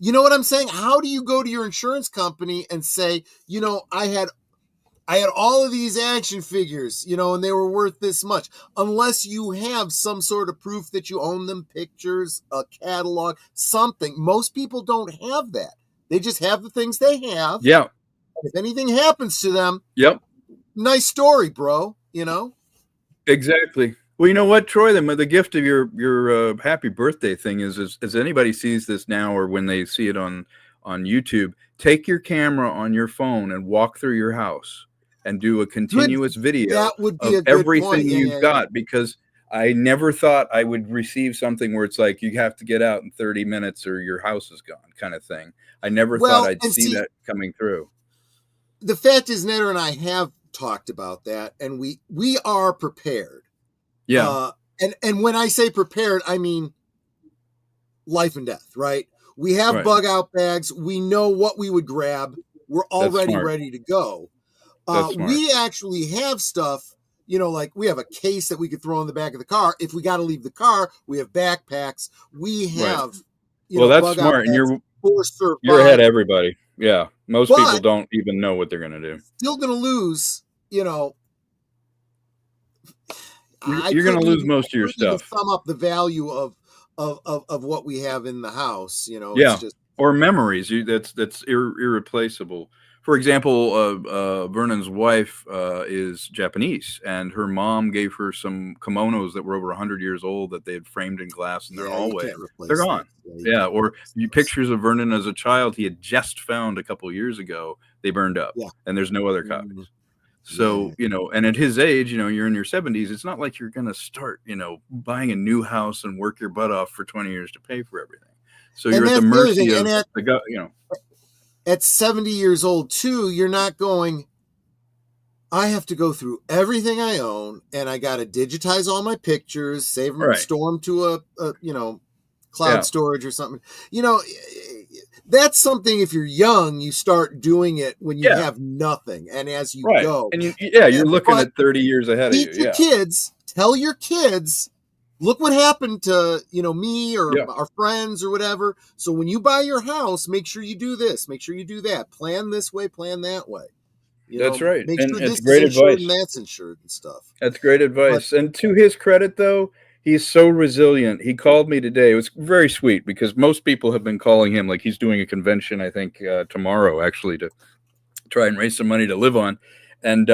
You know what I'm saying? How do you go to your insurance company and say, you know, I had all of these action figures, you know, and they were worth this much, unless you have some sort of proof that you own them, pictures, a catalog, something. Most people don't have that. They just have the things they have. Yeah. If anything happens to them, yep. Nice story, bro. You know? Exactly. Well, you know what, Troy? The gift of your happy birthday thing is as anybody sees this now or when they see it on YouTube, take your camera on your phone and walk through your house and do a continuous video that would be of a good everything point. Yeah, you've got, because I never thought I would receive something where it's like you have to get out in 30 minutes or your house is gone kind of thing. I never thought I'd see that coming through. The fact is, Netter and I have talked about that, and we are prepared. Yeah. And when I say prepared, I mean life and death, right? We have bug out bags. We know what we would grab. We're already ready to go. We actually have stuff, you know, like we have a case that we could throw in the back of the car. If we got to leave the car, we have backpacks. We have, you know, that's smart. And you're ahead of everybody. Yeah. Most people don't even know what they're going to do. Still going to lose, you know. You're going to lose most of your stuff. Sum up the value of what we have in the house, you know. Yeah. It's just, or memories. That's irreplaceable. For example, Vernon's wife is Japanese, and her mom gave her some kimonos that were over 100 years old that they had framed in glass in their hallway. They're gone. Yeah. Or pictures of Vernon as a child he had just found a couple years ago. They burned up, and there's no other copies. So, you know, and at his age, you know, you're in your 70s. It's not like you're going to start, you know, buying a new house and work your butt off for 20 years to pay for everything. So you're at the mercy of the, you know. At 70 years old, too, you're not going, I have to go through everything I own, and I got to digitize all my pictures, save them, store them to a you know, cloud storage or something. You know, that's something, if you're young, you start doing it when you have nothing. And as you go. And you're looking at 30 years ahead of you. Your kids, tell your kids, look what happened to, you know, me or our friends or whatever. So when you buy your house, make sure you do this, make sure you do that. Plan this way, plan that way. That's right. Make and sure it's this great is insured advice. and that's insured and stuff. That's great advice. And to his credit, though, he's so resilient. He called me today. It was very sweet because most people have been calling him, like he's doing a convention, I think, tomorrow, actually, to try and raise some money to live on. And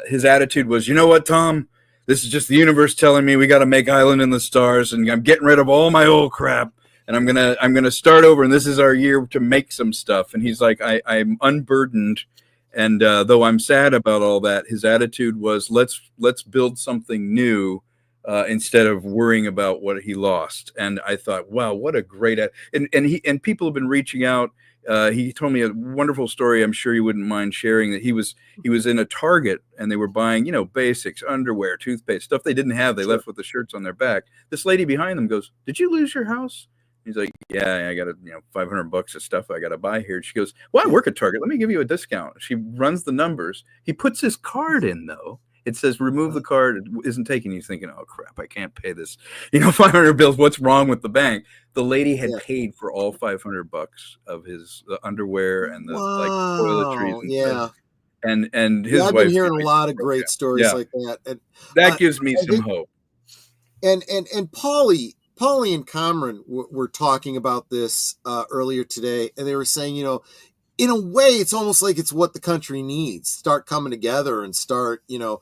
his attitude was, you know what, Tom? This is just the universe telling me we got to make Island in the Stars, and I'm getting rid of all my old crap, and I'm gonna start over, and this is our year to make some stuff. And he's like, I'm unburdened, and though I'm sad about all that, his attitude was, let's build something new. Instead of worrying about what he lost. And I thought, wow, what a great and people have been reaching out. He told me a wonderful story. I'm sure you wouldn't mind sharing that he was in a Target and they were buying, you know, basics, underwear, toothpaste, stuff they didn't have. They left with the shirts on their back. This lady behind them goes, "Did you lose your house?" He's like, "Yeah, I got $500 of stuff I got to buy here." She goes, "Well, I work at Target. Let me give you a discount." She runs the numbers. He puts his card in though. It says, remove the card. It isn't taking. He's thinking, oh, crap, I can't pay this. 500 bills. What's wrong with the bank? The lady had paid for all $500 of his underwear and the toiletries. And stuff. And his I've wife. been hearing a lot of great stories like that. And that gives me some hope. And Paulie and Cameron were talking about this earlier today, and they were saying, you know, in a way, it's almost like it's what the country needs. Start coming together and start, you know,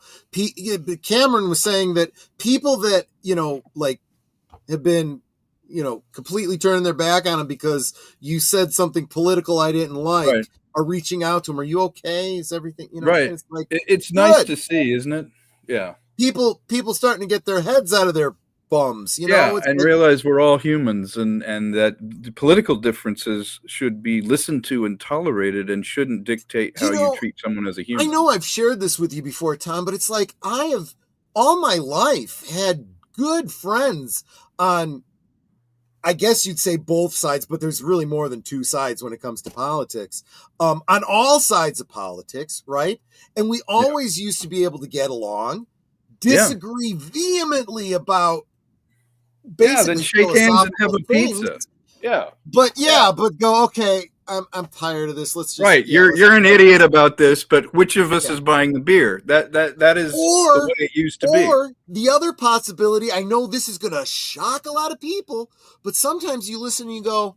Cameron was saying that people that, you know, like have been, you know, completely turning their back on him because you said something political I didn't like are reaching out to him. Are you okay? Is everything, you know? It's like, it's nice to see, isn't it? Yeah. People starting to get their heads out of their bums, you know, and realize we're all humans, and that the political differences should be listened to and tolerated, and shouldn't dictate how you treat someone as a human. I know I've shared this with you before, Tom, but it's like I have all my life had good friends on, I guess you'd say both sides, but there's really more than two sides when it comes to politics. On all sides of politics, right? And we always used to be able to get along, disagree vehemently about then shake hands and have a pizza. Yeah. But but go, okay, I'm tired of this. Let's just Right. You're an idiot about this, but which of us is buying the beer? That is the way it used to be. Or the other possibility, I know this is gonna shock a lot of people, but sometimes you listen and you go,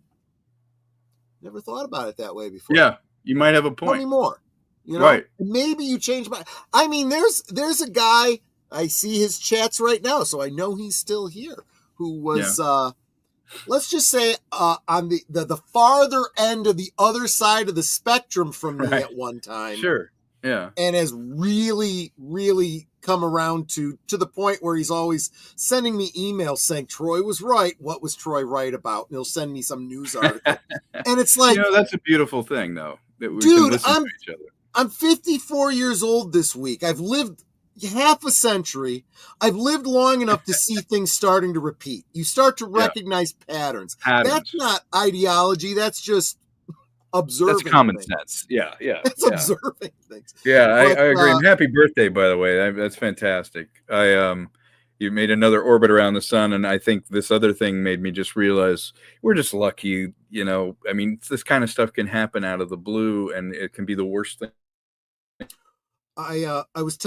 never thought about it that way before. Yeah, you might have a Tell point. me more. You know, Right. Maybe you change my. I mean, there's a guy, I see his chats right now, so I know he's still here. Who was let's just say on the farther end of the other side of the spectrum from me at one time. Sure. Yeah. And has really, really come around to the point where he's always sending me emails saying Troy was right. What was Troy right about? And he'll send me some news article. And it's like, that's a beautiful thing, though, that we can dude, listen to each other. I'm 54 years old this week. I've lived half a century. I've lived long enough to see things starting to repeat. You start to recognize patterns. That's not ideology. That's just observing. That's common things. sense. Yeah. That's observing things. Yeah, But, I agree. And happy birthday, by the way. That's fantastic. You made another orbit around the sun, and I think this other thing made me just realize we're just lucky. I mean, this kind of stuff can happen out of the blue, and it can be the worst thing. I was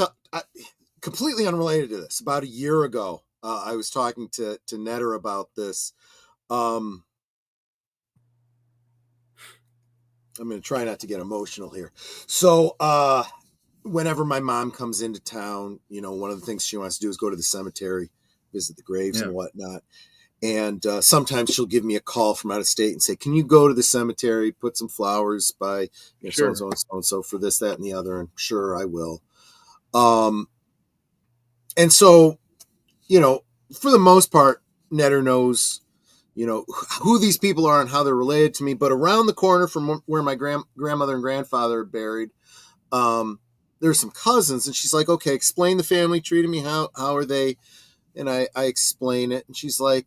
completely unrelated to this. About a year ago, I was talking to Netter about this. I'm going to try not to get emotional here. So, whenever my mom comes into town, one of the things she wants to do is go to the cemetery, visit the graves and whatnot. And sometimes she'll give me a call from out of state and say, can you go to the cemetery, put some flowers by so-and-so and so-and-so for this, that, and the other? And sure, I will. And so, for the most part, Netter knows, who these people are and how they're related to me. But around the corner from where my grandmother and grandfather are buried, there's some cousins. And she's like, okay, explain the family tree to me. How are they? And I explain it. And she's like,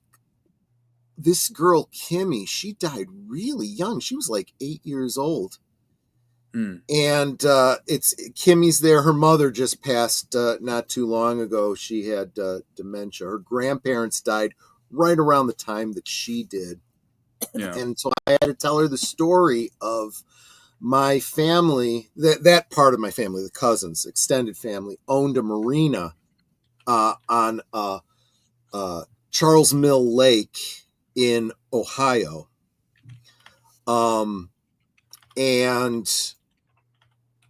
this girl, Kimmy, she died really young. She was like 8 years old. And it's Kimmy's there. Her mother just passed not too long ago. She had dementia. Her grandparents died right around the time that she did. Yeah. And so I had to tell her the story of my family, that part of my family, the cousins, extended family, owned a marina on Charles Mill Lake in Ohio. And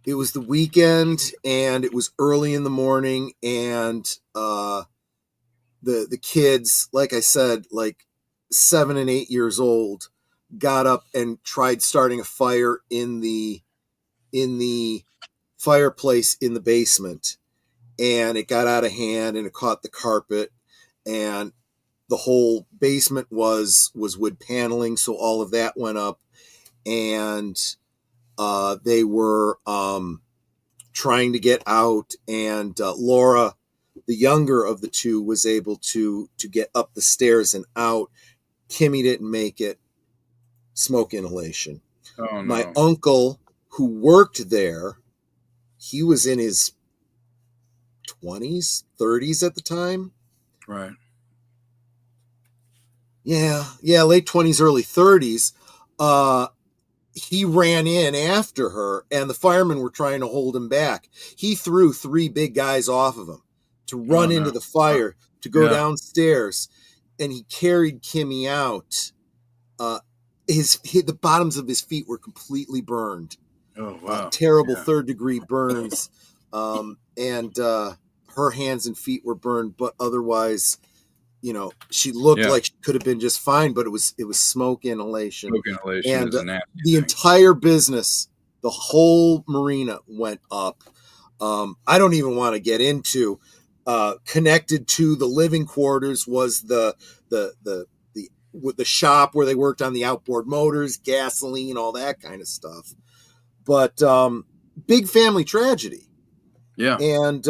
it was the weekend, and it was early in the morning, and the kids, like I said, like 7 and 8 years old, got up and tried starting a fire in the fireplace in the basement, and it got out of hand and it caught the carpet, and the whole basement was wood paneling, so all of that went up, and they were trying to get out, and Laura, the younger of the two, was able to get up the stairs and out. Kimmy didn't make it. Smoke inhalation. Oh, no. My uncle, who worked there, he was in his 20s, 30s at the time. Right. Yeah, late 20s, early 30s. He ran in after her, and the firemen were trying to hold him back. He threw 3 big guys off of him to run into the fire, to go downstairs, and he carried Kimmy out. The bottoms of his feet were completely burned. Oh, wow. Terrible 3rd-degree burns. And her hands and feet were burned, but otherwise, she looked like she could have been just fine, but it was smoke inhalation. Smoke inhalation and is a nasty the thing. entire business, the whole marina went up. I don't even want to get into connected to the living quarters was the shop where they worked on the outboard motors, gasoline, all that kind of stuff. But big family tragedy. Yeah. And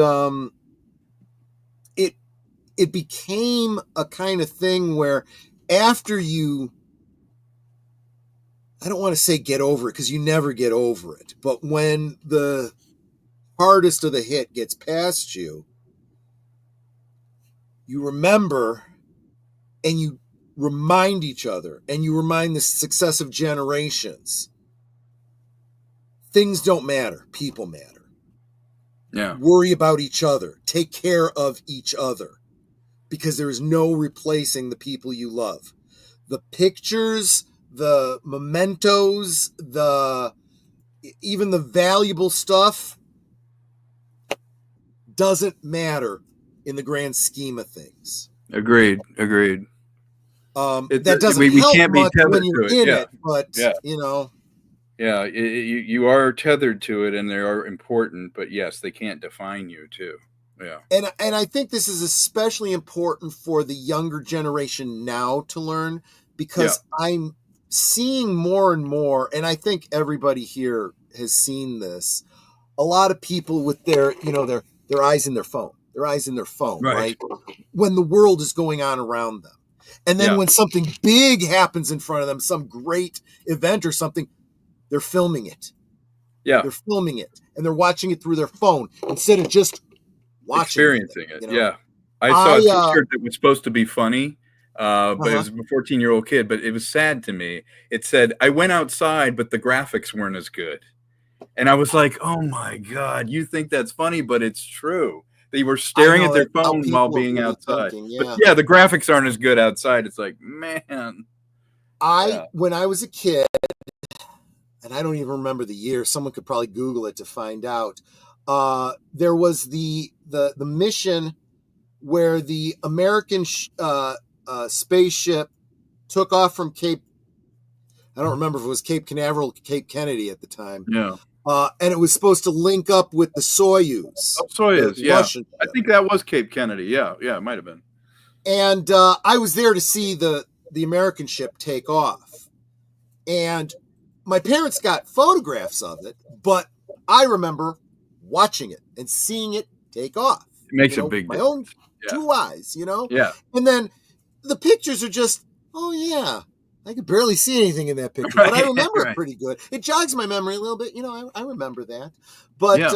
it became a kind of thing where after you, I don't want to say get over it, because you never get over it, but when the hardest of the hit gets past you, you remember, and remind each other and you remind the successive generations, things don't matter, people matter. Yeah. Worry about each other, take care of each other, because there is no replacing the people you love. The pictures, the mementos, even the valuable stuff doesn't matter in the grand scheme of things. Agreed. That doesn't help much when you're in it, but you know. Yeah, you are tethered to it, and they are important. But yes, they can't define you too. Yeah, and I think this is especially important for the younger generation now to learn, because I'm seeing more and more, and I think everybody here has seen this. A lot of people with their eyes in their phone, right? When the world is going on around them. And then when something big happens in front of them, some great event or something, they're filming it. Yeah. They're filming it and they're watching it through their phone instead of just watching experiencing it. Yeah. I saw a t-shirt that was supposed to be funny, but it was a 14-year-old kid, but it was sad to me. It said, "I went outside, but the graphics weren't as good." And I was like, oh my God, you think that's funny, but it's true. They were staring at their phone while being outside. But yeah, the graphics aren't as good outside. It's like, man. When I was a kid, and I don't even remember the year, someone could probably Google it to find out. There was the mission where the American spaceship took off from Cape, I don't remember if it was Cape Canaveral or Cape Kennedy at the time. Yeah. And it was supposed to link up with the Soyuz. Soyuz, yeah. I think that was Cape Kennedy. Yeah, it might have been. And I was there to see the American ship take off. And my parents got photographs of it, but I remember watching it and seeing it take off. It makes a big difference. My own two eyes, Yeah. And then the pictures are just, oh yeah, I could barely see anything in that picture, but I remember it pretty good. It jogs my memory a little bit. I remember that. But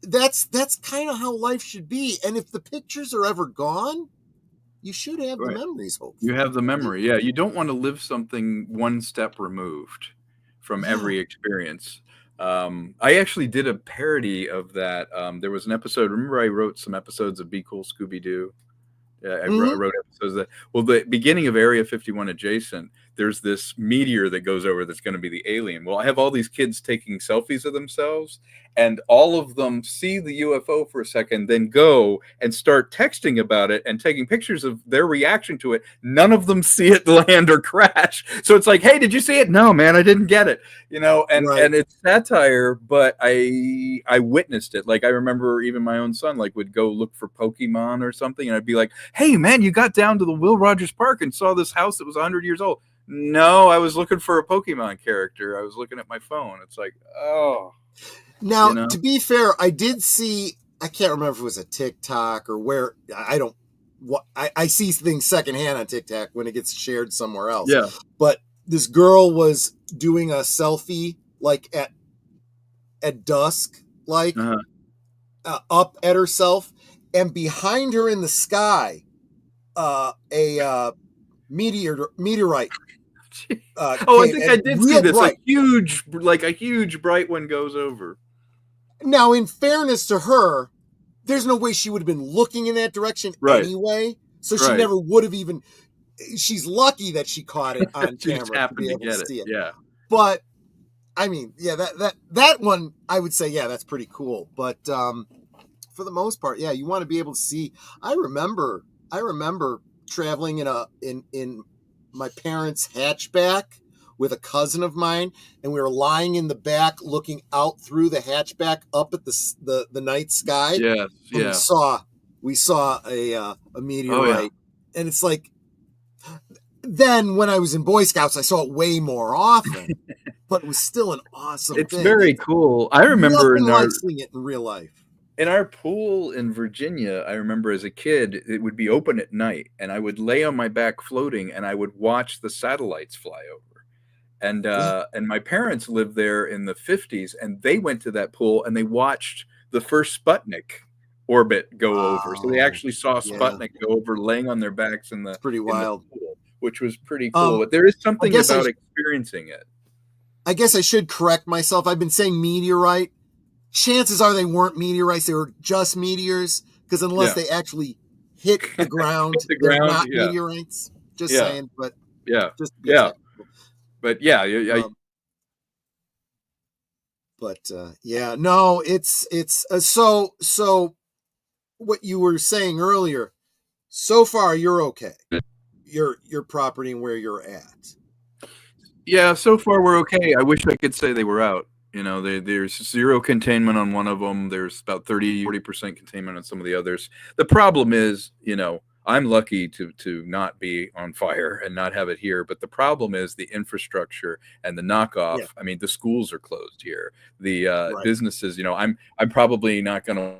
that's kind of how life should be. And if the pictures are ever gone, you should have the memories, hopefully. You have the memory. Yeah. You don't want to live something one step removed from every experience. I actually did a parody of that. There was an episode. Remember, I wrote some episodes of Be Cool, Scooby-Doo? I wrote episodes that, the beginning of Area 51 Adjacent, there's this meteor that goes over that's going to be the alien. Well, I have all these kids taking selfies of themselves, and all of them see the UFO for a second, then go and start texting about it and taking pictures of their reaction to it. None of them see it land or crash. So it's like, hey, did you see it? No, man, I didn't get it. And it's satire, but I witnessed it. Like, I remember even my own son would go look for Pokemon or something, and I'd be like, hey, man, you got down to the Will Rogers Park and saw this house that was 100 years old. No, I was looking for a Pokemon character. I was looking at my phone. It's like, oh. Now, to be fair, I did see, I can't remember if it was a TikTok or where, I see things secondhand on TikTok when it gets shared somewhere else. Yeah. But this girl was doing a selfie like at dusk, up at herself, and behind her in the sky, a meteorite. I think I did see this. Bright. A huge bright one goes over. Now, in fairness to her, there's no way she would have been looking in that direction anyway. So she never would have even. She's lucky that she caught it on camera to be able to see it. Yeah. But I mean, that one, I would say, that's pretty cool. But for the most part, you want to be able to see. I remember traveling in my parents' hatchback with a cousin of mine, and we were lying in the back looking out through the hatchback up at the night sky. We saw a meteorite. And it's like, then when I was in Boy Scouts, I saw it way more often, but it was still an awesome thing. It's very cool. I remember seeing it in real life. In our pool in Virginia, I remember as a kid, it would be open at night, and I would lay on my back floating, and I would watch the satellites fly over. And my parents lived there in the 50s, and they went to that pool, and they watched the first Sputnik orbit go over. So they actually saw Sputnik go over, laying on their backs in the pretty wild pool, which was pretty cool. But there is something about experiencing it. I guess I should correct myself. I've been saying meteorite. Chances are they weren't meteorites; they were just meteors. Because unless they actually hit the ground, they're not meteorites. Just saying, but just but yeah, no, it's so. What you were saying earlier, so far you're okay. Your property and where you're at. Yeah, so far we're okay. I wish I could say they were out. You know, there's zero containment on one of them. There's about 30-40% containment on some of the others. The problem is, you know, I'm lucky to not be on fire and not have it here. But the problem is the infrastructure and the knockoff. Yeah. I mean, the schools are closed here. The businesses, you know, I'm probably not going to.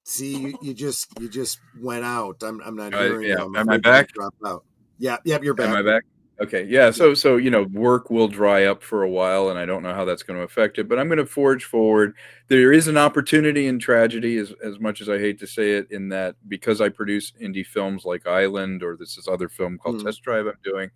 See, you just went out. I'm not hearing you. Am I back? Drop out. Yeah, you're back. Am I back? Okay, yeah. So you know, work will dry up for a while, and I don't know how that's going to affect it. But I'm going to forge forward. There is an opportunity in tragedy, as much as I hate to say it, in that because I produce indie films like Island, or this other film called Test Drive I'm doing,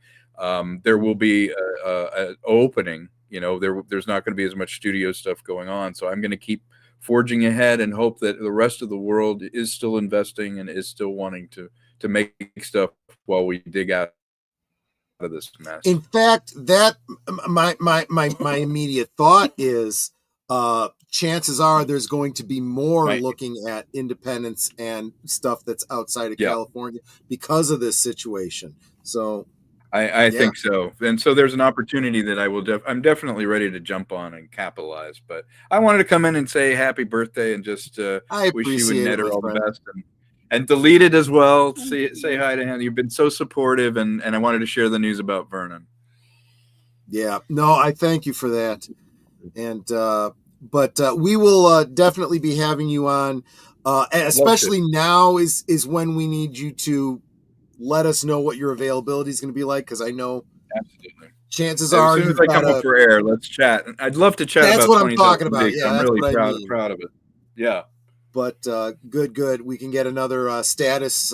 there will be an opening. You know, there's not going to be as much studio stuff going on. So I'm going to keep forging ahead and hope that the rest of the world is still investing and is still wanting to make stuff while we dig out of this mess. In fact, that my immediate thought is chances are there's going to be more looking at independence and stuff that's outside of California because of this situation. So I think so. And so there's an opportunity that I'm definitely ready to jump on and capitalize. But I wanted to come in and say happy birthday and just wish you and Ned all the best. And delete it as well. Say hi to him. You've been so supportive, and I wanted to share the news about Vernon. Yeah, no, I thank you for that. And but we will definitely be having you on, especially now is when we need you to let us know what your availability is going to be like, because I know chances are as soon as I come up for air, let's chat. I'd love to chat. That's about what I'm talking about. Yeah, I'm really proud of it. Yeah. But good. We can get another status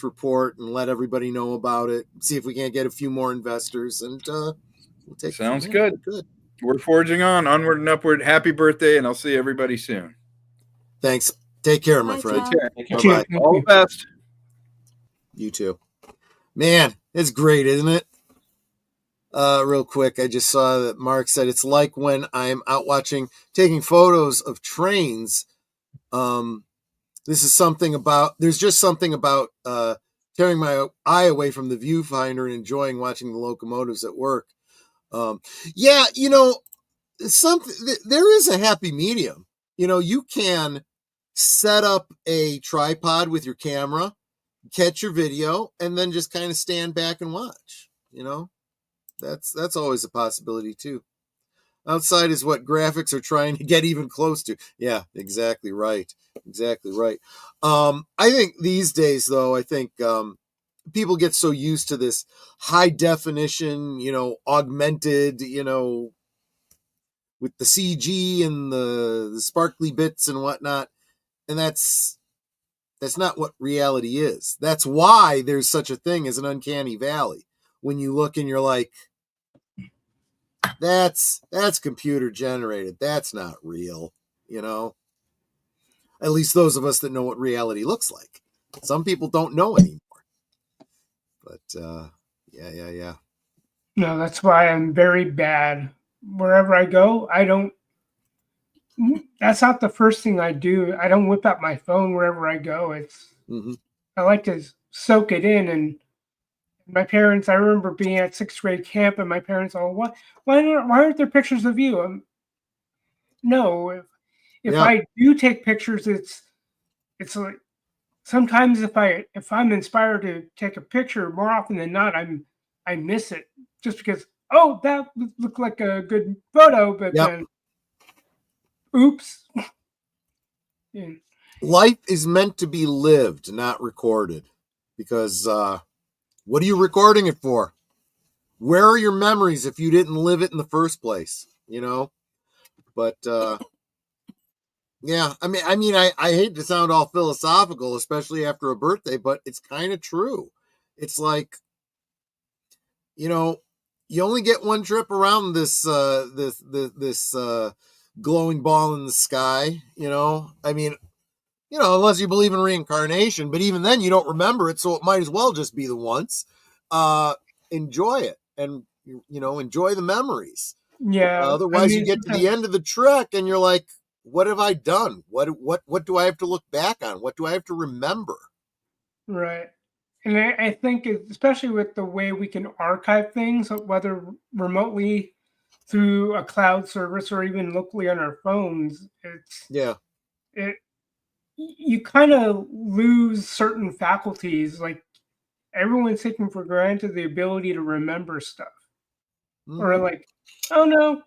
report and let everybody know about it. See if we can't get a few more investors, and we'll take. Sounds good. Good. We're forging onward and upward. Happy birthday, and I'll see everybody soon. Thanks. Take care, my friend. Take care. Bye-bye. All the best. You too. Man, it's great, isn't it? Real quick, I just saw that Mark said it's like when I'm out taking photos of trains. This is something about, there's just something about tearing my eye away from the viewfinder and enjoying watching the locomotives at work. Yeah, you know, there is a happy medium. You know, you can set up a tripod with your camera, catch your video, and then just kind of stand back and watch. You know, that's always a possibility too. Outside is what graphics are trying to get even close to. Yeah, exactly right. Exactly right. I think these days, though, people get so used to this high definition, you know, augmented, you know, with the CG and the sparkly bits and whatnot. And that's not what reality is. That's why there's such a thing as an uncanny valley. When you look and you're like, that's computer generated. That's not real, you know. At least those of us that know what reality looks like. Some people don't know anymore. But yeah. No, that's why I'm very bad. Wherever I go, that's not the first thing I do. I don't whip out my phone wherever I go. I like to soak it in. And my parents, I remember being at 6th grade camp, and my parents all, why aren't there pictures of you? No, if I do take pictures, it's like sometimes if I'm inspired to take a picture, more often than not, I miss it just because that looked like a good photo, but then oops. Yeah. Life is meant to be lived, not recorded, because what are you recording it for? Where are your memories if you didn't live it in the first place? You know, but Yeah, I hate to sound all philosophical, especially after a birthday, but it's kind of true. It's like, you only get one trip around this glowing ball in the sky. Unless you believe in reincarnation, but even then, you don't remember it, so it might as well just be the once. Enjoy it, and enjoy the memories. Yeah. Otherwise, you get to the end of the trek, and you're like, what have I done? What do I have to look back on? What do I have to remember? Right. And I think, especially with the way we can archive things, whether remotely through a cloud service or even locally on our phones, you kind of lose certain faculties. Like everyone's taking for granted the ability to remember stuff. Or like, oh no,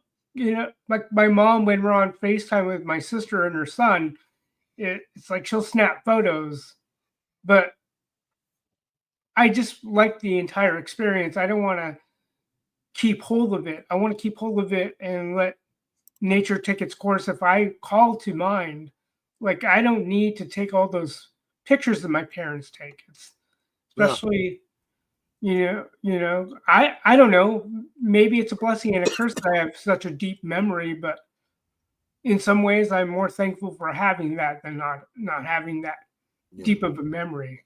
like my mom, when we're on FaceTime with my sister and her son, it's like she'll snap photos, but I just like the entire experience. I don't want to keep hold of it. I want to keep hold of it and let nature take its course. If I call to mind, like I don't need to take all those pictures that my parents take. Especially, I don't know. Maybe it's a blessing and a curse that I have such a deep memory, but in some ways, I'm more thankful for having that than not having that deep of a memory.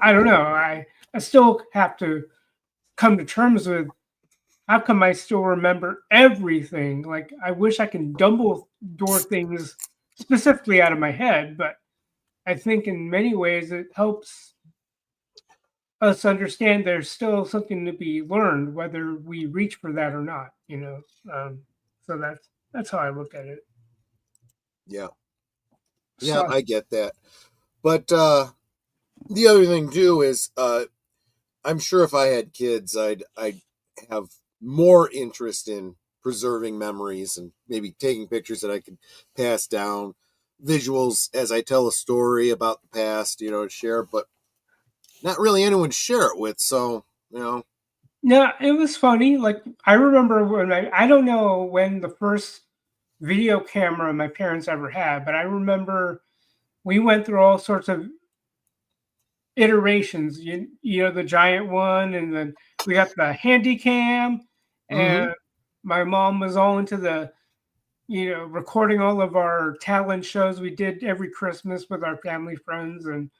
I don't know. I still have to come to terms with how come I still remember everything. Like I wish I can Dumbledore things specifically out of my head, but I think in many ways it helps us understand there's still something to be learned, whether we reach for that or not. So that's how I look at it. Yeah, I get that. But the other thing too is, I'm sure if I had kids, I'd have more interest in preserving memories and maybe taking pictures that I could pass down, visuals as I tell a story about the past, to share, but not really anyone to share it with. So, Yeah, it was funny. Like I remember when I don't know when the first video camera my parents ever had, but I remember we went through all sorts of iterations. The giant one, and then we got the handy cam, and my mom was all into the recording all of our talent shows we did every Christmas with our family friends, and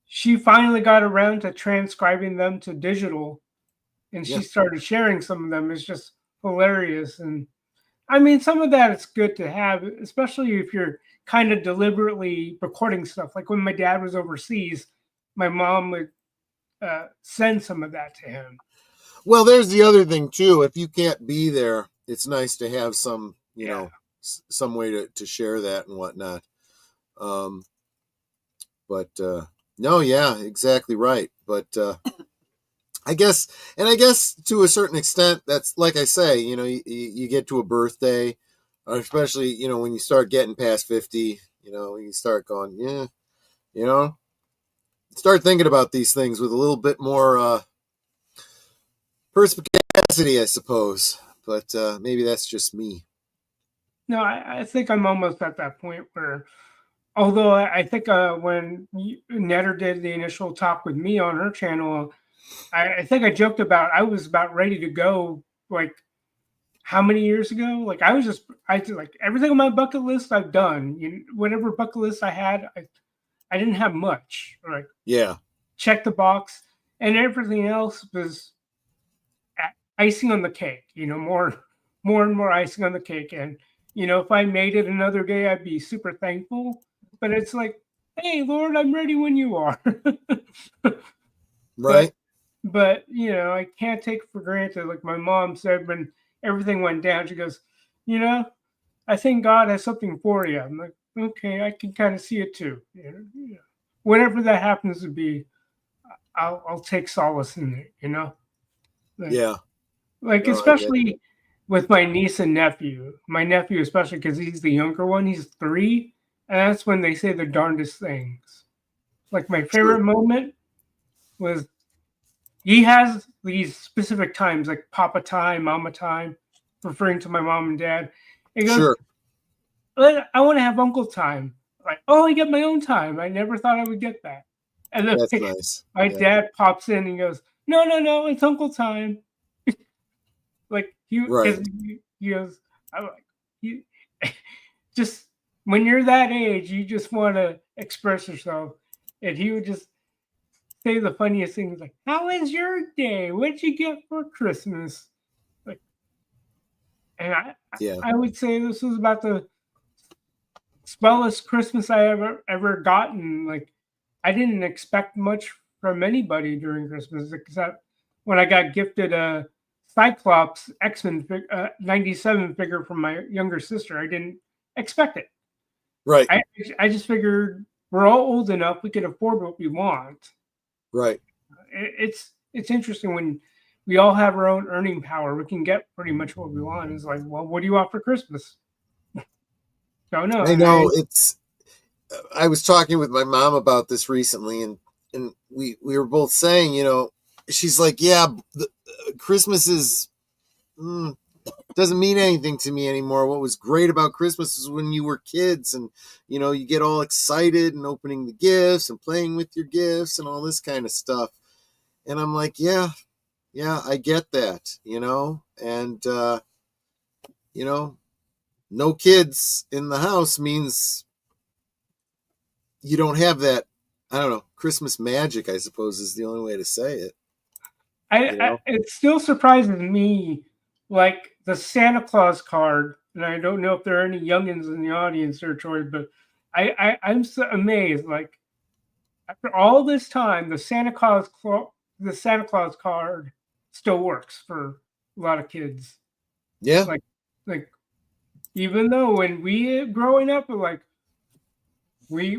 she finally got around to transcribing them to digital, and she started sharing some of them. It's just hilarious. And I mean, some of that it's good to have, especially if you're kind of deliberately recording stuff. Like when my dad was overseas, my mom would send some of that to him. Well, there's the other thing too. If you can't be there, it's nice to have some, some way to share that and whatnot. But no, yeah, exactly right. But I guess to a certain extent, that's like I say, you get to a birthday, or especially, when you start getting past 50, you start going, start thinking about these things with a little bit more perspicacity, I suppose. But maybe that's just me. No, I think I'm almost at that point where, although I think when Netter did the initial talk with me on her channel, I think I joked about I was about ready to go, like how many years ago? Like I did like everything on my bucket list I've done. Whatever bucket list I had, I didn't have much. Like check the box, and everything else was icing on the cake. More and more icing on the cake. And if I made it another day, I'd be super thankful. But it's like, hey, Lord, I'm ready when you are. Right. But I can't take for granted. Like my mom said when everything went down, she goes, I think God has something for you. I'm like, okay, I can kind of see it too. Whatever that happens to be, I'll take solace in it. Like especially with my niece and nephew. My nephew especially because he's the younger one. He's 3, and that's when they say the darndest things. Like my favorite moment was he has these specific times, like Papa time, Mama time, referring to my mom and dad. He goes, I want to have uncle time. Like, oh, I get my own time. I never thought I would get that. And then That's nice. my dad pops in and goes, no, it's uncle time. Like he goes, I'm like, you just when you're that age, you just want to express yourself. And he would just say the funniest things like, how is your day? What'd you get for Christmas? Like, and I would say this was about the swellest Christmas I ever gotten. Like, I didn't expect much from anybody during Christmas, except when I got gifted a Cyclops X-Men 97 figure from my younger sister. I didn't expect it. Right. I just figured we're all old enough, we can afford what we want. Right. It's interesting when we all have our own earning power. We can get pretty much what we want. It's like, well, what do you want for Christmas? Don't know. I know I was talking with my mom about this recently, and we were both saying, you know, she's like, yeah, Christmas is doesn't mean anything to me anymore. What was great about Christmas is when you were kids, and you know, you get all excited and opening the gifts and playing with your gifts and all this kind of stuff. And I'm like, yeah, I get that, you know, and you know, no kids in the house means you don't have that, I don't know, Christmas magic, I suppose is the only way to say it. It still surprises me, like the Santa Claus card, and I don't know if there are any youngins in the audience there, Troy, but I'm so amazed. Like, after all this time, the Santa Claus card still works for a lot of kids. Yeah. Like even though when we growing up, like we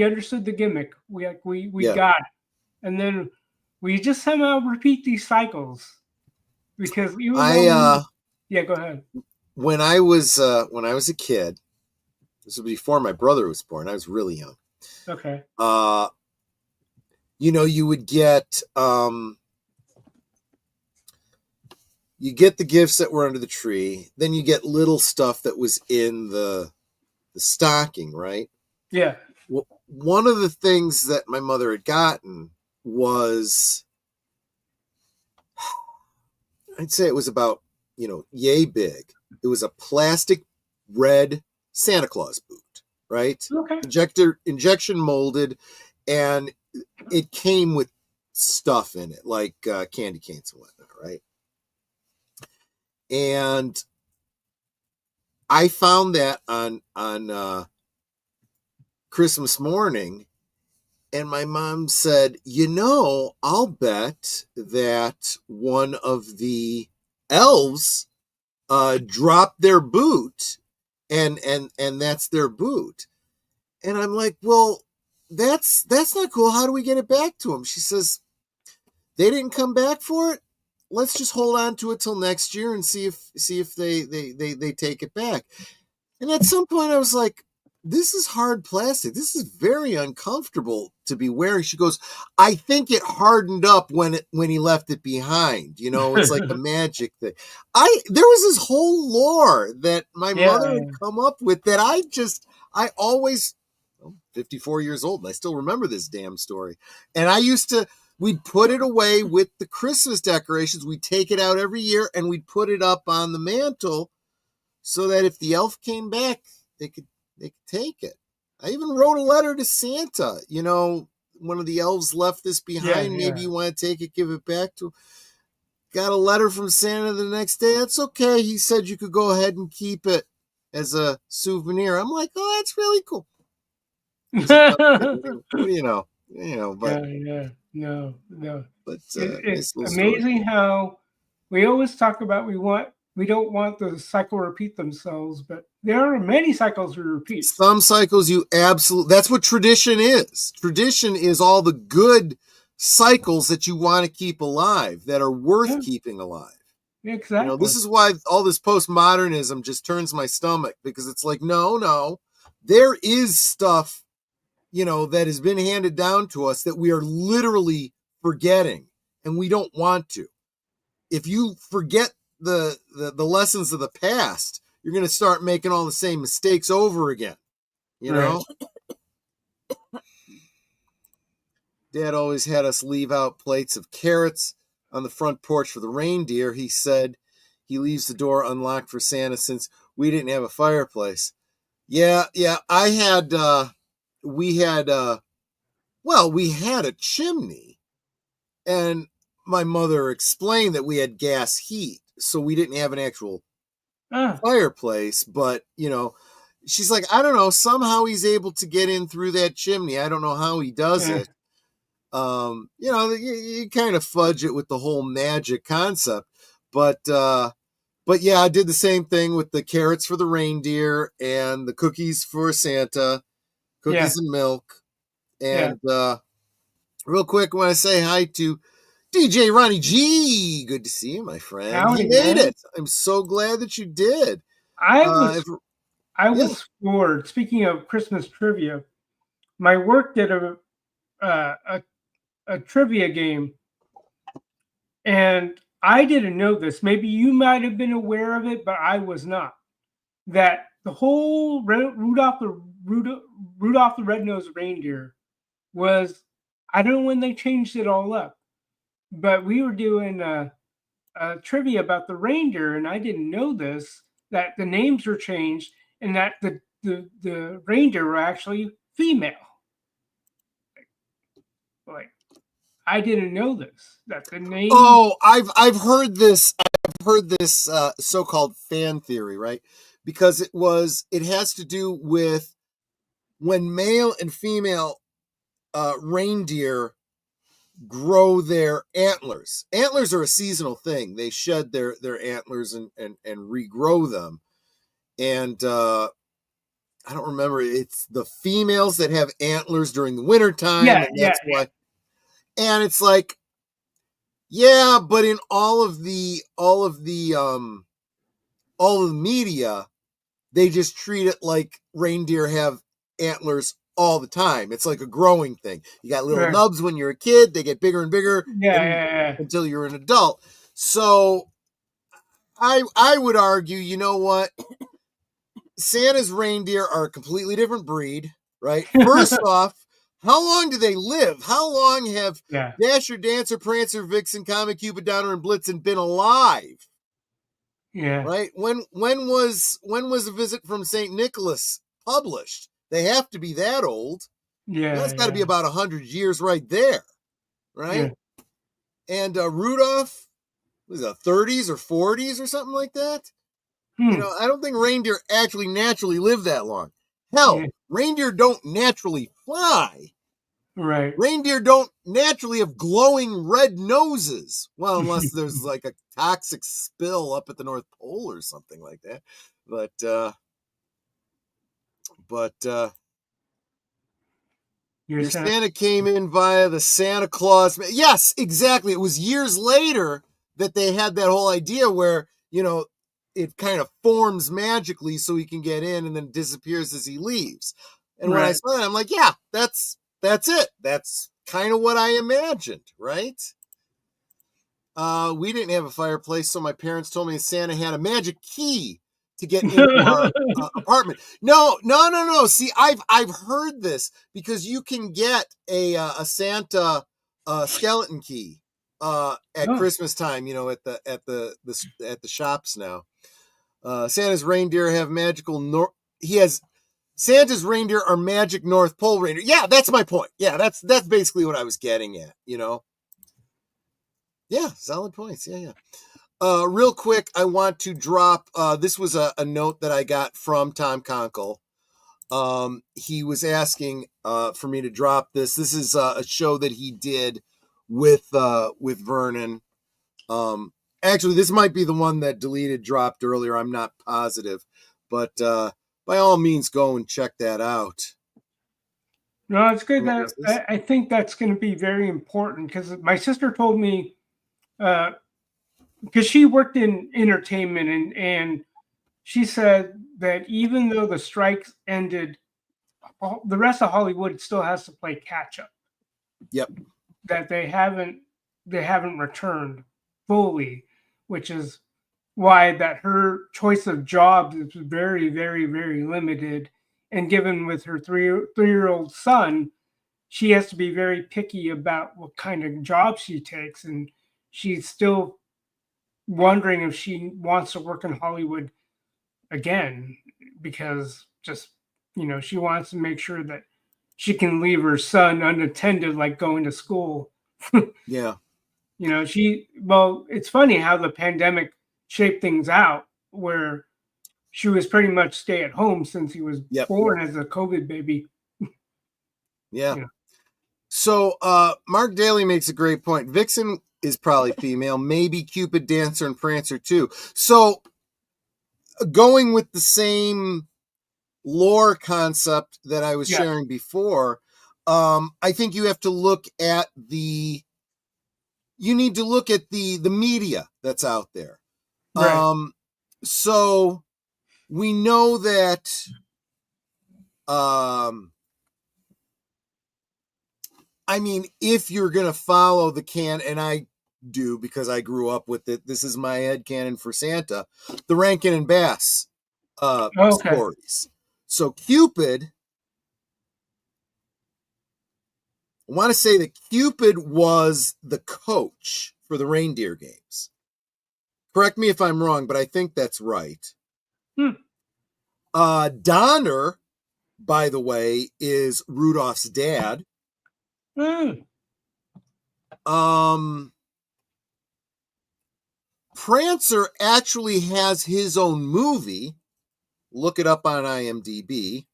understood the gimmick. We got it. And then we just somehow repeat these cycles because even go ahead. When I was a kid, this was before my brother was born. I was really young. Okay. You know, you would get you get the gifts that were under the tree, then you get little stuff that was in the stocking, right? Yeah. Well, one of the things that my mother had gotten was, I'd say it was about, you know, yay big. It was a plastic red Santa Claus boot, right? Okay. Injection molded, and it came with stuff in it, like candy canes and whatnot, right? And I found that on Christmas morning, and my mom said, you know, I'll bet that one of the elves dropped their boot, and that's their boot. And I'm like, well, that's not cool. How do we get it back to them? She says, they didn't come back for it. Let's just hold on to it till next year and see if they take it back. And at some point I was like, this is hard plastic. This is very uncomfortable to be wearing. She goes, I think it hardened up when he left it behind. You know, it's like a magic thing. There was this whole lore that my mother had come up with that I always, I'm 54 years old and I still remember this damn story. And we'd put it away with the Christmas decorations. We'd take it out every year and we'd put it up on the mantle so that if the elf came back, they could take it. I even wrote a letter to Santa. You know, one of the elves left this behind. Maybe you want to take it, give it back to him. Got a letter from Santa the next day. That's okay. He said you could go ahead and keep it as a souvenir. I'm like, oh, that's really cool. you know, but no. But it's amazing how we always talk about we don't want the cycle repeat themselves, but there are many cycles we repeat. Some cycles that's what tradition is. Tradition is all the good cycles that you want to keep alive, that are worth keeping alive. Exactly. You know, this is why all this postmodernism just turns my stomach, because it's like, no, there is stuff, you know, that has been handed down to us that we are literally forgetting, and we don't want to. If you forget the lessons of the past, you're going to start making all the same mistakes over again. You know? Dad always had us leave out plates of carrots on the front porch for the reindeer. He said he leaves the door unlocked for Santa since we didn't have a fireplace. Yeah. I had, we had a chimney, and my mother explained that we had gas heat, so we didn't have an actual fireplace, but she's like, I don't know, somehow he's able to get in through that chimney. I don't know how he does it. You kind of fudge it with the whole magic concept, but yeah, I did the same thing with the carrots for the reindeer and the cookies for Santa, cookies and milk. And real quick, I want to say hi to DJ Ronnie G. Good to see you, my friend. Howdy, you made man. it. I'm so glad that you did. I was floored. Speaking of Christmas trivia, my work did a trivia game, and I didn't know this. Maybe you might have been aware of it, but I was not. That the whole Rudolph the Red-Nosed Reindeer was, I don't know when they changed it all up, but we were doing a trivia about the reindeer, and I didn't know this, that the names were changed and that the reindeer were actually female. Like, I didn't know this, that the name. Oh, I've heard this. I've heard this so-called fan theory, right? Because it has to do with when male and female reindeer grow their antlers. Antlers are a seasonal thing. They shed their antlers and regrow them. And I don't remember. It's the females that have antlers during the wintertime. Why. And it's like, yeah, but in all of the media, they just treat it like reindeer have antlers all the time. It's like a growing thing. You got little nubs when you're a kid, they get bigger and bigger until you're an adult. So I would argue, you know what? Santa's reindeer are a completely different breed, right? First off, how long do they live? How long have Dasher, Dancer, Prancer, Vixen, Comet, Cupid, Donner, and Blitzen been alive? Yeah. Right? When was a Visit from St. Nicholas published? They have to be that old. Yeah. That's got to be about 100 years right there. Right? Yeah. And Rudolph was it 30s or 40s or something like that? I don't think reindeer actually naturally live that long. Hell, reindeer don't naturally fly. Right. Reindeer don't naturally have glowing red noses. Well, unless there's like a toxic spill up at the North Pole or something like that. But your Santa came in via the Santa Claus. Yes, exactly. It was years later that they had that whole idea where, it kind of forms magically so he can get in and then disappears as he leaves. And when I saw that, I'm like, yeah, that's it. That's kind of what I imagined, right? We didn't have a fireplace, so my parents told me Santa had a magic key to get into our apartment. No. See, I've heard this because you can get a Santa skeleton key at Christmas time. At the shops now. Santa's reindeer have magical. Santa's reindeer are magic North Pole reindeer. Yeah, that's my point. Yeah, that's basically what I was getting at. Yeah, solid points. Yeah. Real quick, I want to drop. This was a note that I got from Tom Conkle. He was asking for me to drop this. This is a show that he did with Vernon. Actually, this might be the one that Deleted dropped earlier. I'm not positive, but by all means, go and check that out. No, it's good. I think that's going to be very important because my sister told me, because she worked in entertainment, and she said that even though the strikes ended, the rest of Hollywood still has to play catch up. Yep. That they haven't returned fully, which is why that her choice of jobs is very, very, very limited. And given with her three-year-old son, she has to be very picky about what kind of job she takes. And she's still wondering if she wants to work in Hollywood again, because just, she wants to make sure that she can leave her son unattended, like going to school. Yeah. It's funny how the pandemic shaped things out, where she was pretty much stay at home since he was born as a COVID baby. Yeah. So Mark Daly makes a great point. Vixen is probably female, maybe Cupid, Dancer, and Prancer too. So going with the same lore concept that I was sharing before, I think you have to look at the media that's out there. Right. So we know that if you're going to follow the canon, and I do because I grew up with it, this is my headcanon for Santa, the Rankin and Bass stories. So Cupid, I want to say that Cupid was the coach for the reindeer games. Correct me if I'm wrong, but I think that's right. Donner, by the way, is Rudolph's dad. Prancer actually has his own movie. Look it up on IMDb.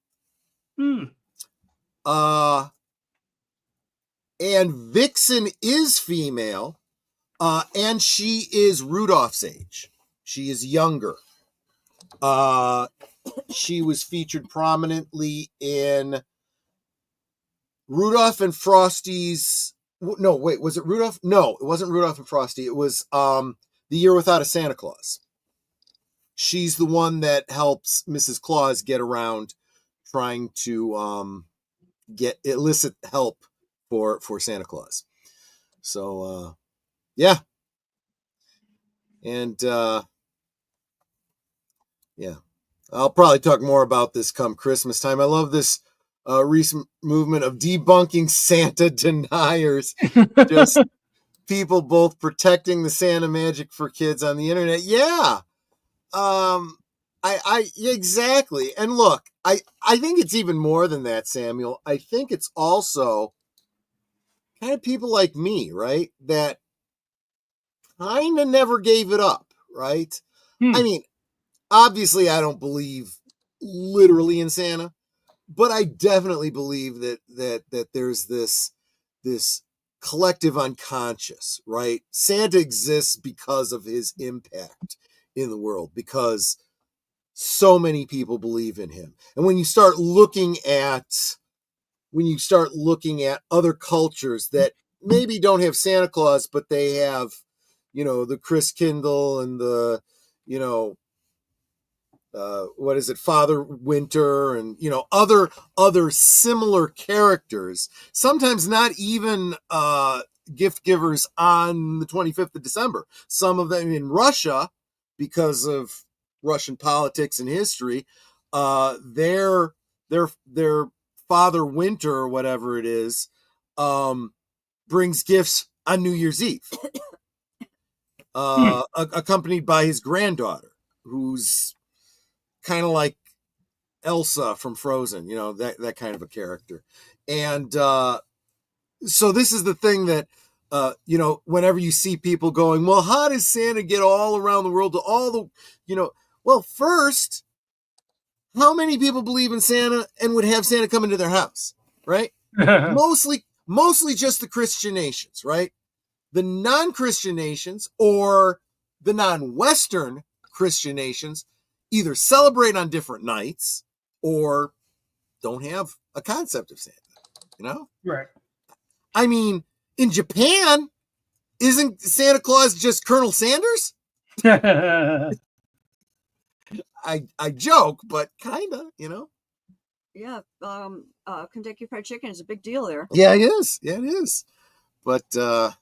And Vixen is female, and she is Rudolph's age. She is younger. She was featured prominently in Rudolph and Frosty's. No, wait, was it Rudolph? No, it wasn't Rudolph and Frosty. It was The Year Without a Santa Claus. She's the one that helps Mrs. Claus get around trying to get illicit help for Santa Claus. So, yeah. And, yeah. I'll probably talk more about this come Christmas time. I love this recent movement of debunking Santa deniers. Just people both protecting the Santa magic for kids on the internet. Yeah. Exactly. And look, I think it's even more than that, Samuel. I think it's also kind of people like me, right? That kind of never gave it up, right? I mean, obviously I don't believe literally in Santa, but I definitely believe that there's this collective unconscious, right? Santa exists because of his impact in the world, because so many people believe in him. And when you start looking at other cultures that maybe don't have Santa Claus, but they have, the Chris Kindle and the, Father Winter and, other similar characters, sometimes not even gift givers on the 25th of December. Some of them in Russia, because of Russian politics and history, their Father Winter or whatever it is, brings gifts on New Year's Eve, accompanied by his granddaughter, who's kind of like Elsa from Frozen, that kind of a character. And so this is the thing that, whenever you see people going, well, how does Santa get all around the world to all the, well, first, how many people believe in Santa and would have Santa come into their house, right? Mostly just the Christian nations, right? The non-Christian nations or the non-Western Christian nations either celebrate on different nights or don't have a concept of Santa, Right. I mean, in Japan, isn't Santa Claus just Colonel Sanders? I joke, but kind of, Yeah, Kentucky Fried Chicken is a big deal there. Yeah, it is. Yeah, it is. But, yeah,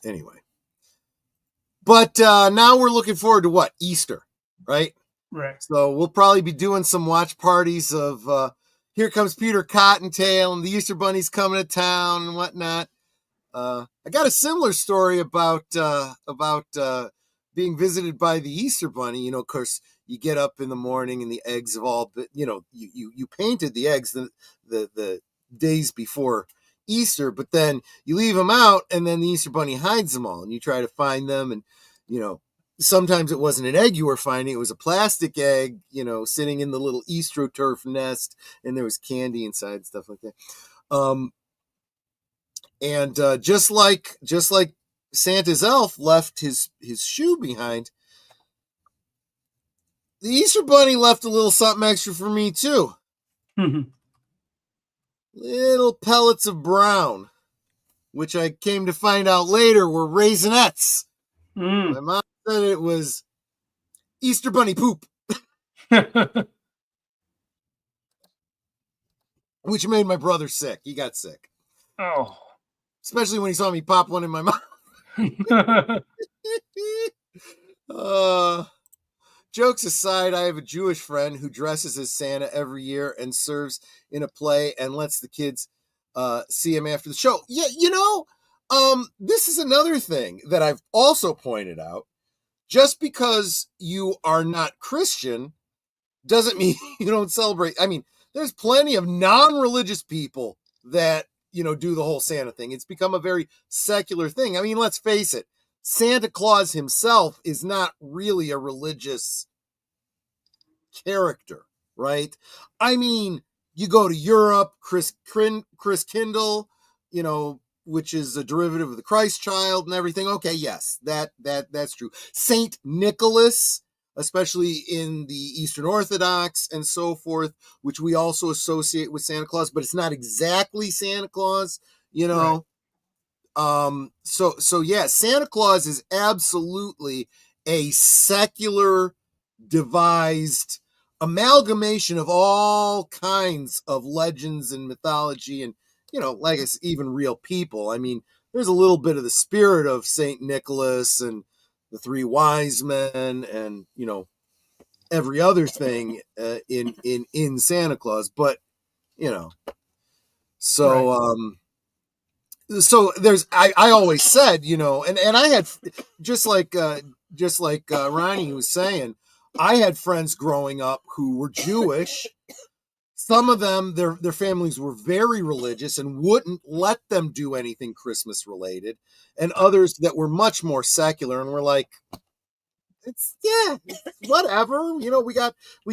anyway. But now we're looking forward to what? Easter, right? Right. So we'll probably be doing some watch parties of Here Comes Peter Cottontail and the Easter Bunny's coming to town and whatnot. I got a similar story about being visited by the Easter Bunny. You know, of course, you get up in the morning and the eggs have all, you know, you painted the eggs the days before Easter, but then you leave them out and then the Easter Bunny hides them all and you try to find them. And, you know, sometimes it wasn't an egg you were finding, it was a plastic egg, you know, sitting in the little AstroTurf nest, and there was candy inside and stuff like that. And just like Santa's elf left his shoe behind, the Easter Bunny left a little something extra for me too. Little pellets of brown, which I came to find out later were Raisinets. My mom said it was Easter Bunny poop. Which made my brother sick. He got sick. Oh. Especially when he saw me pop one in my mouth. Jokes aside, I have a Jewish friend who dresses as Santa every year and serves in a play and lets the kids see him after the show. Yeah, you know, this is another thing that I've also pointed out. Just because you are not Christian doesn't mean you don't celebrate. I mean, there's plenty of non-religious people that, you know, do the whole Santa thing. It's become a very secular thing. I mean, let's face it. Santa Claus himself is not really a religious character, right? I mean, you go to Europe, Chris Kindle, you know, which is a derivative of the Christ child and everything. Okay, yes, that's true. Saint Nicholas, especially in the Eastern Orthodox and so forth, which we also associate with Santa Claus, but it's not exactly Santa Claus, you know. Right. So yeah, Santa Claus is absolutely a secular devised amalgamation of all kinds of legends and mythology and, you know, like it's even real people. I mean, there's a little bit of the spirit of Saint Nicholas and the three wise men and, you know, every other thing in Santa Claus, but, you know, so, right. So there's, I always said, you know, and I had just like Ronnie was saying, I had friends growing up who were Jewish. Some of them, their families were very religious and wouldn't let them do anything Christmas related, and others that were much more secular and were like, it's whatever, you know, we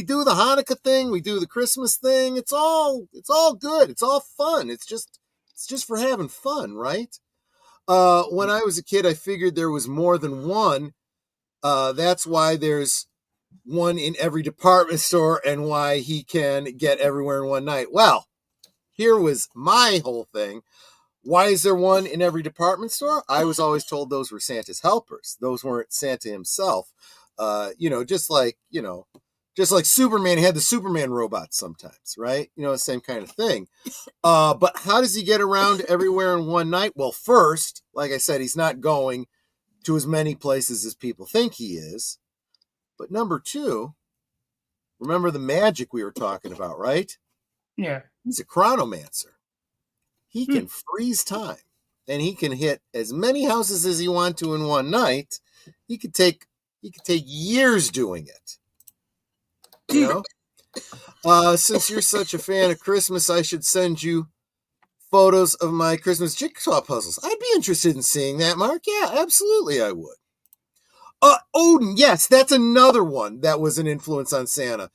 do the Hanukkah thing, we do the Christmas thing, it's all good, it's all fun, it's just for having fun, right? When I was a kid, I figured there was more than one. That's why there's one in every department store and why he can get everywhere in one night. Well, here was my whole thing. Why is there one in every department store? I was always told those were Santa's helpers. Those weren't Santa himself. You know, just like Superman had the Superman robot sometimes, right? You know, the same kind of thing. But how does he get around everywhere in one night? Well, first, like I said, he's not going to as many places as people think he is. But number two, remember the magic we were talking about, right? Yeah. He's a chronomancer. He can freeze time, and he can hit as many houses as he wants to in one night. He could take years doing it. You know? Since you're such a fan of Christmas, I should send you photos of my Christmas jigsaw puzzles. I'd be interested in seeing that, Mark. Yeah, absolutely I would. Odin, yes, that's another one that was an influence on Santa.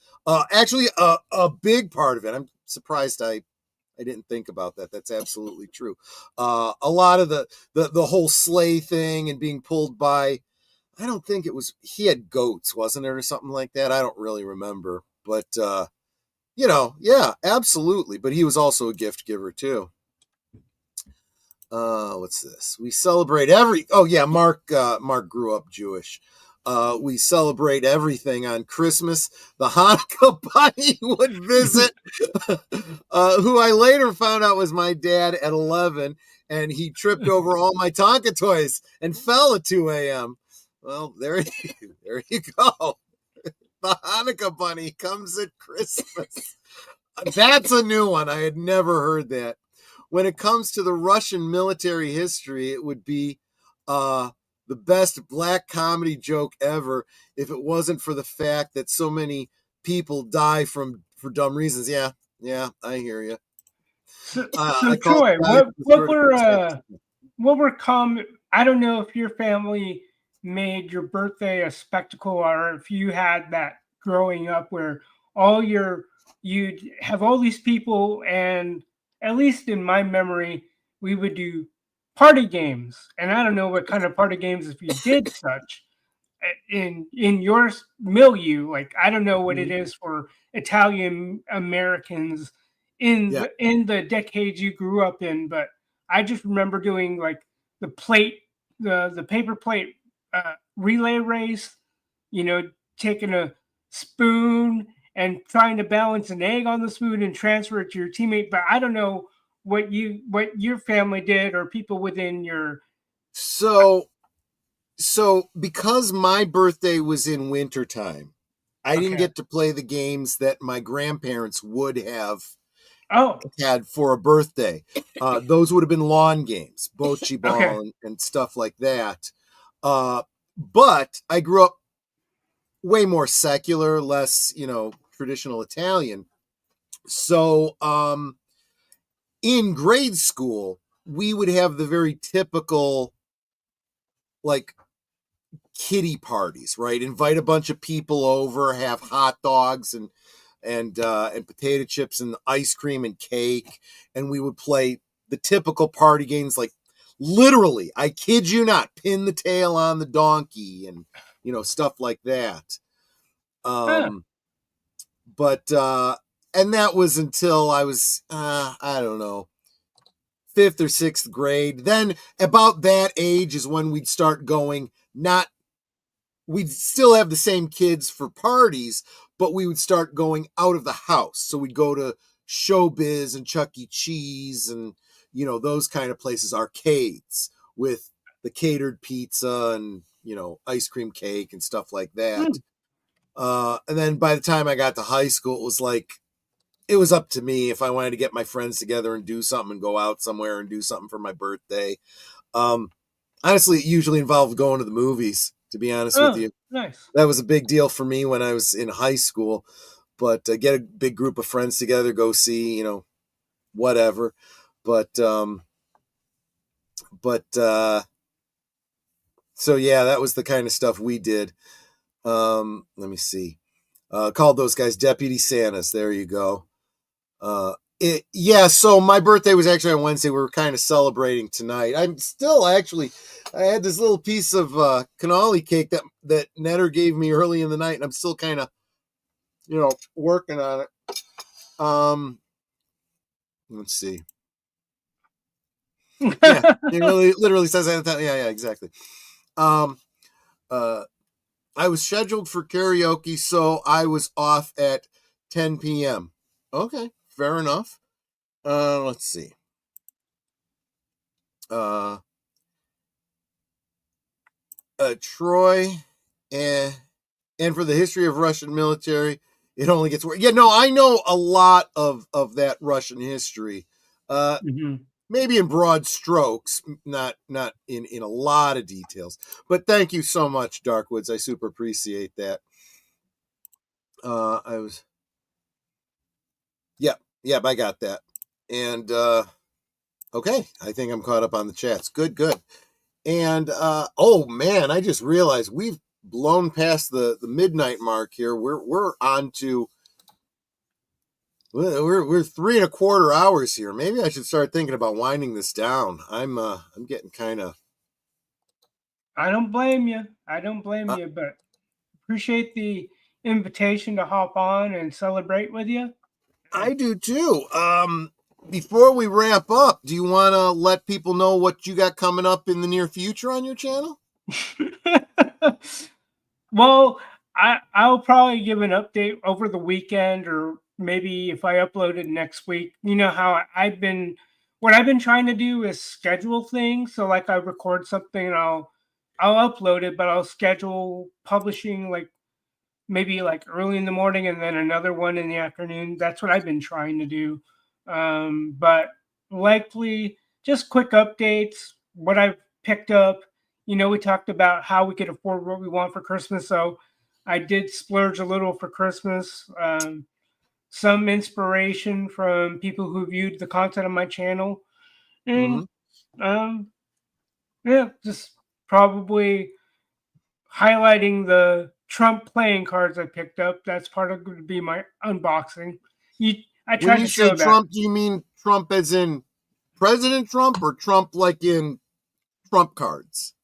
Actually, a big part of it. I'm surprised I didn't think about that. That's absolutely true. A lot of the whole sleigh thing and being pulled by, I don't think it was, he had goats, wasn't it, or something like that? I don't really remember. But, you know, yeah, absolutely. But he was also a gift giver, too. What's this? We celebrate Mark grew up Jewish. We celebrate everything on Christmas. The Hanukkah bunny would visit, who I later found out was my dad at 11, and he tripped over all my Tonka toys and fell at 2 a.m. Well, there you go. The Hanukkah bunny comes at Christmas. That's a new one. I had never heard that. When it comes to the Russian military history, it would be the best black comedy joke ever if it wasn't for the fact that so many people die for dumb reasons. Yeah, I hear you. So Troy, what were common? I don't know if your family made your birthday a spectacle or if you had that growing up where you'd have all these people, and at least in my memory, we would do party games. And I don't know what kind of party games if you did such in your milieu. Like I don't know what it is for Italian Americans in the decades you grew up in, but I just remember doing like the paper plate relay race, taking a spoon and trying to balance an egg on the spoon and transfer it to your teammate. But I don't know what your family did or people within your. So because my birthday was in wintertime, I didn't get to play the games that my grandparents would have had for a birthday. Those would have been lawn games, bocce ball and stuff like that. But I grew up way more secular, less, traditional Italian. So in grade school, we would have the very typical, like, kiddie parties, right? Invite a bunch of people over, have hot dogs and potato chips and ice cream and cake, and we would play the typical party games, like literally, I kid you not, pin the tail on the donkey and stuff like that. But and that was until I was I don't know, 5th or 6th grade. Then about that age is when we'd start going, we'd still have the same kids for parties, but we would start going out of the house. So we'd go to Showbiz and Chuck E. Cheese and, those kind of places, arcades with the catered pizza and, ice cream cake and stuff like that. And then by the time I got to high school, it was up to me if I wanted to get my friends together and do something and go out somewhere and do something for my birthday. Honestly, it usually involved going to the movies, to be honest with you. Nice. That was a big deal for me when I was in high school. But get a big group of friends together, go see, whatever. But so yeah, that was the kind of stuff we did. Let me see. Called those guys Deputy Santas. There you go. So my birthday was actually on Wednesday. We were kind of celebrating tonight. I'm still I had this little piece of cannoli cake that Netter gave me early in the night, and I'm still kind of, working on it. Let's see. Yeah, it literally says that. Yeah, exactly. I was scheduled for karaoke, so I was off at 10 p.m. Okay, fair enough. Let's see. Troy, and for the history of Russian military, it only gets worse. Yeah, no, I know a lot of that Russian history. Maybe in broad strokes, not in a lot of details. But thank you so much, Darkwoods. I super appreciate that. Yep, I got that. And okay, I think I'm caught up on the chats. Good. And oh man, I just realized we've blown past the midnight mark here. We're on to we're 3.25 hours here. Maybe I should start thinking about winding this down. I'm getting kind of. I don't blame you. But appreciate the invitation to hop on and celebrate with you. I do too. Before we wrap up, do you want to let people know what you got coming up in the near future on your channel? Well, I'll probably give an update over the weekend, or maybe if I upload it next week. You know how what I've been trying to do is schedule things. So like I record something and I'll I'll upload it, but I'll schedule publishing like maybe like early in the morning and then another one in the afternoon. That's what I've been trying to do. But likely just quick updates, what I've picked up. You know, we talked about how we could afford what we want for Christmas. So I did splurge a little for Christmas. Some inspiration from people who viewed the content on my channel. And yeah, just probably highlighting the Trump playing cards I picked up. That's part of going to be my unboxing. I tried when you to show say that. Trump, do you mean Trump as in President Trump or Trump like in Trump cards?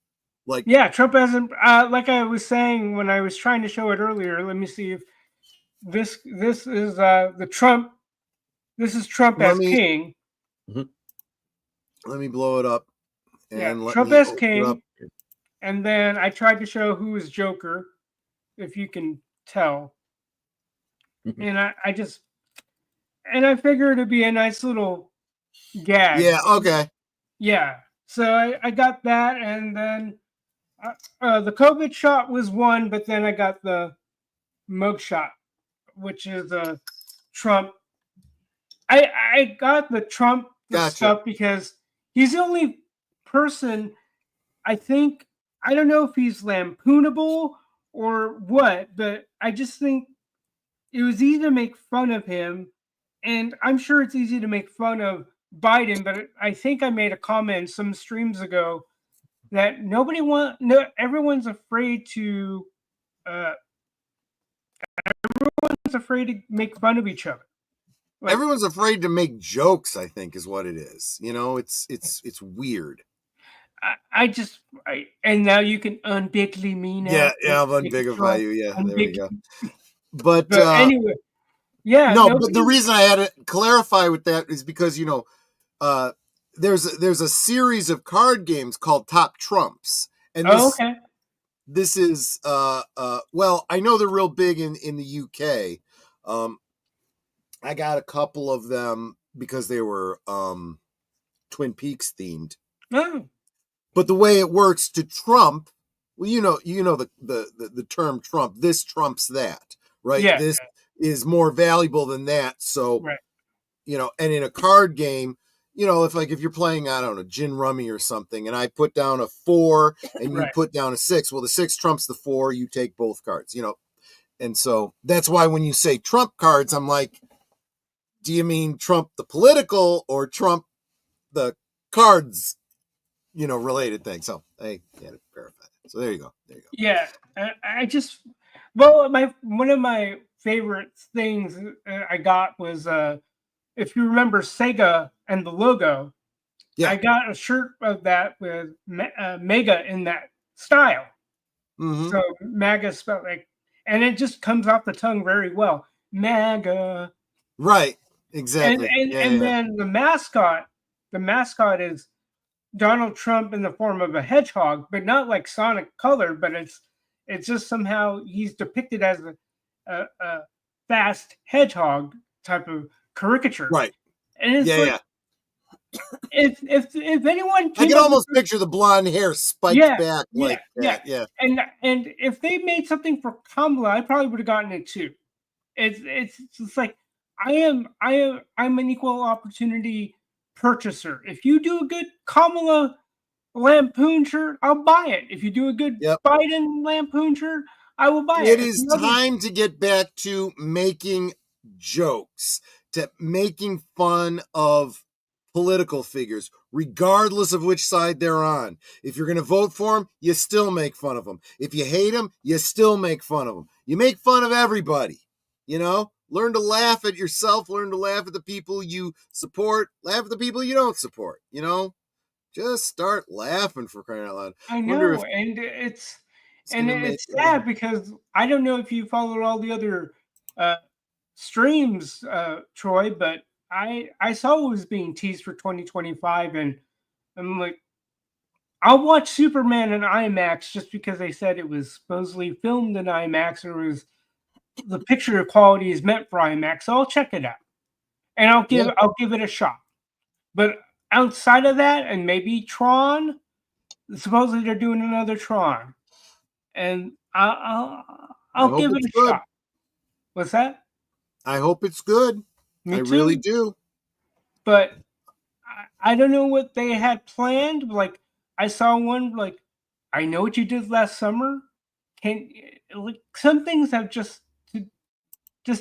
Like Trump as in like I was saying when I was trying to show it earlier. Let me see if this is the Trump. This is Trump as king. Let me blow it up. And Trump as king. And then I tried to show who is Joker, if you can tell. And I figured it'd be a nice little gag. Yeah, okay. Yeah. So I got that, and then the COVID shot was one, but then I got the mug shot, which is Trump. I got the Trump stuff because he's the only person, I think, I don't know if he's lampoonable or what, but I just think it was easy to make fun of him. And I'm sure it's easy to make fun of Biden, but I think I made a comment some streams ago that everyone's afraid to make fun of each other. Like, everyone's afraid to make jokes, I think, is what it is. You know, it's weird. And now you can unbigly me now. Yeah, I'll unbigify you. Yeah, there we go. But anyway, yeah. But the reason I had to clarify with that is because, you know, there's a series of card games called Top Trumps. And this is well, I know they're real big in the UK. I got a couple of them because they were Twin Peaks themed. Oh. But the way it works to Trump, well, you know the term Trump. This trumps that, right? Yeah. This is more valuable than that. So, you know, and in a card game, you know, if you're playing, I don't know, gin rummy or something, and I put down a 4 and you put down a 6. Well, the 6 trumps the 4. You take both cards, you know, and so that's why when you say Trump cards, I'm like, do you mean Trump the political or Trump the cards? You know, related thing. So I had to verify that. So there you go. Yeah, I just one of my favorite things I got was if you remember Sega and the logo. Yeah, I got a shirt of that with Mega in that style. Mm-hmm. So MAGA spelled like, and it just comes off the tongue very well. MAGA. Right. Exactly. And then the mascot is Donald Trump in the form of a hedgehog, but not like Sonic colored, but it's just somehow he's depicted as a fast hedgehog type of caricature. Right. And it's if anyone I can almost picture the blonde hair spiked back like that. Yeah. And if they made something for Kamala, I probably would have gotten it too. It's like I'm an equal opportunity purchaser. If you do a good Kamala lampoon shirt, I'll buy it. If you do a good Biden lampoon shirt, I will buy it. It is time to get back to making jokes, to making fun of political figures, regardless of which side they're on. If you're going to vote for them, you still make fun of them. If you hate them, you still make fun of them. You make fun of everybody, you know? Learn to laugh at yourself. Learn to laugh at the people you support. Laugh at the people you don't support. You know, just start laughing, for crying out loud. I know, and it's sad because I don't know if you followed all the other streams, Troy, but I saw it was being teased for 2025, and I'm like, I'll watch Superman in IMAX just because they said it was supposedly filmed in IMAX or was. The picture quality is meant for IMAX, so I'll check it out, and I'll give it a shot. But outside of that, and maybe Tron, supposedly they're doing another Tron, and I'll give it a shot. What's that? I hope it's good. Me I too. really do. But I don't know what they had planned. Like I saw one like, I know what you did last summer. Like some things have just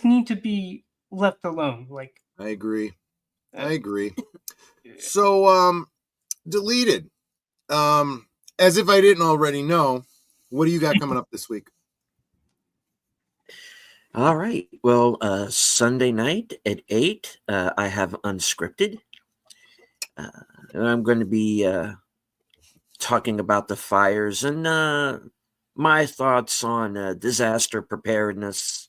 need to be left alone. Like I agree. So Deleted. As if I didn't already know, what do you got coming up this week? All right. Well, Sunday night at 8, I have Unscripted. I'm going to be talking about the fires and my thoughts on disaster preparedness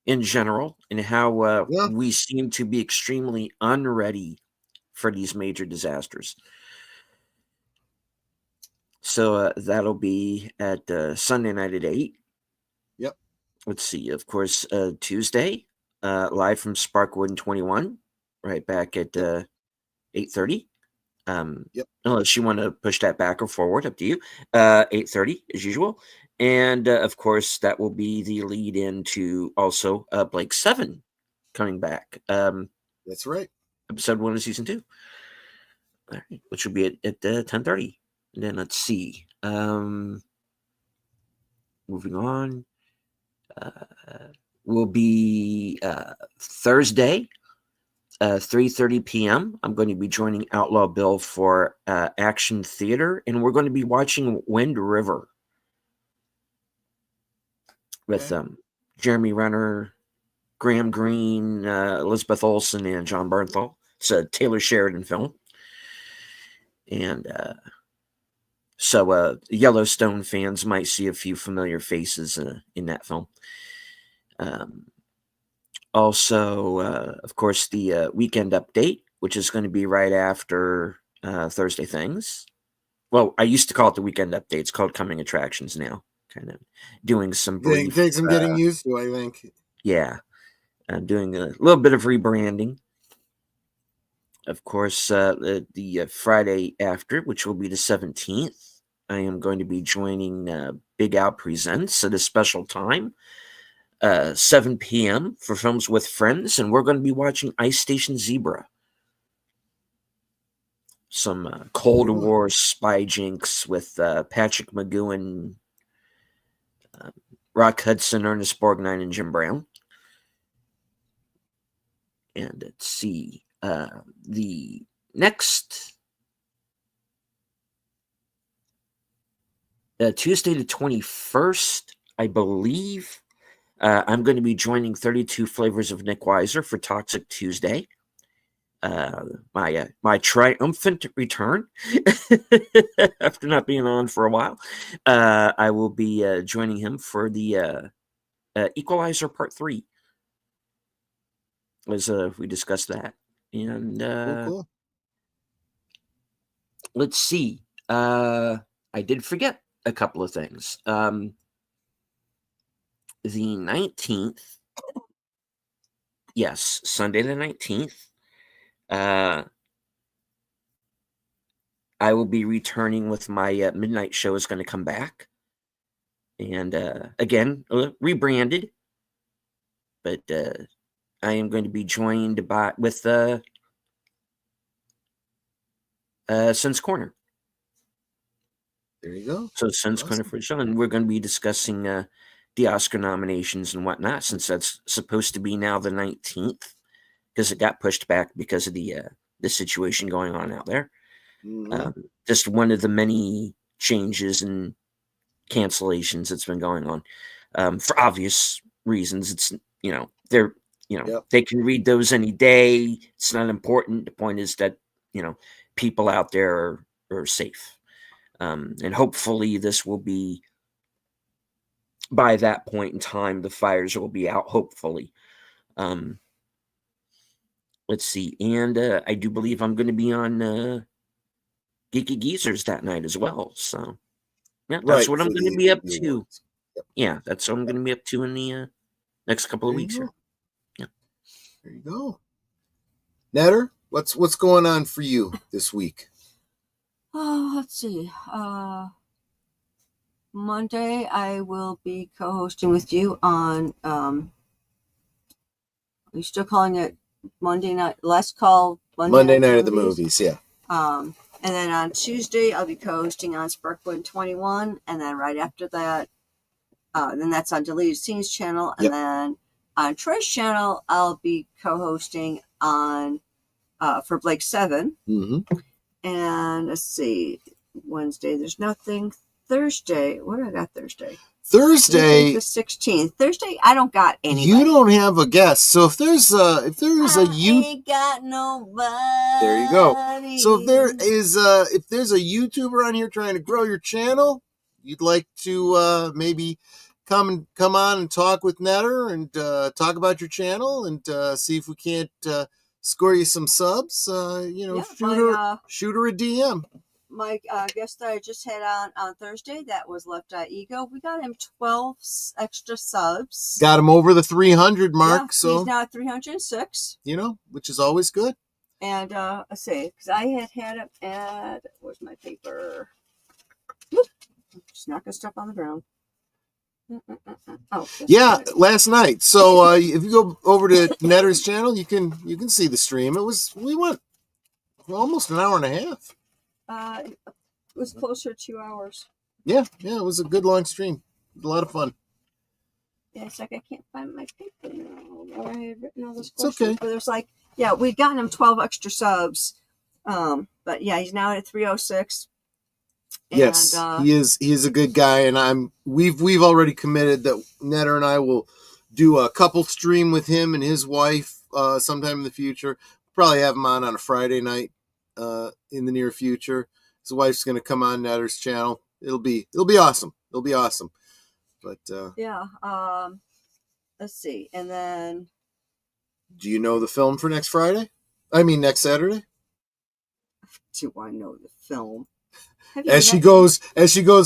in general and how we seem to be extremely unready for these major disasters. So that'll be at Sunday night at 8. Yep. Let's see. Of course, Tuesday, live from Sparkwood and 21, right back at 8:30. Yep. Unless you want to push that back or forward, up to you. 8:30 as usual, and of course that will be the lead into also Blake 7 coming back. That's right. Episode 1 of season 2. All right, which will be at 10:30. And then let's see. Moving on. Will be Thursday, 3:30 p.m. I'm going to be joining Outlaw Bill for Action Theater, and we're going to be watching Wind River with Jeremy Renner, Graham Greene, Elizabeth Olsen, and John Bernthal. It's a Taylor Sheridan film. And so Yellowstone fans might see a few familiar faces in that film. Also, of course, the weekend update, which is going to be right after Thursday Things. Well, I used to call it the weekend update. It's called Coming Attractions now. Kind of doing some brief... Takes some getting used to, I think. Yeah. Doing a little bit of rebranding. Of course, the Friday after, which will be the 17th, I am going to be joining Big Al Presents at a special time, 7 p.m. for Films with Friends, and we're going to be watching Ice Station Zebra. Some Cold War spy jinx with Patrick McGowan, Rock Hudson, Ernest Borgnine, and Jim Brown. And let's see. The next Tuesday the 21st, I believe, I'm going to be joining 32 Flavors of Nick Weiser for Toxic Tuesday. My triumphant return after not being on for a while. I will be joining him for the Equalizer Part 3. As we discussed that. And cool. Let's see. I did forget a couple of things. The 19th. Yes, Sunday the 19th. I will be returning with my midnight show is going to come back. And again, rebranded. But I am going to be joined with Sense Corner. There you go. So Sense Corner for show, and we're going to be discussing the Oscar nominations and whatnot, since that's supposed to be now the 19th, because it got pushed back because of the situation going on out there. Mm-hmm. Just one of the many changes and cancellations that's been going on for obvious reasons. It's they're. They can read those any day. It's not important. The point is that, people out there are safe. And hopefully this will be, by that point in time, the fires will be out, hopefully. Let's see. And I do believe I'm going to be on Geeky Geezers that night as well. So, yeah, that's what I'm going to be up to. Yep. Yeah, that's what I'm going to be up to in the next couple of weeks here. There you go. Netter, what's going on for you this week? Oh, let's see. Monday, I will be co-hosting with you on. Are you still calling it Monday night? Let's call Monday night at the movies. Yeah. And then on Tuesday, I'll be co-hosting on Sparkwood 21, and then right after that, then that's on Deleted Scenes channel, and then on Troy's channel, I'll be co-hosting on for Blake 7. Mm-hmm. And let's see, Wednesday, there's nothing. Thursday, what do I got Thursday? Thursday, the 16th. Thursday, I don't got anybody. You don't have a guest, so if there's a ain't got nobody. there you go. So if there's a YouTuber on here trying to grow your channel, you'd like to maybe come on and talk with Netter and talk about your channel and see if we can't score you some subs. Shoot her a DM. My guest that I just had on Thursday, that was Left Eye Ego. We got him 12 extra subs. Got him over the 300 mark. Yeah, so he's now at 306. Which is always good. And let's see, because I had him at, where's my paper? Whoop. Just knocking stuff on the ground. Oh, yeah, last night. So if you go over to Netter's channel, you can see the stream. We went almost an hour and a half. It was closer to 2 hours. Yeah, it was a good long stream. A lot of fun. Yeah, it's like I can't find my paper now. I had written all this. It's okay. But there's we'd gotten him 12 extra subs. But yeah, he's now at 306. Yes, he is a good guy, and we've already committed that Netter and I will do a couple stream with him and his wife sometime in the future. Probably have him on a Friday night in the near future. His wife's going to come on Netter's channel. It'll be awesome. It'll be awesome. But let's see, and then do you know the film for next Friday? I mean next Saturday. Do I know the film? As she goes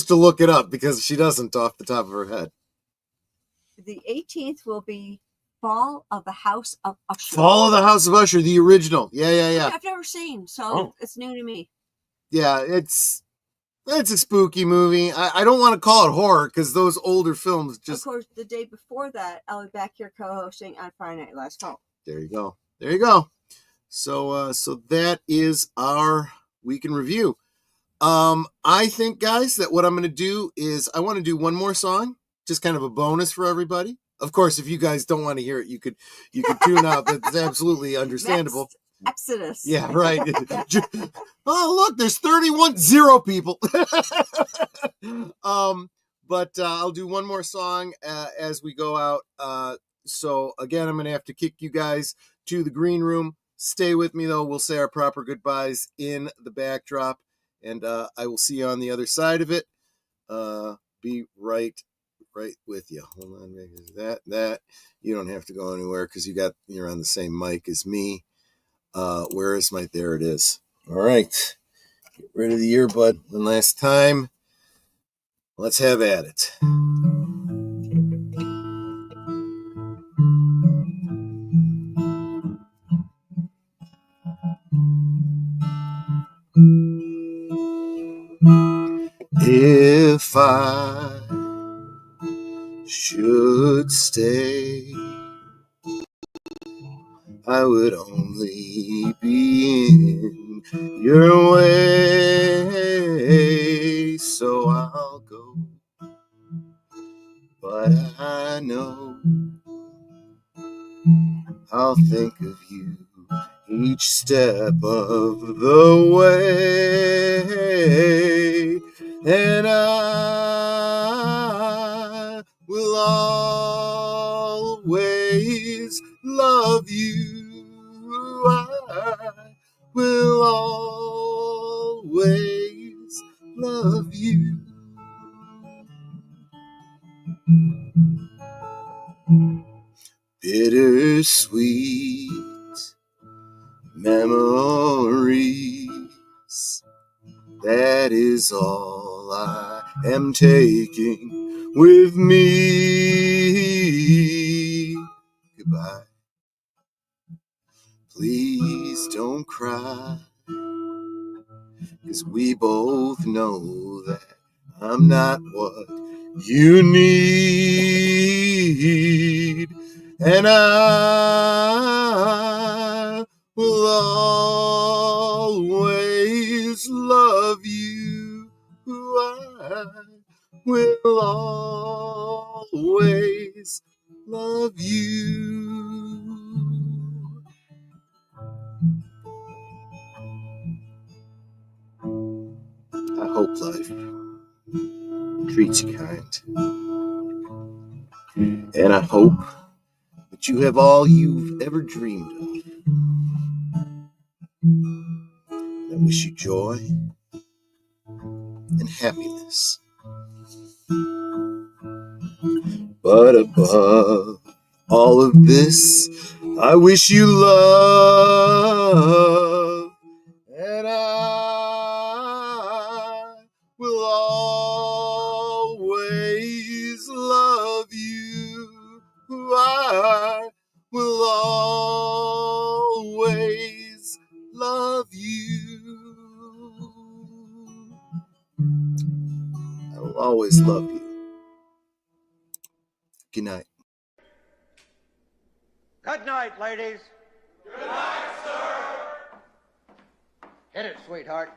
to look it up because she doesn't off the top of her head. The 18th will be Fall of the House of Usher. Fall of the House of Usher, the original. Yeah. I've never seen, so it's new to me. Yeah, it's a spooky movie. I don't want to call it horror because those older films just. Of course, the day before that, I'll be back here co-hosting on Friday Night Last Call. There you go. So that is our week in review. I think, guys, that what I'm going to do is I want to do one more song, just kind of a bonus for everybody. Of course, if you guys don't want to hear it, you could tune out. That's absolutely understandable. Exodus. Yeah, right. Oh, look, there's 31 people. But I'll do one more song as we go out. So again, I'm going to have to kick you guys to the green room. Stay with me, though. We'll say our proper goodbyes in the backdrop. And I will see you on the other side of it. Be right with you. Hold on, that you don't have to go anywhere because you're on the same mic as me. Where is my? There it is. All right, get rid of the earbud one last time. Let's have at it. If I should stay, I would only be in your way, so I'll go. But I know I'll think of you each step of the way, and I will always love you. I will always love you. Bittersweet memories, that is all I am taking with me. Goodbye. Please don't cry, 'cause 'cause we both know that I'm not what you need, and I will always love you. I will always love you. I hope life treats you kind, and I hope that you have all you've ever dreamed of. I wish you joy and happiness. But above all of this, I wish you love, and I will always love you. I will always love you. I will always love you. Good night. Good night, ladies. Good night, sir. Hit it, sweetheart.